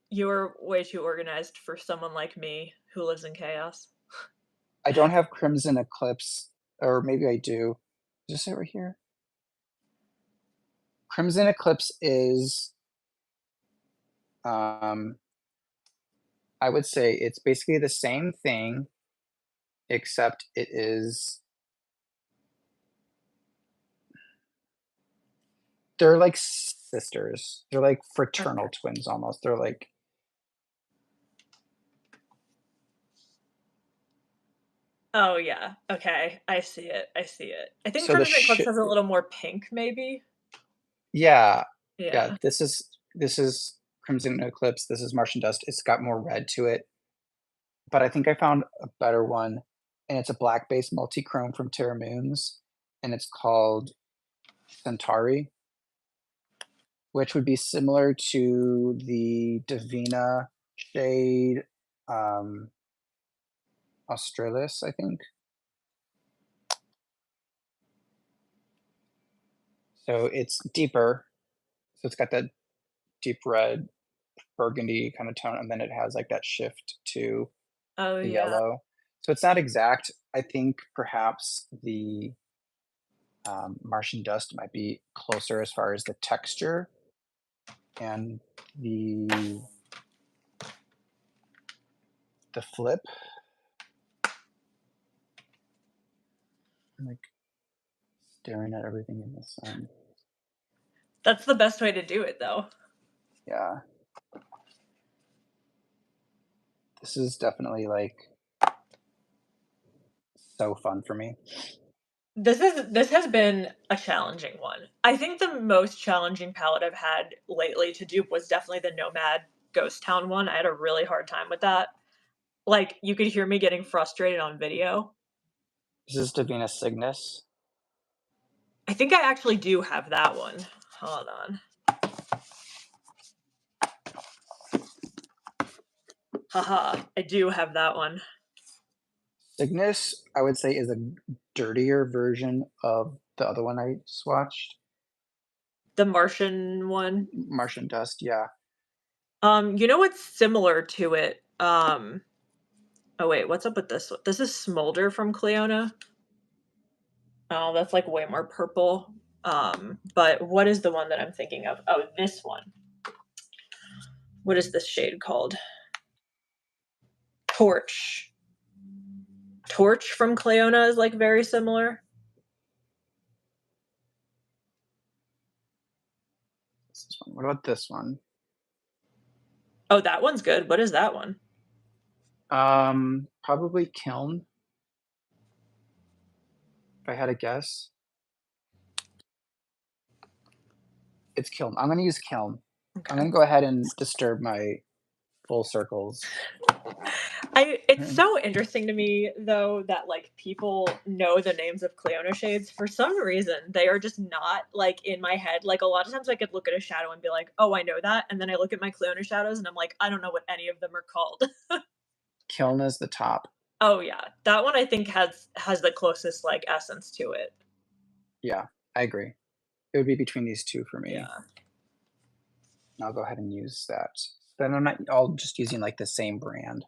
A: You're way too organized for someone like me who lives in chaos.
B: I don't have Crimson Eclipse, or maybe I do. Does it say right here? Crimson Eclipse is, um, I would say it's basically the same thing, except it is they're like sisters. They're like fraternal
A: Okay.
B: twins almost. They're like
A: Oh, yeah. Okay. I see it. I see it. I think
B: so the
A: Crimson Eclipse has a little more pink, maybe?
B: yeah, yeah,
A: Yeah.
B: this is Crimson Eclipse, this is Martian Dust. It's got more red to it, but I think I found a better one, and it's a black-based multi-chrome from Terra Moons, and it's called Centauri, which would be similar to the Divina shade, um, Australis, I think. So it's deeper. So it's got that deep red burgundy kind of tone, and then it has like that shift to
A: Oh,
B: the
A: yeah.
B: yellow. So it's not exact. I think perhaps the Martian Dust might be closer as far as the texture and the the flip. I'm like staring at everything in the sun.
A: That's the best way to do it, though.
B: Yeah, this is definitely like so fun for me.
A: This has been a challenging one. I think the most challenging palette I've had lately to dupe was definitely the Nomad Ghost Town one. I had a really hard time with that. Like, you could hear me getting frustrated on video.
B: This is Divina Cygnus.
A: I think I actually do have that one. Hold on. Haha, I do have that one.
B: Cygnus, I would say, is a dirtier version of the other one I swatched.
A: The Martian one.
B: Martian Dust, yeah.
A: You know what's similar to it? Oh wait, what's up with this one? This is Smolder from Cleona. Oh, that's like way more purple. But what is the one that I'm thinking of? Oh, this one. What is this shade called? Torch. Torch from Cleona is like very similar.
B: This one. What about this one?
A: Oh, that one's good. What is that one?
B: Probably Kiln, if I had a guess. It's Kiln. I'm gonna use Kiln. I'm
A: Okay.
B: gonna go ahead and disturb my full circles.
A: It's so interesting to me though that like people know the names of Cleona shades. For some reason, they are just not like in my head. Like a lot of times I could look at a shadow and be like, "Oh, I know that." And then I look at my Cleona shadows and I'm like, "I don't know what any of them are called."
B: Kilna's the top.
A: Oh yeah. That one I think has the closest like essence to it.
B: Yeah, I agree. It would be between these two for me.
A: Yeah.
B: I'll go ahead and use that. Then I'm not all just using like the same brand.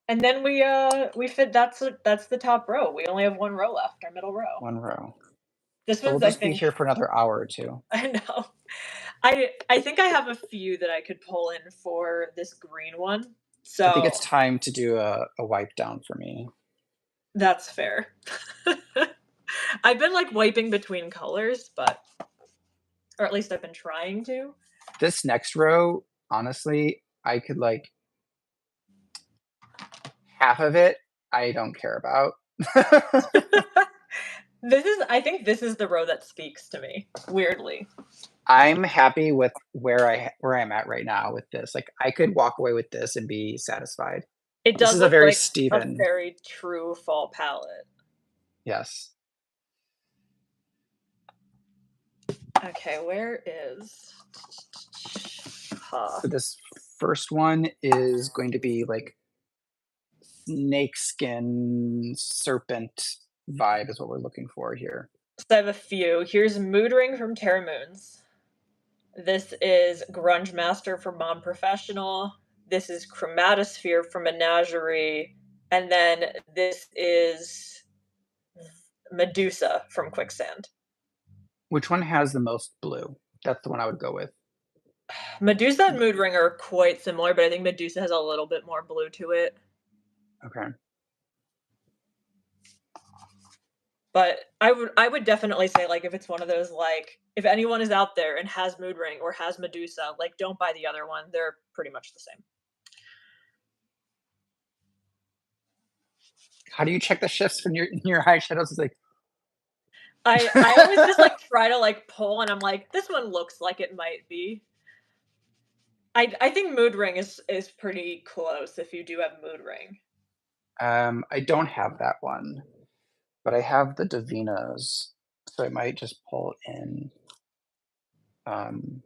A: And then we fit that's the top row. We only have one row left, our middle row.
B: One row.
A: This
B: So we'll
A: one's I
B: just be
A: think
B: here for another hour or two.
A: I know. I think I have a few that I could pull in for this green one.
B: I think it's
A: So
B: time to do a wipe down for me.
A: that's fair. I've been like wiping between colors, but or at least I've been trying to.
B: This next row, honestly, I could like half of it, I don't care about.
A: I think this is the row that speaks to me, weirdly.
B: I'm happy with where I'm at right now with this. Like I could walk away with this and be satisfied.
A: It
B: This
A: does
B: is a
A: look
B: very
A: like a
B: Steven.
A: very true fall palette.
B: Yes.
A: Okay, where is huh.
B: So this first one is going to be like snakeskin serpent vibe is what we're looking for here.
A: So I have a few. Here's Mood Ring from Terra Moons. This is Grunge Master from Mom Professional. This is Chromatosphere from Menagerie. And then this is Medusa from Quicksand.
B: Which one has the most blue? That's the one I would go with.
A: Medusa and Mood Ring are quite similar, but I think Medusa has a little bit more blue to it.
B: Okay.
A: But I would definitely say like if it's one of those like if anyone is out there and has Mood Ring or has Medusa, like don't buy the other one. They're pretty much the same.
B: How do you check the shifts when you're in your eyeshadows? It's like
A: I always just like try to like pull and I'm like, this one looks like it might be. I think Mood Ring is pretty close if you do have Mood Ring.
B: I don't have that one, but I have the Divinas, so I might just pull in. Um,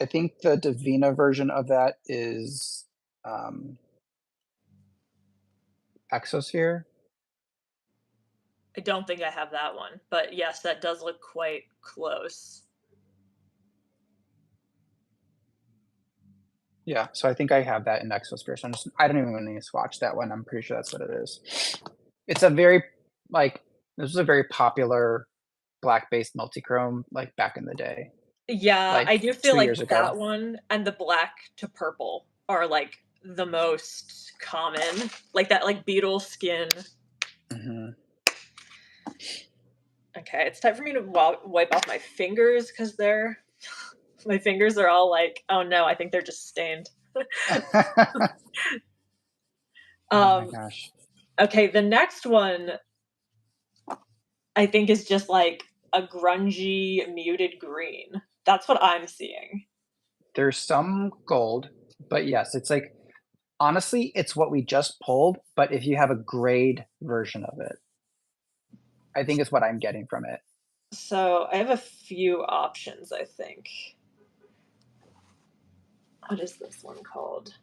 B: I think the Divina version of that is Exosphere.
A: I don't think I have that one, but yes, that does look quite close.
B: Yeah, so I think I have that in Exosphere. So I don't even need to swatch that one. I'm pretty sure that's what it is. It's a very like this was a very popular black-based multichrome like back in the day.
A: Yeah,
B: Like
A: I do feel
B: 2 years
A: like
B: ago.
A: that one and the black to purple are like the most common. Like that like beetle skin.
B: Hmm.
A: Okay, it's time for me to wipe off my fingers because my fingers are all like, oh no, I think they're just stained.
B: Oh my
A: Um,
B: gosh.
A: okay, the next one I think is just like a grungy muted green. That's what I'm seeing.
B: There's some gold, but yes, it's like honestly, it's what we just pulled, but if you have a grade version of it, I think is what I'm getting from it.
A: So I have a few options, I think. What is this one called?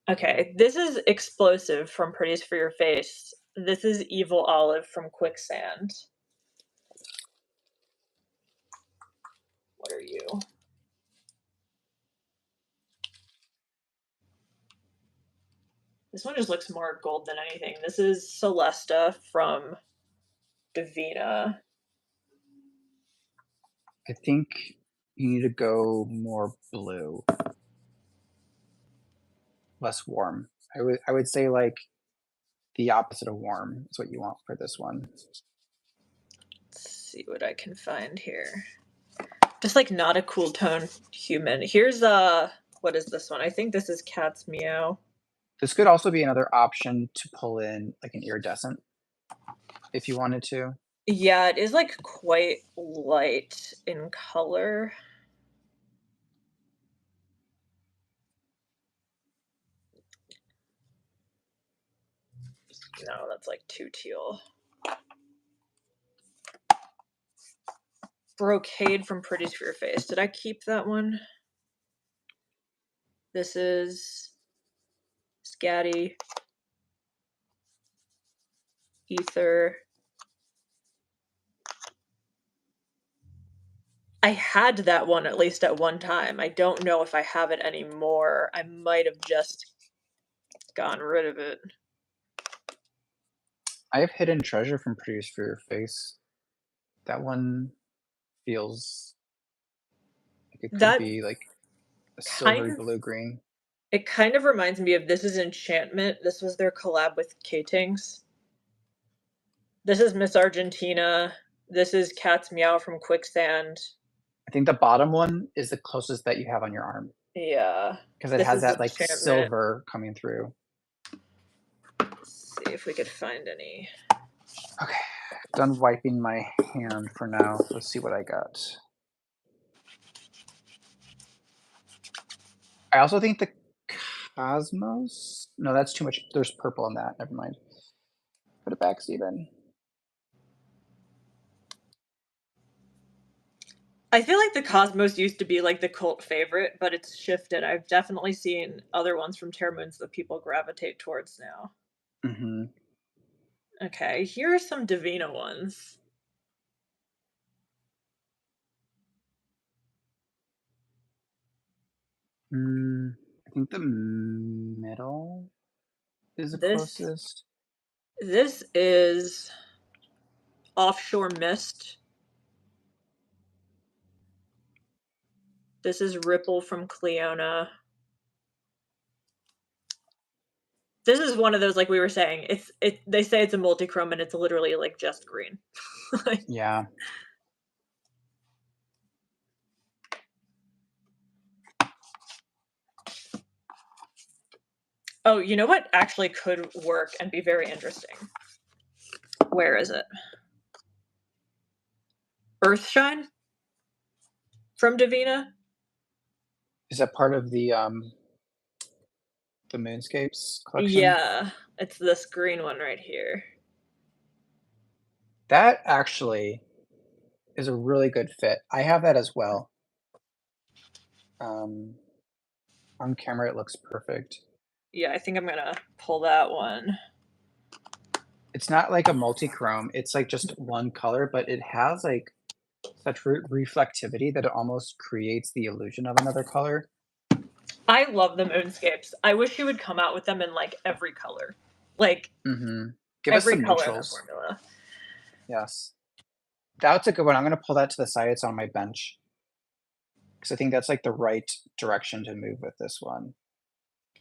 A: Okay, this is Explosive from Pretties for Your Face. This is Evil Olive from Quicksand. What are you? This one just looks more gold than anything. This is Celesta from Divina.
B: I think you need to go more blue, less warm. I would say like the opposite of warm is what you want for this one.
A: Let's see what I can find here. Just like not a cool tone human. Here's what is this one? I think this is Cat's Meow.
B: This could also be another option to pull in like an iridescent if you wanted to.
A: Yeah, it is, like, quite light in color. No, that's, like, too teal. Brocade from Pretties for Your Face. Did I keep that one? This is Scatty, Ether. I had that one at least at one time. I don't know if I have it anymore. I might have just gotten rid of it.
B: I have Hidden Treasure from Produce for Your Face. That one feels like it could
A: That
B: be like a
A: kind
B: silvery
A: of
B: blue-green.
A: it kind of reminds me of This Is Enchantment. This was their collab with K-Tings. This is Miss Argentina. This is Cat's Meow from Quicksand.
B: I think the bottom one is the closest that you have on your arm
A: Yeah.
B: because it
A: This
B: has
A: is
B: that like
A: Enchantment.
B: silver coming through.
A: Let's see if we could find any.
B: Okay, done wiping my hand for now. Let's see what I got. I also think the Cosmos. No, that's too much. There's purple in that. Never mind. Put it back, Steven.
A: I feel like the Cosmos used to be like the cult favorite, but it's shifted. I've definitely seen other ones from Terra Moons that people gravitate towards now.
B: Mm-hmm.
A: Okay, here are some Divina ones.
B: I think the middle is the
A: This
B: closest.
A: this is Offshore Mist. This is Ripple from Cleona. This is one of those, like we were saying, they say it's a multichrome and it's literally like just green. Like,
B: Yeah.
A: oh, you know what actually could work and be very interesting? Where is it? Earthshine from Divina?
B: Is that part of the Moonscapes collection?
A: Yeah, it's this green one right here.
B: That actually is a really good fit. I have that as well. Um, on camera, it looks perfect.
A: Yeah, I think I'm gonna pull that one.
B: It's not like a multi-chrome. It's like just one color, but it has like such reflectivity that it almost creates the illusion of another color.
A: I love the moonscapes. I wish you would come out with them in like every color. Like
B: Mm-hmm. Give us
A: every
B: some
A: color in the
B: neutrals.
A: formula.
B: Yes. That's a good one. I'm gonna pull that to the side. It's on my bench. Because I think that's like the right direction to move with this one.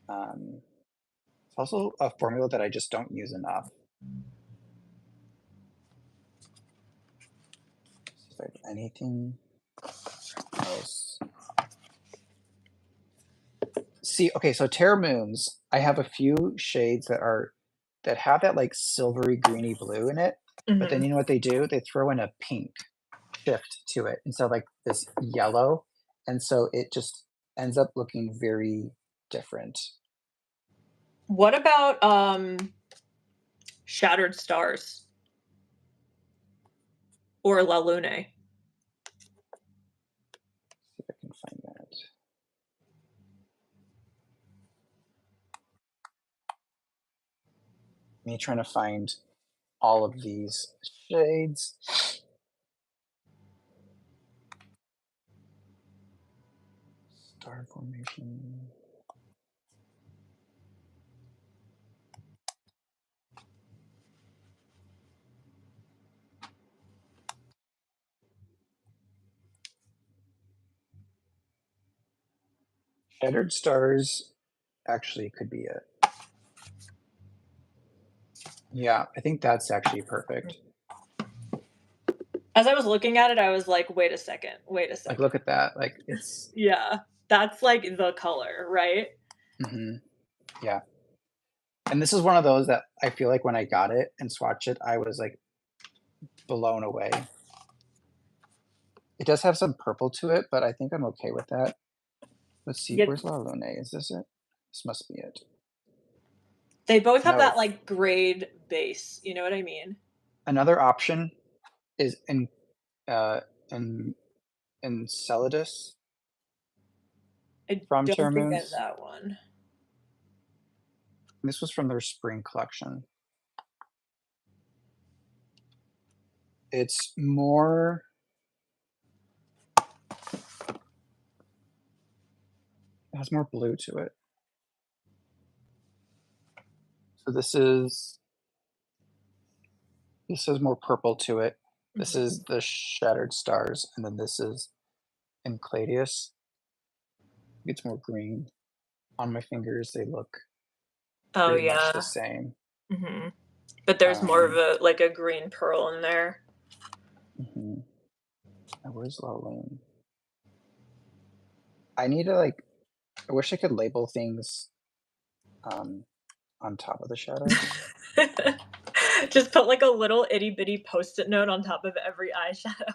B: It's also a formula that I just don't use enough. See if I have anything else. See, okay, so Terra Moons, I have a few shades that have that like silvery greeny blue in it, but then
A: Mhm.
B: you know what they do? They throw in a pink shift to it instead of like this yellow, and so it just ends up looking very different.
A: What about Shattered Stars or La Lune?
B: See if I can find that. Me trying to find all of these shades. Star formation. Shattered stars actually could be it. Yeah, I think that's actually perfect.
A: As I was looking at it, I was like, wait a second, wait a
B: Like,
A: second.
B: look at that. Like, it's.
A: Yeah, that's like the color, right?
B: Yeah. And this is one of those that I feel like when I got it and swatched it, I was like blown away. It does have some purple to it, but I think I'm okay with that. Let's see,
A: Yep.
B: where's La Lune? Is this it? This must be it.
A: They both have
B: No,
A: that like grade base. You know what I mean?
B: another option is uh, in Enceladus
A: I
B: from
A: don't think I have
B: Terramoons.
A: that one.
B: This was from their spring collection. It's more. It has more blue to it. So this has more purple to it. This
A: Mhm.
B: is the Shattered Stars, and then this is Encladius. It's more green. On my fingers, they look
A: Oh
B: pretty much the
A: yeah.
B: same.
A: Hmm. But there's more of
B: Um,
A: a like a green pearl in there.
B: mhm. Now, where's La Lune? I need to like. I wish I could label things um, on top of the shadows.
A: Just put like a little itty bitty post-it note on top of every eyeshadow.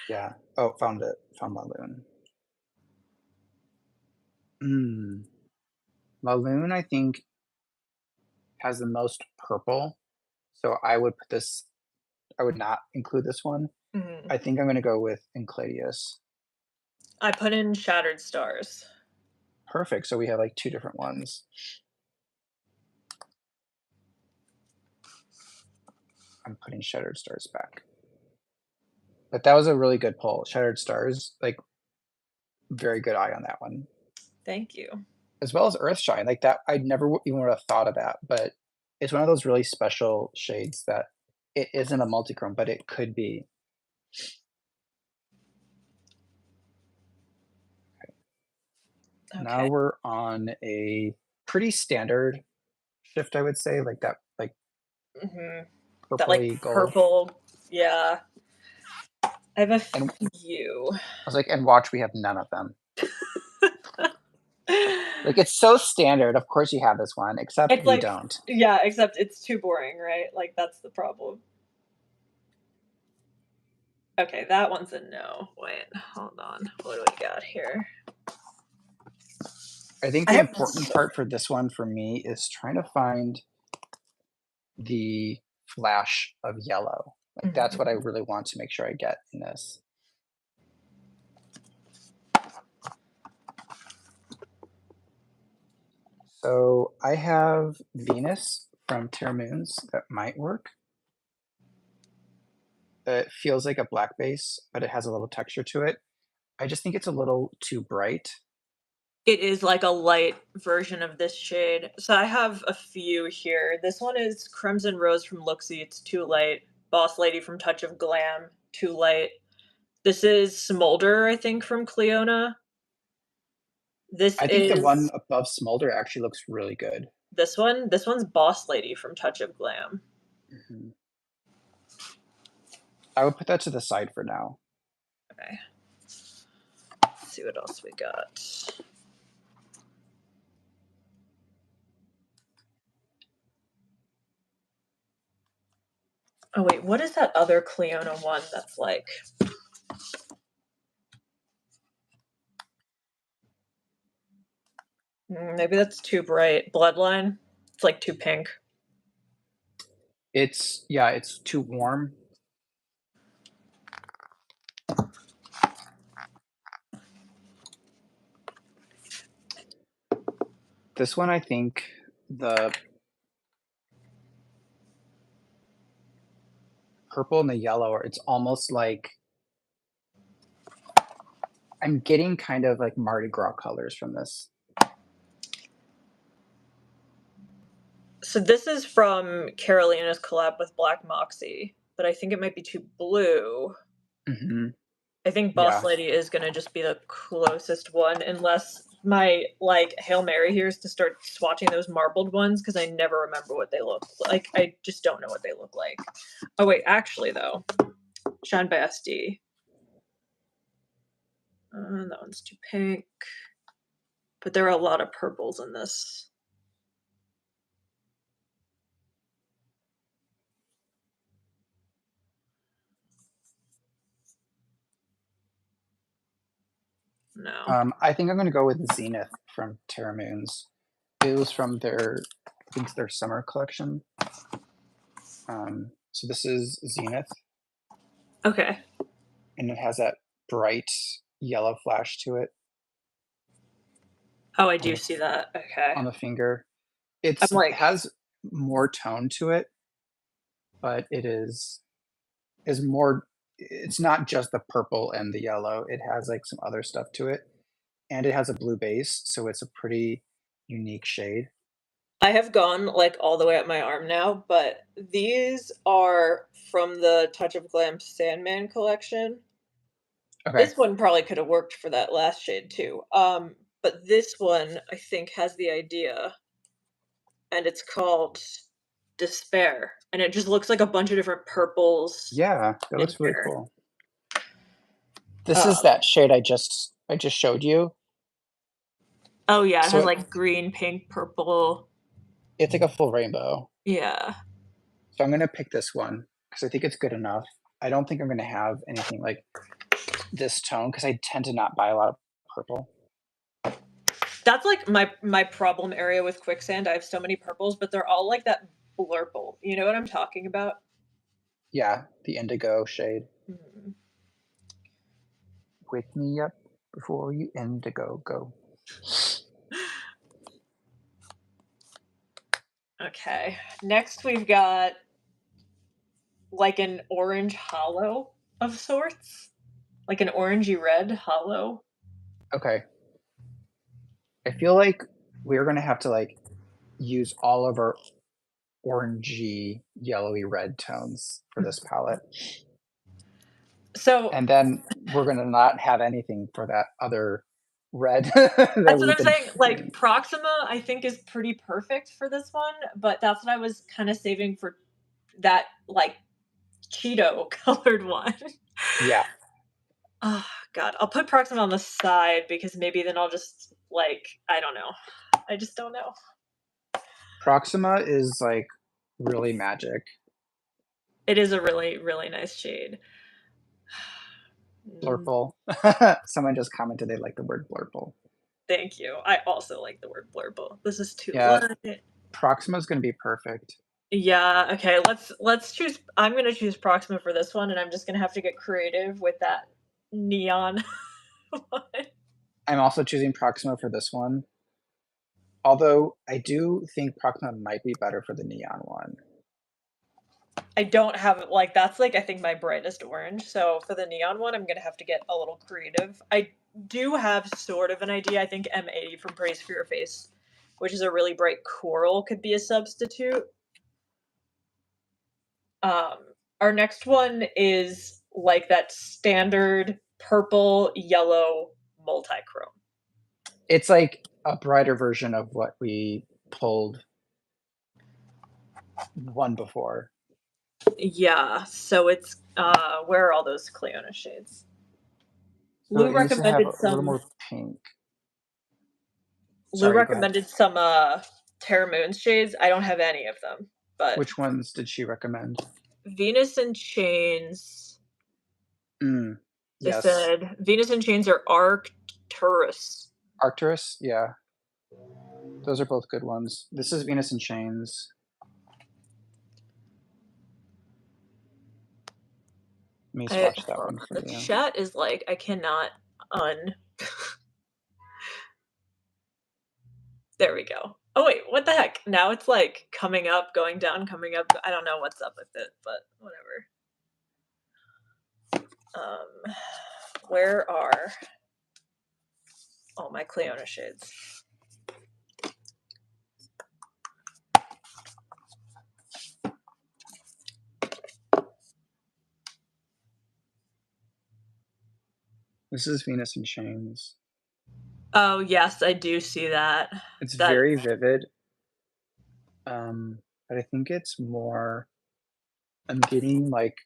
B: Yeah. Oh, found it. Found La Lune. Mm. La Lune, I think, has the most purple. So I would put this. I would not include this one.
A: Mhm.
B: I think I'm gonna go with Encladius.
A: I put in Shattered Stars.
B: Perfect. So we have like two different ones. I'm putting Shattered Stars back. But that was a really good pull. Shattered Stars, like very good eye on that one.
A: Thank you.
B: As well as Earthshine. Like that, I never even would have thought of that, but it's one of those really special shades that it isn't a multichrome, but it could be. Now
A: Okay.
B: we're on a pretty standard shift, I would say, like that, like
A: Hmm. That like
B: purpley gold.
A: purple. Yeah. I have a
B: And
A: few.
B: I was like, and watch, we have none of them. Like it's so standard. Of course you have this one, except
A: It's
B: we
A: like,
B: don't.
A: yeah, except it's too boring, right? Like that's the problem. Okay, that one's a no. Wait, hold on. What do we got here?
B: I think
A: I
B: the
A: have
B: important part for this one for me is trying to find the flash of yellow. Like that's what I
A: Mhm.
B: really want to make sure I get in this. So I have Venus from Terramoons that might work. It feels like a black base, but it has a little texture to it. I just think it's a little too bright.
A: It is like a light version of this shade. So I have a few here. This one is Crimson Rose from Looksy. It's too light. Boss Lady from Touch of Glam. Too light. This is Smolder, I think, from Cleona. This
B: I think the one
A: is
B: above Smolder actually looks really good.
A: this one. This one's Boss Lady from Touch of Glam.
B: Mhm. I would put that to the side for now.
A: Okay. Let's see what else we got. Oh wait, what is that other Cleona one that's like? Maybe that's too bright. Bloodline. It's like too pink.
B: Yeah, it's too warm. This one, I think the purple and the yellow, it's almost like I'm getting kind of like Mardi Gras colors from this.
A: So this is from Carolina's collab with Black Moxie, but I think it might be too blue.
B: Hmm.
A: I think Boss
B: Yeah.
A: Lady is gonna just be the closest one, unless my like Hail Mary here is to start swatching those marbled ones because I never remember what they look like. I just don't know what they look like. Oh wait, actually though, Shine by SD. That one's too pink, but there are a lot of purples in this. No.
B: I think I'm gonna go with Zenith from Terra Moons. It was from their, I think their summer collection. So this is Zenith,
A: Okay.
B: and it has that bright yellow flash to it
A: Oh, I
B: on
A: do
B: the
A: see that. Okay.
B: finger.
A: I'm
B: It
A: like,
B: has more tone to it, but is more. It's not just the purple and the yellow. It has like some other stuff to it, and it has a blue base, so it's a pretty unique shade.
A: I have gone like all the way up my arm now, but these are from the Touch of Glam Sandman collection.
B: Okay.
A: This one probably could have worked for that last shade too. But this one I think has the idea, and it's called Despair, and it just looks like a bunch of different purples
B: Yeah, that
A: in
B: looks really
A: here.
B: cool. This is
A: Um,
B: that shade I just showed you.
A: oh yeah, it
B: So
A: has like green, pink, purple.
B: it's like a full rainbow.
A: Yeah.
B: So I'm gonna pick this one because I think it's good enough. I don't think I'm gonna have anything like this tone because I tend to not buy a lot of purple.
A: That's like my problem area with quicksand. I have so many purples, but they're all like that blurple. You know what I'm talking about?
B: Yeah, the indigo shade.
A: Mhm.
B: Wake me up before you indigo go.
A: Okay. Next we've got like an orange hollow of sorts. Like an orangey red hollow.
B: Okay. I feel like we're gonna have to like use all of our orangey, yellowy red tones for this palette.
A: So
B: And then we're gonna not have anything for that other red that
A: that's what
B: we've
A: I'm
B: been
A: saying. Like
B: doing.
A: Proxima, I think is pretty perfect for this one, but that's what I was kind of saving for that like Cheeto colored one.
B: Yeah,
A: Oh God, I'll put Proxima on the side because maybe then I'll just like I don't know. I just don't know.
B: Proxima is like really magic.
A: It is a really really nice shade. Mm,
B: Blurple. Someone just commented they like the word blurple.
A: thank you. I also like the word blurple. This is too
B: Yeah,
A: light.
B: Proxima is gonna be perfect.
A: Yeah, okay, let's choose I'm gonna choose Proxima for this one, and I'm just gonna have to get creative with that neon one.
B: I'm also choosing Proxima for this one. Although I do think Proxima might be better for the neon one.
A: I don't have like that's like I think my brightest orange. So for the neon one, I'm gonna have to get a little creative. I do have sort of an idea. I think M80 from Praise for Your Face, which is a really bright coral, could be a substitute. Um, our next one is like that standard purple yellow multichrome.
B: It's like a brighter version of what we pulled one before.
A: Yeah, so it's where are all those Cleona shades?
B: So
A: Lou
B: it needs to have
A: recommended
B: a little
A: some
B: more pink.
A: Lou
B: Sorry, go ahead.
A: recommended some Terra Moons shades. I don't have any of them, but
B: Which ones did she recommend?
A: Venus and Chains.
B: Mm,
A: They
B: yes.
A: said Venus and Chains are Arcturus.
B: Arcturus? Yeah, those are both good ones. This is Venus in Chains. Let me
A: I
B: swatch that
A: hold
B: one
A: on.
B: for
A: The
B: you.
A: chat is like I cannot un. There we go. Oh wait, what the heck? Now it's like coming up, going down, coming up. I don't know what's up with it, but whatever. Um, where are all my Cleona shades?
B: This is Venus in Chains.
A: Oh yes, I do see that.
B: It's
A: That
B: very vivid, but I think it's more. I'm getting like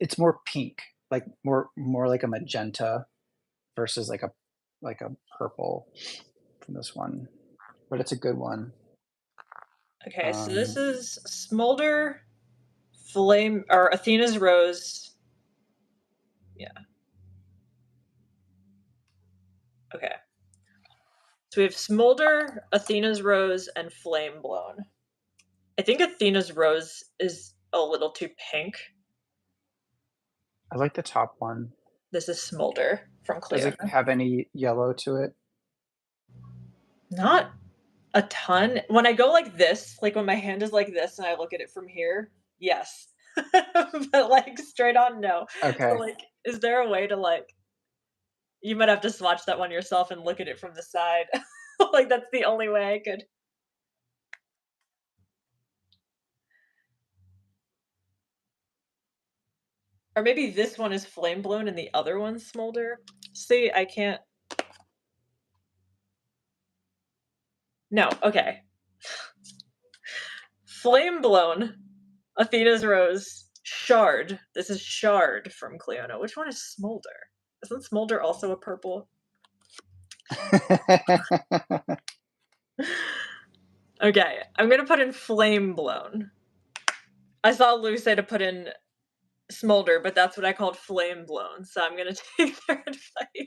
B: it's more pink, like more like a magenta versus like a purple from this one, but it's a good one.
A: okay. So this
B: Um,
A: is Smolder Flame or Athena's Rose. Yeah. Okay. So we have Smolder, Athena's Rose, and Flame Blown. I think Athena's Rose is a little too pink.
B: I like the top one.
A: This is Smolder from
B: Does it
A: Cleona.
B: have any yellow to it?
A: Not a ton. When I go like this, like when my hand is like this and I look at it from here, yes. But like straight on, no. So
B: Okay.
A: like, is there a way to like you might have to swatch that one yourself and look at it from the side. Like that's the only way I could. Or maybe this one is flame blown and the other one's smolder. See, I can't. No, okay. Flame blown, Athena's Rose, Shard. This is Shard from Cleona. Which one is Smolder? Isn't Smolder also a purple? Okay, I'm gonna put in Flame Blown. I saw Lou say to put in Smolder, but that's what I called Flame Blown, so I'm gonna take their advice.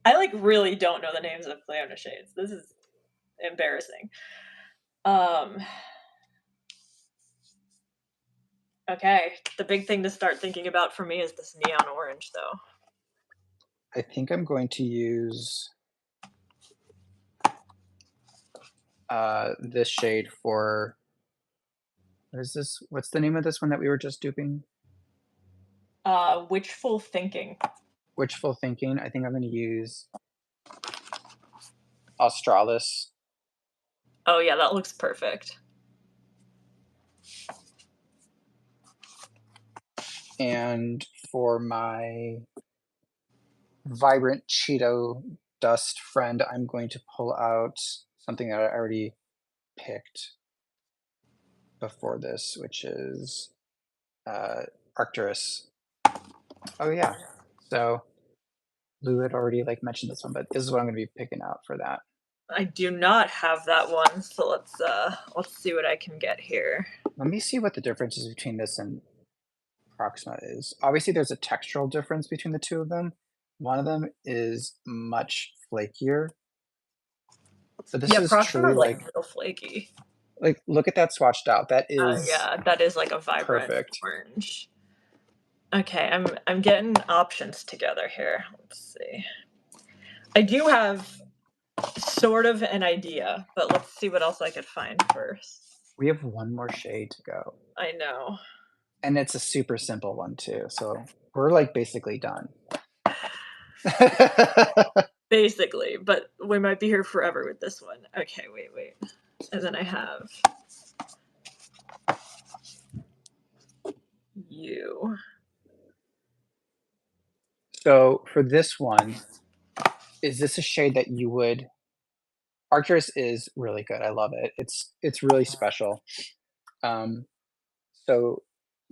A: I like really don't know the names of Cleona shades. This is embarrassing. Okay, the big thing to start thinking about for me is this neon orange, though.
B: I think I'm going to use this shade for what is this? What's the name of this one that we were just duping?
A: Witchful Thinking.
B: Witchful Thinking. I think I'm going to use Australis.
A: Oh yeah, that looks perfect.
B: And for my Vibrant Cheeto Dust friend, I'm going to pull out something that I already picked before this, which is Arcturus. Oh yeah. So Lou had already like mentioned this one, but this is what I'm going to be picking out for that.
A: I do not have that one, so let's see what I can get here.
B: Let me see what the differences between this and Proxima is. Obviously, there's a textural difference between the two of them. One of them is much flakier, but this
A: Yeah,
B: is
A: Proxima
B: truly
A: is like
B: like
A: real flaky.
B: look at that swatched out. That is
A: Yeah, that is like a vibrant
B: perfect.
A: orange. Okay, I'm getting options together here. Let's see. I do have sort of an idea, but let's see what else I could find first.
B: We have one more shade to go.
A: I know.
B: And it's a super simple one too. So we're like basically done.
A: Basically, but we might be here forever with this one. Okay, wait. And then I have you.
B: So for this one, is this a shade that you would Arcturus is really good. I love it. It's really special. Um, so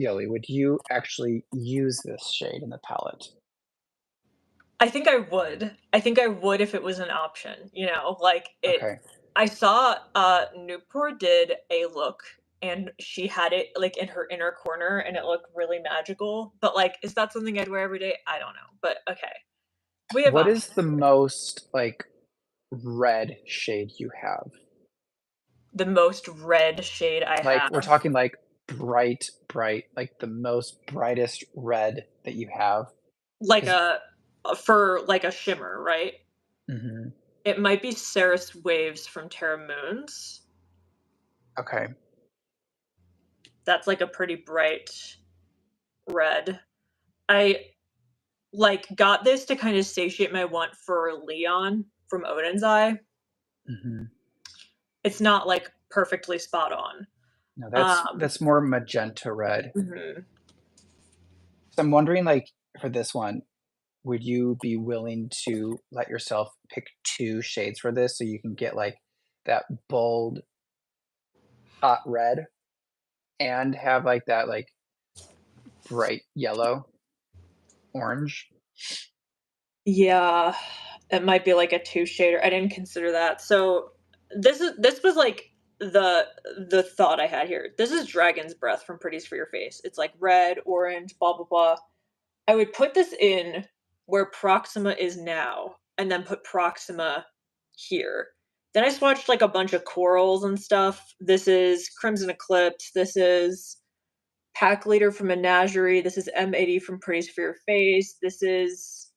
B: Yoli, would you actually use this shade in the palette?
A: I think I would. I think I would if it was an option, you know, like it
B: Okay.
A: I saw Newport did a look and she had it like in her inner corner and it looked really magical. But like, is that something I'd wear every day? I don't know. But okay. We have
B: What is
A: options
B: the
A: here.
B: most like red shade you have?
A: The most red shade I
B: Like we're
A: have.
B: talking like bright, like the most brightest red that you have.
A: Like
B: Because
A: for like a shimmer, right?
B: mhm,
A: It might be Ceres Waves from Terra Moons.
B: okay.
A: That's like a pretty bright red. I like got this to kind of satiate my want for Leon from Odin's Eye.
B: Mhm.
A: It's not like perfectly spot on.
B: No,
A: Um,
B: that's more magenta red.
A: mhm.
B: So I'm wondering, like, for this one, would you be willing to let yourself pick 2 shades for this so you can get, like, that bold, hot red and have, like, that, like, bright yellow, orange?
A: Yeah, it might be like a two shader. I didn't consider that. So this was like the thought I had here. This is Dragon's Breath from Pretties for Your Face. It's like red, orange, blah blah blah. I would put this in where Proxima is now, and then put Proxima here. Then I swatched like a bunch of corals and stuff. This is Crimson Eclipse. This is Pack Leader from Menagerie. This is M80 from Pretties for Your Face. This is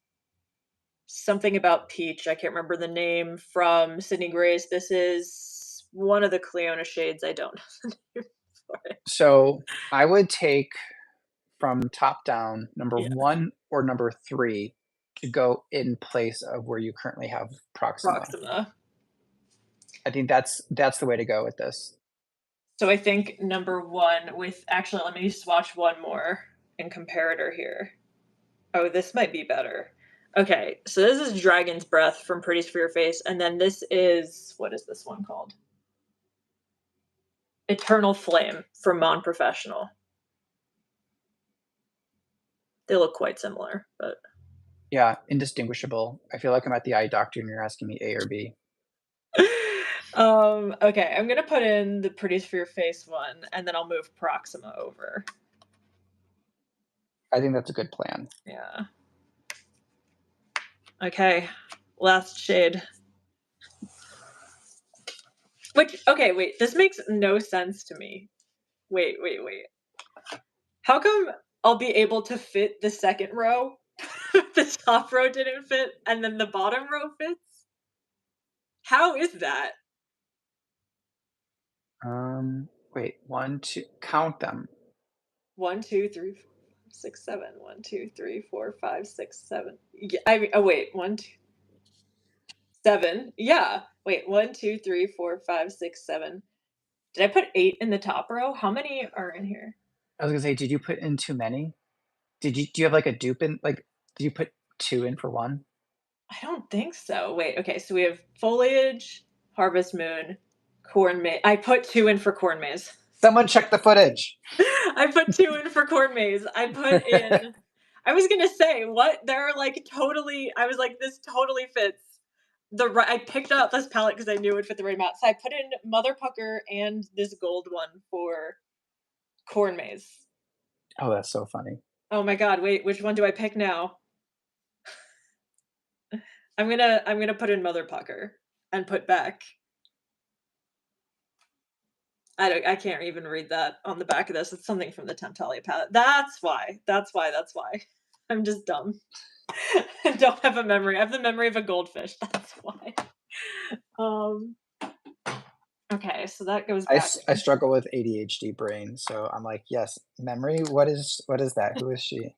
A: something about Peach. I can't remember the name from Sydney Grace. This is one of the Cleona shades. I don't know the name for it.
B: So I would take from top down number
A: Yeah,
B: 1 or number 3 to go in place of where you currently have Proxima.
A: Proxima.
B: I think that's the way to go with this.
A: So I think number one with actually, let me swatch one more and comparator here. Oh, this might be better. Okay, so this is Dragon's Breath from Pretties for Your Face, and then this is, what is this one called? Eternal Flame from Mon Professional. They look quite similar, but
B: Yeah, indistinguishable. I feel like I'm at the eye doctor and you're asking me A or B.
A: okay, I'm gonna put in the Pretties for Your Face one, and then I'll move Proxima over.
B: I think that's a good plan.
A: Yeah. Okay, last shade. Which, okay, wait, this makes no sense to me. Wait. How come I'll be able to fit the second row? The top row didn't fit, and then the bottom row fits? How is that?
B: Wait, 1, 2, count them.
A: 1, 2, 3, 4, 5, 6, 7. 1, 2, 3, 4, 5, 6, 7. Yeah, I mean, oh wait, 1, 2, 7. Yeah. Wait, 1, 2, 3, 4, 5, 6, 7. Did I put 8 in the top row? How many are in here?
B: I was gonna say, did you put in too many? Do you have like a dupe in like did you put 2 in for 1?
A: I don't think so. Wait, okay, so we have foliage, harvest moon, corn maze. I put 2 in for corn maze.
B: Someone check the footage.
A: I put 2 in for corn maze. I put in I was gonna say, what? They're like totally I was like, this totally fits the right I picked out this palette because I knew it would fit the right amount. So I put in Mother Pucker and this gold one for corn maze.
B: Oh, that's so funny.
A: Oh my god, wait, which one do I pick now? I'm gonna put in Mother Pucker and put back. I can't even read that on the back of this. It's something from the Temptalia palette. That's why. That's why. That's why. I'm just dumb. I don't have a memory. I have the memory of a goldfish. That's why. Um. Okay, so that goes back.
B: I struggle with ADHD brain, so I'm like, "Yes, memory, what is that? Who is she?"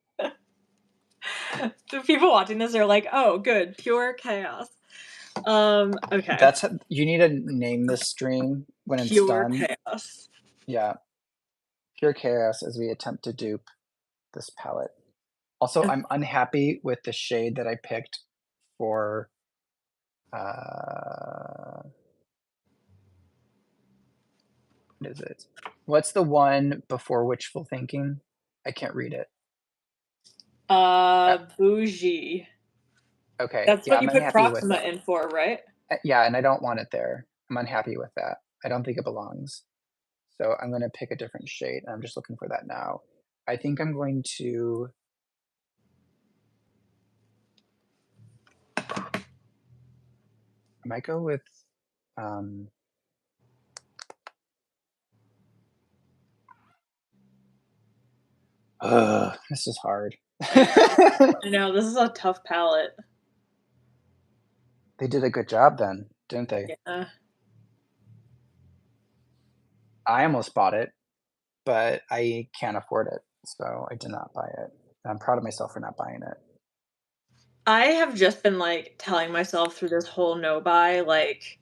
A: The people watching this are like, "Oh, good, pure chaos." Okay,
B: That's you need to name this stream when it's
A: pure
B: done.
A: chaos.
B: Yeah, pure chaos as we attempt to dupe this palette. Also, I'm unhappy with the shade that I picked for, uh what is it? What's the one before wishful thinking? I can't read it. Uh,
A: Bougie.
B: okay,
A: That's
B: yeah,
A: what
B: I'm
A: you put
B: unhappy with
A: Proxima
B: that.
A: in for, right?
B: Yeah, and I don't want it there. I'm unhappy with that. I don't think it belongs. So I'm gonna pick a different shade, and I'm just looking for that now. I think I'm going to I might go with, um this is hard.
A: I know this is a tough palette.
B: They did a good job then, didn't they?
A: Yeah.
B: I almost bought it, but I can't afford it, so I did not buy it. I'm proud of myself for not buying it.
A: I have just been, like, telling myself through this whole no buy, like,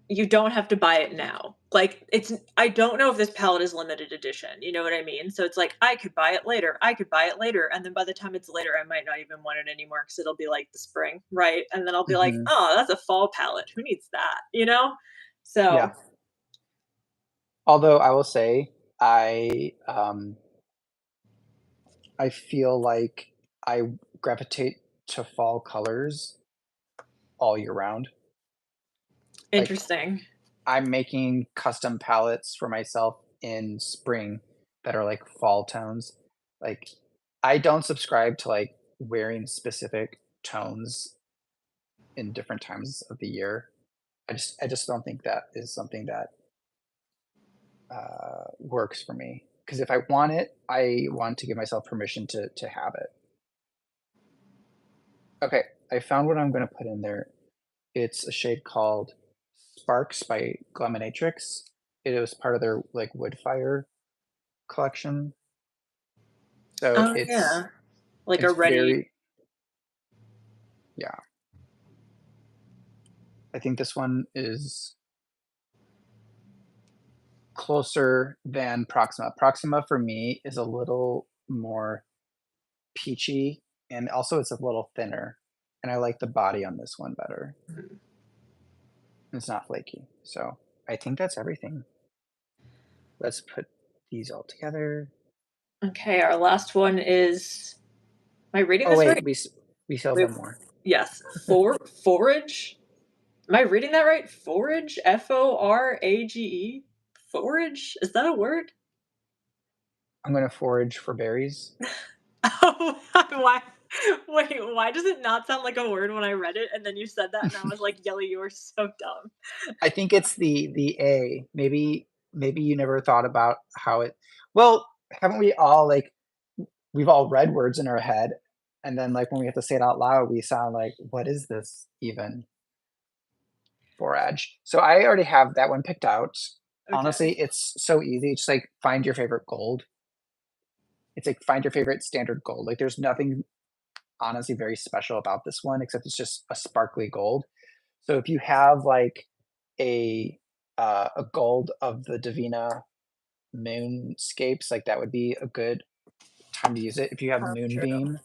A: "You don't have to buy it now." Like, it's I don't know if this palette is limited edition, you know what I mean? So it's like, I could buy it later, I could buy it later, and then by the time it's later, I might not even want it anymore because 'cause it'll be, like, the spring, right? And then I'll be like,
B: Mhm.
A: "Oh, that's a fall palette, who needs that?" You know?
B: Yeah.
A: So
B: Although I will say, I feel like I gravitate to fall colors all year round. Like,
A: interesting.
B: I'm making custom palettes for myself in spring that are like fall tones. Like, I don't subscribe to like wearing specific tones in different times of the year. I just don't think that is something that works for me. Because if I want it, I want to give myself permission to have it. Okay, I found what I'm going to put in there. It's a shade called Sparks by Gleminatrix. It was part of their like Woodfire collection. So
A: Oh, yeah. Like a
B: it's
A: ready.
B: very, yeah. I think this one is closer than Proxima. Proxima for me is a little more peachy, and also it's a little thinner. And I like the body on this one better. It's not flaky. So I think that's everything. Let's put these all together.
A: Okay, our last one is. Am I reading
B: Oh
A: this
B: wait,
A: right?
B: we still have
A: We
B: one
A: have,
B: more.
A: yes, forage. Am I reading that right? Forage? Forage? Forage? Is that a word?
B: I'm gonna forage for berries.
A: Oh, why? Wait, why does it not sound like a word when I read it? And then you said that, and I was like, Yelly, you are so dumb.
B: I think it's the A. Maybe you never thought about how it. Well, haven't we all like we've all read words in our head, and then like when we have to say it out loud, we sound like, what is this even? Forage. So I already have that one picked out.
A: Okay.
B: Honestly, it's so easy. It's like find your favorite gold. It's like find your favorite standard gold. Like there's nothing honestly very special about this one except it's just a sparkly gold. So if you have like a a gold of the Divina moonscapes, like that would be a good time to use it. If you have
A: True.
B: Moonbeam,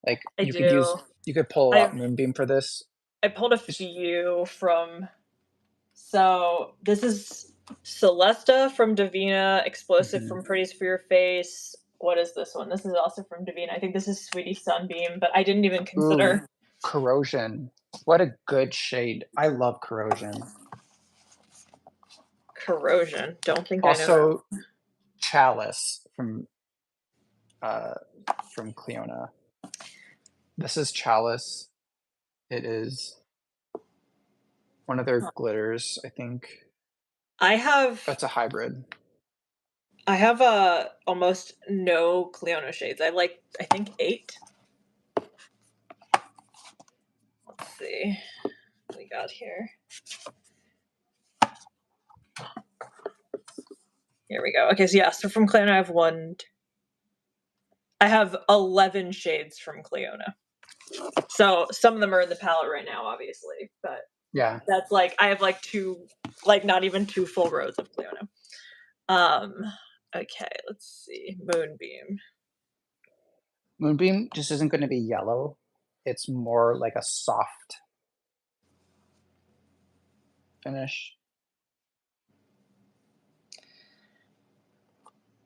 B: like
A: I do.
B: you could pull
A: I
B: out Moonbeam for this.
A: I pulled a
B: Just
A: few from. So this is Celesta from Davina, Explosive
B: mhm.
A: from Pretties for Your Face. What is this one? This is also from Davina. I think this is Sweetie Sunbeam, but I didn't even
B: Ooh,
A: consider
B: corrosion. What a good shade. I love corrosion.
A: Corrosion. Don't think I know that.
B: Also, Chalice uh from Cleona. This is Chalice. It is one of their glitters, I think.
A: I have
B: That's a hybrid.
A: I have almost no Cleona shades. I think 8. Let's see what we got here. Here we go. Okay, so yeah, so from Cleona I have 11 shades from Cleona. So some of them are in the palette right now, obviously, but
B: Yeah.
A: that's like I have like two, like not even 2 full rows of Cleona. Um, okay, let's see. Moonbeam.
B: Moonbeam just isn't going to be yellow. It's more like a soft finish,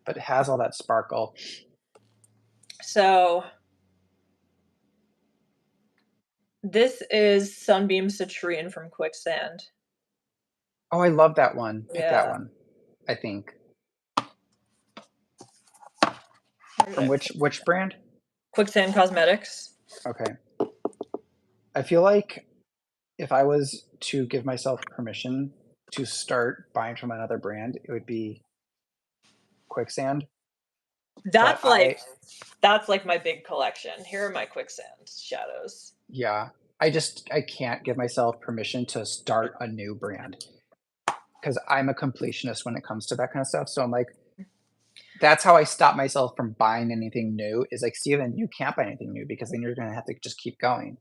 B: but it has all that sparkle.
A: So this is Sunbeam Citrine from Quicksand.
B: Oh, I love that one. Pick that
A: Yeah.
B: one. I think.
A: Where did
B: From
A: I put
B: which brand?
A: Quicksand Cosmetics.
B: Okay. I feel like if I was to give myself permission to start buying from another brand, it would be Quicksand. But
A: That's like that's like my big collection. Here are my Quicksand shadows.
B: yeah, I can't give myself permission to start a new brand because I'm a completionist when it comes to that kind of stuff. So I'm like, that's how I stop myself from buying anything new. Is like, Steven, you can't buy anything new because then you're gonna have to just keep going.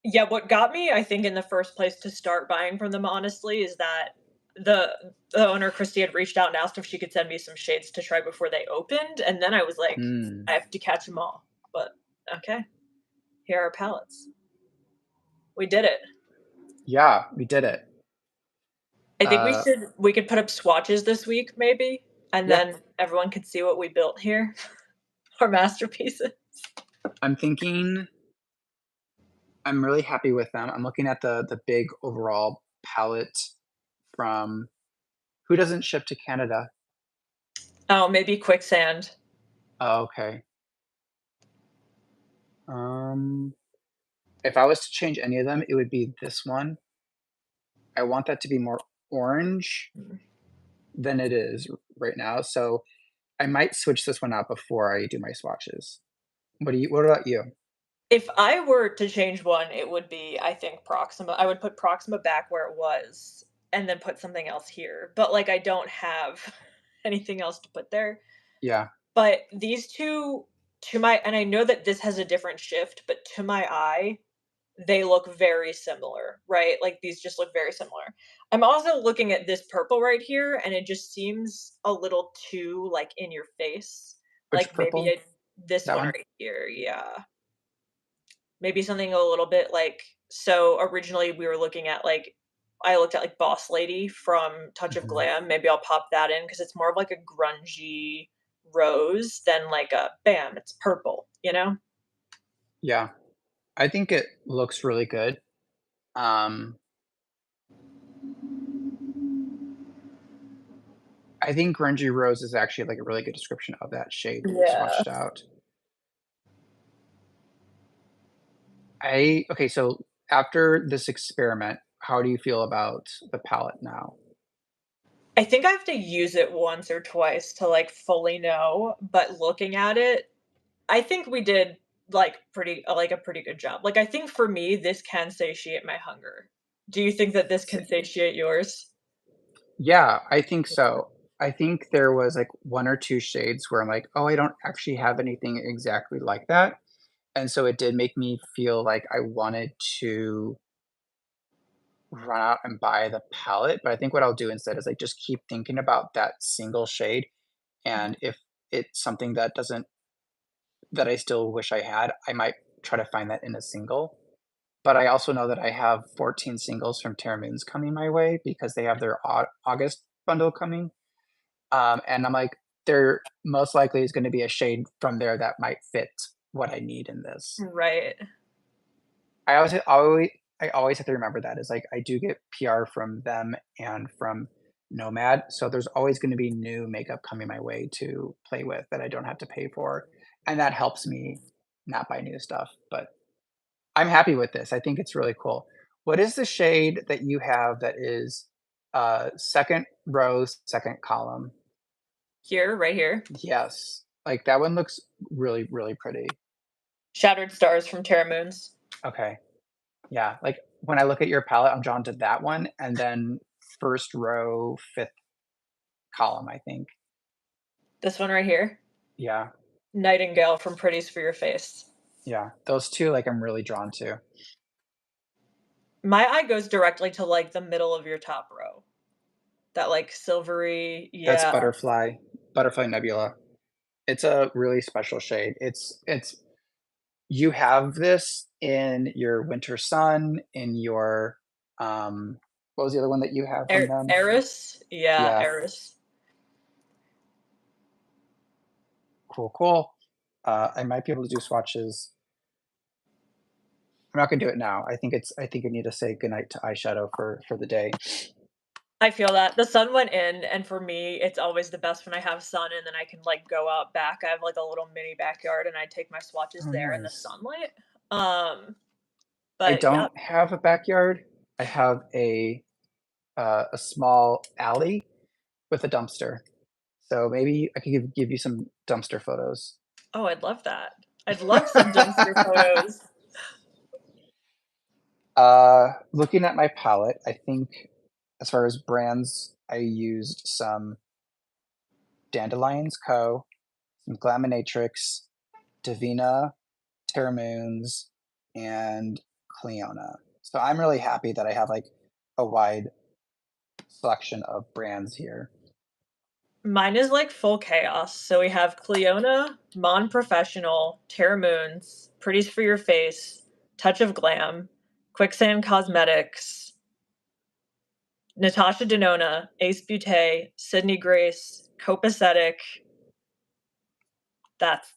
A: Yeah, what got me, I think, in the first place to start buying from them, honestly, is that the owner Christy had reached out and asked if she could send me some shades to try before they opened, and then I was like,
B: Mm,
A: I have to catch them all. But okay, here are palettes. We did it.
B: yeah, we did it.
A: I think
B: Uh,
A: we could put up swatches this week, maybe, and
B: yeah,
A: then everyone could see what we built here, our masterpieces.
B: I'm thinking I'm really happy with them. I'm looking at the big overall palette from who doesn't ship to Canada?
A: Oh, maybe quicksand.
B: Oh, okay. Um, if I was to change any of them, it would be this one. I want that to be more orange than it is right now, so I might switch this one out before I do my swatches. What about you?
A: If I were to change one, it would be, I think, Proxima. I would put Proxima back where it was and then put something else here. But like I don't have anything else to put there.
B: Yeah,
A: But these two to my and I know that this has a different shift, but to my eye, they look very similar, right? Like these just look very similar. I'm also looking at this purple right here and it just seems a little too like in your face.
B: which
A: Like maybe
B: purple?
A: this
B: That
A: one
B: one?
A: right here. Yeah. Maybe something a little bit like so originally we were looking at like I looked at like Boss Lady from Touch of
B: Mhm.
A: Glam. Maybe I'll pop that in because it's more of like a grungy rose than like a bam, it's purple, you know?
B: Yeah, I think it looks really good. Um, I think grungy rose is actually, like, a really good description of that shade
A: Yeah.
B: swatched out. I okay, so after this experiment, how do you feel about the palette now?
A: I think I have to use it once or twice to like fully know, but looking at it, I think we did like a pretty good job. Like I think for me, this can satiate my hunger. Do you think that this
B: S
A: can satiate yours?
B: Yeah, I think so. I think there was, like, 1 or 2 shades where I'm like, "Oh, I don't actually have anything exactly like that," and so it did make me feel like I wanted to run out and buy the palette, but I think what I'll do instead is, like, just keep thinking about that single shade, and if it's something that I still wish I had, I might try to find that in a single. But I also know that I have 14 singles from Terra Moons coming my way because they have their August bundle coming. And I'm like, there most likely is gonna be a shade from there that might fit what I need in this.
A: Right.
B: I always have to remember that is like I do get PR from them and from Nomad, so there's always gonna be new makeup coming my way to play with that I don't have to pay for, and that helps me not buy new stuff, but I'm happy with this. I think it's really cool. What is the shade that you have that is, 2nd row, 2nd column?
A: Here, right here.
B: Yes. Like, that one looks really, really pretty.
A: Shattered Stars from Terra Moons.
B: Okay. Yeah, like, when I look at your palette, I'm drawn to that one, and then 1st row, 5th column, I think.
A: This one right here.
B: Yeah,
A: Nightingale from Pretties for Your Face.
B: yeah. Those 2, like, I'm really drawn to.
A: My eye goes directly to like the middle of your top row. That like silvery,
B: That's
A: yeah.
B: Butterfly Nebula. It's a really special shade. It's you have this in your Winter Sun, in your, what was the other one that you have from them?
A: Eris? Yeah,
B: Yeah,
A: Eris.
B: cool, cool. I might be able to do swatches. I'm not gonna do it now. I think I need to say goodnight to eyeshadow for the day.
A: I feel that. The sun went in, and for me, it's always the best when I have sun and then I can, like, go out back. I have, like, a little mini backyard, and I take my swatches
B: Oh,
A: there in the
B: nice.
A: sunlight. Um,
B: I
A: but yeah.
B: don't have a backyard. I have a small alley with a dumpster. So maybe I could give you some dumpster photos.
A: Oh, I'd love that. I'd love some dumpster photos.
B: Looking at my palette, I think as far as brands, I used some Dandelions Co., some Glaminatrix, Divina, Terra Moons, and Cleona. So I'm really happy that I have like a wide selection of brands here.
A: Mine is, like, full chaos. So we have Cleona, Mon Professional, Terra Moons, Pretties for Your Face, Touch of Glam, Quicksand Cosmetics, Natasha Denona, Ace Beauté, Sydney Grace, Copacetic. That's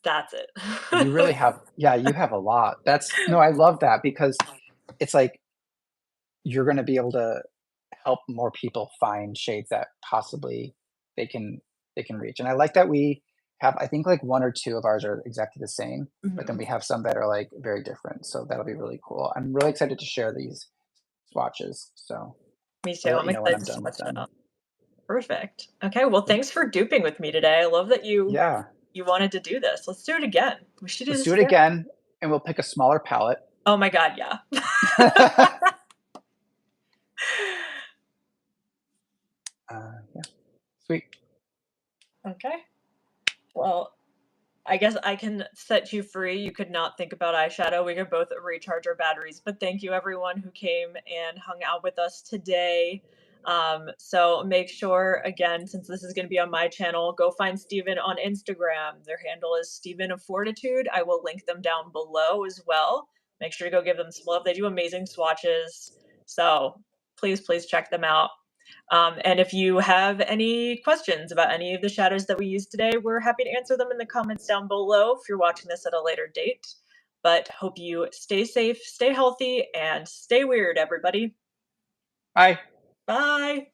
B: You really
A: it.
B: have, yeah, you have a lot. That's no, I love that because it's like you're going to be able to. help more people find shades that possibly they can they can reach. And I like that we have, I think, like 1 or 2 of ours are exactly the same, but then
A: Mhm.
B: we have some that are, like, very different, so that'll be really cool. I'm really excited to share these swatches, so
A: Me
B: I'll
A: too,
B: let
A: I'm
B: you know when
A: excited
B: I'm
A: to
B: done with
A: swatch it
B: them.
A: out. Perfect. Okay, well,
B: Yeah.
A: thanks for duping with me today. I love that
B: Yeah.
A: you wanted to do this. Let's do it again. We should do
B: Let's
A: this
B: do it
A: again.
B: again, and we'll pick a smaller palette.
A: Oh my god, yeah.
B: Yeah, sweet.
A: Okay. Well, I guess I can set you free. You could not think about eyeshadow. We could both recharge our batteries. But thank you, everyone who came and hung out with us today. So make sure, again, since this is going to be on my channel, go find Steven on Instagram. Their handle is Steven of Fortitude. I will link them down below as well. Make sure to go give them some love. They do amazing swatches. So please, please check them out. And if you have any questions about any of the shadows that we used today, we're happy to answer them in the comments down below if you're watching this at a later date. But hope you stay safe, stay healthy, and stay weird, everybody.
B: Bye.
A: Bye.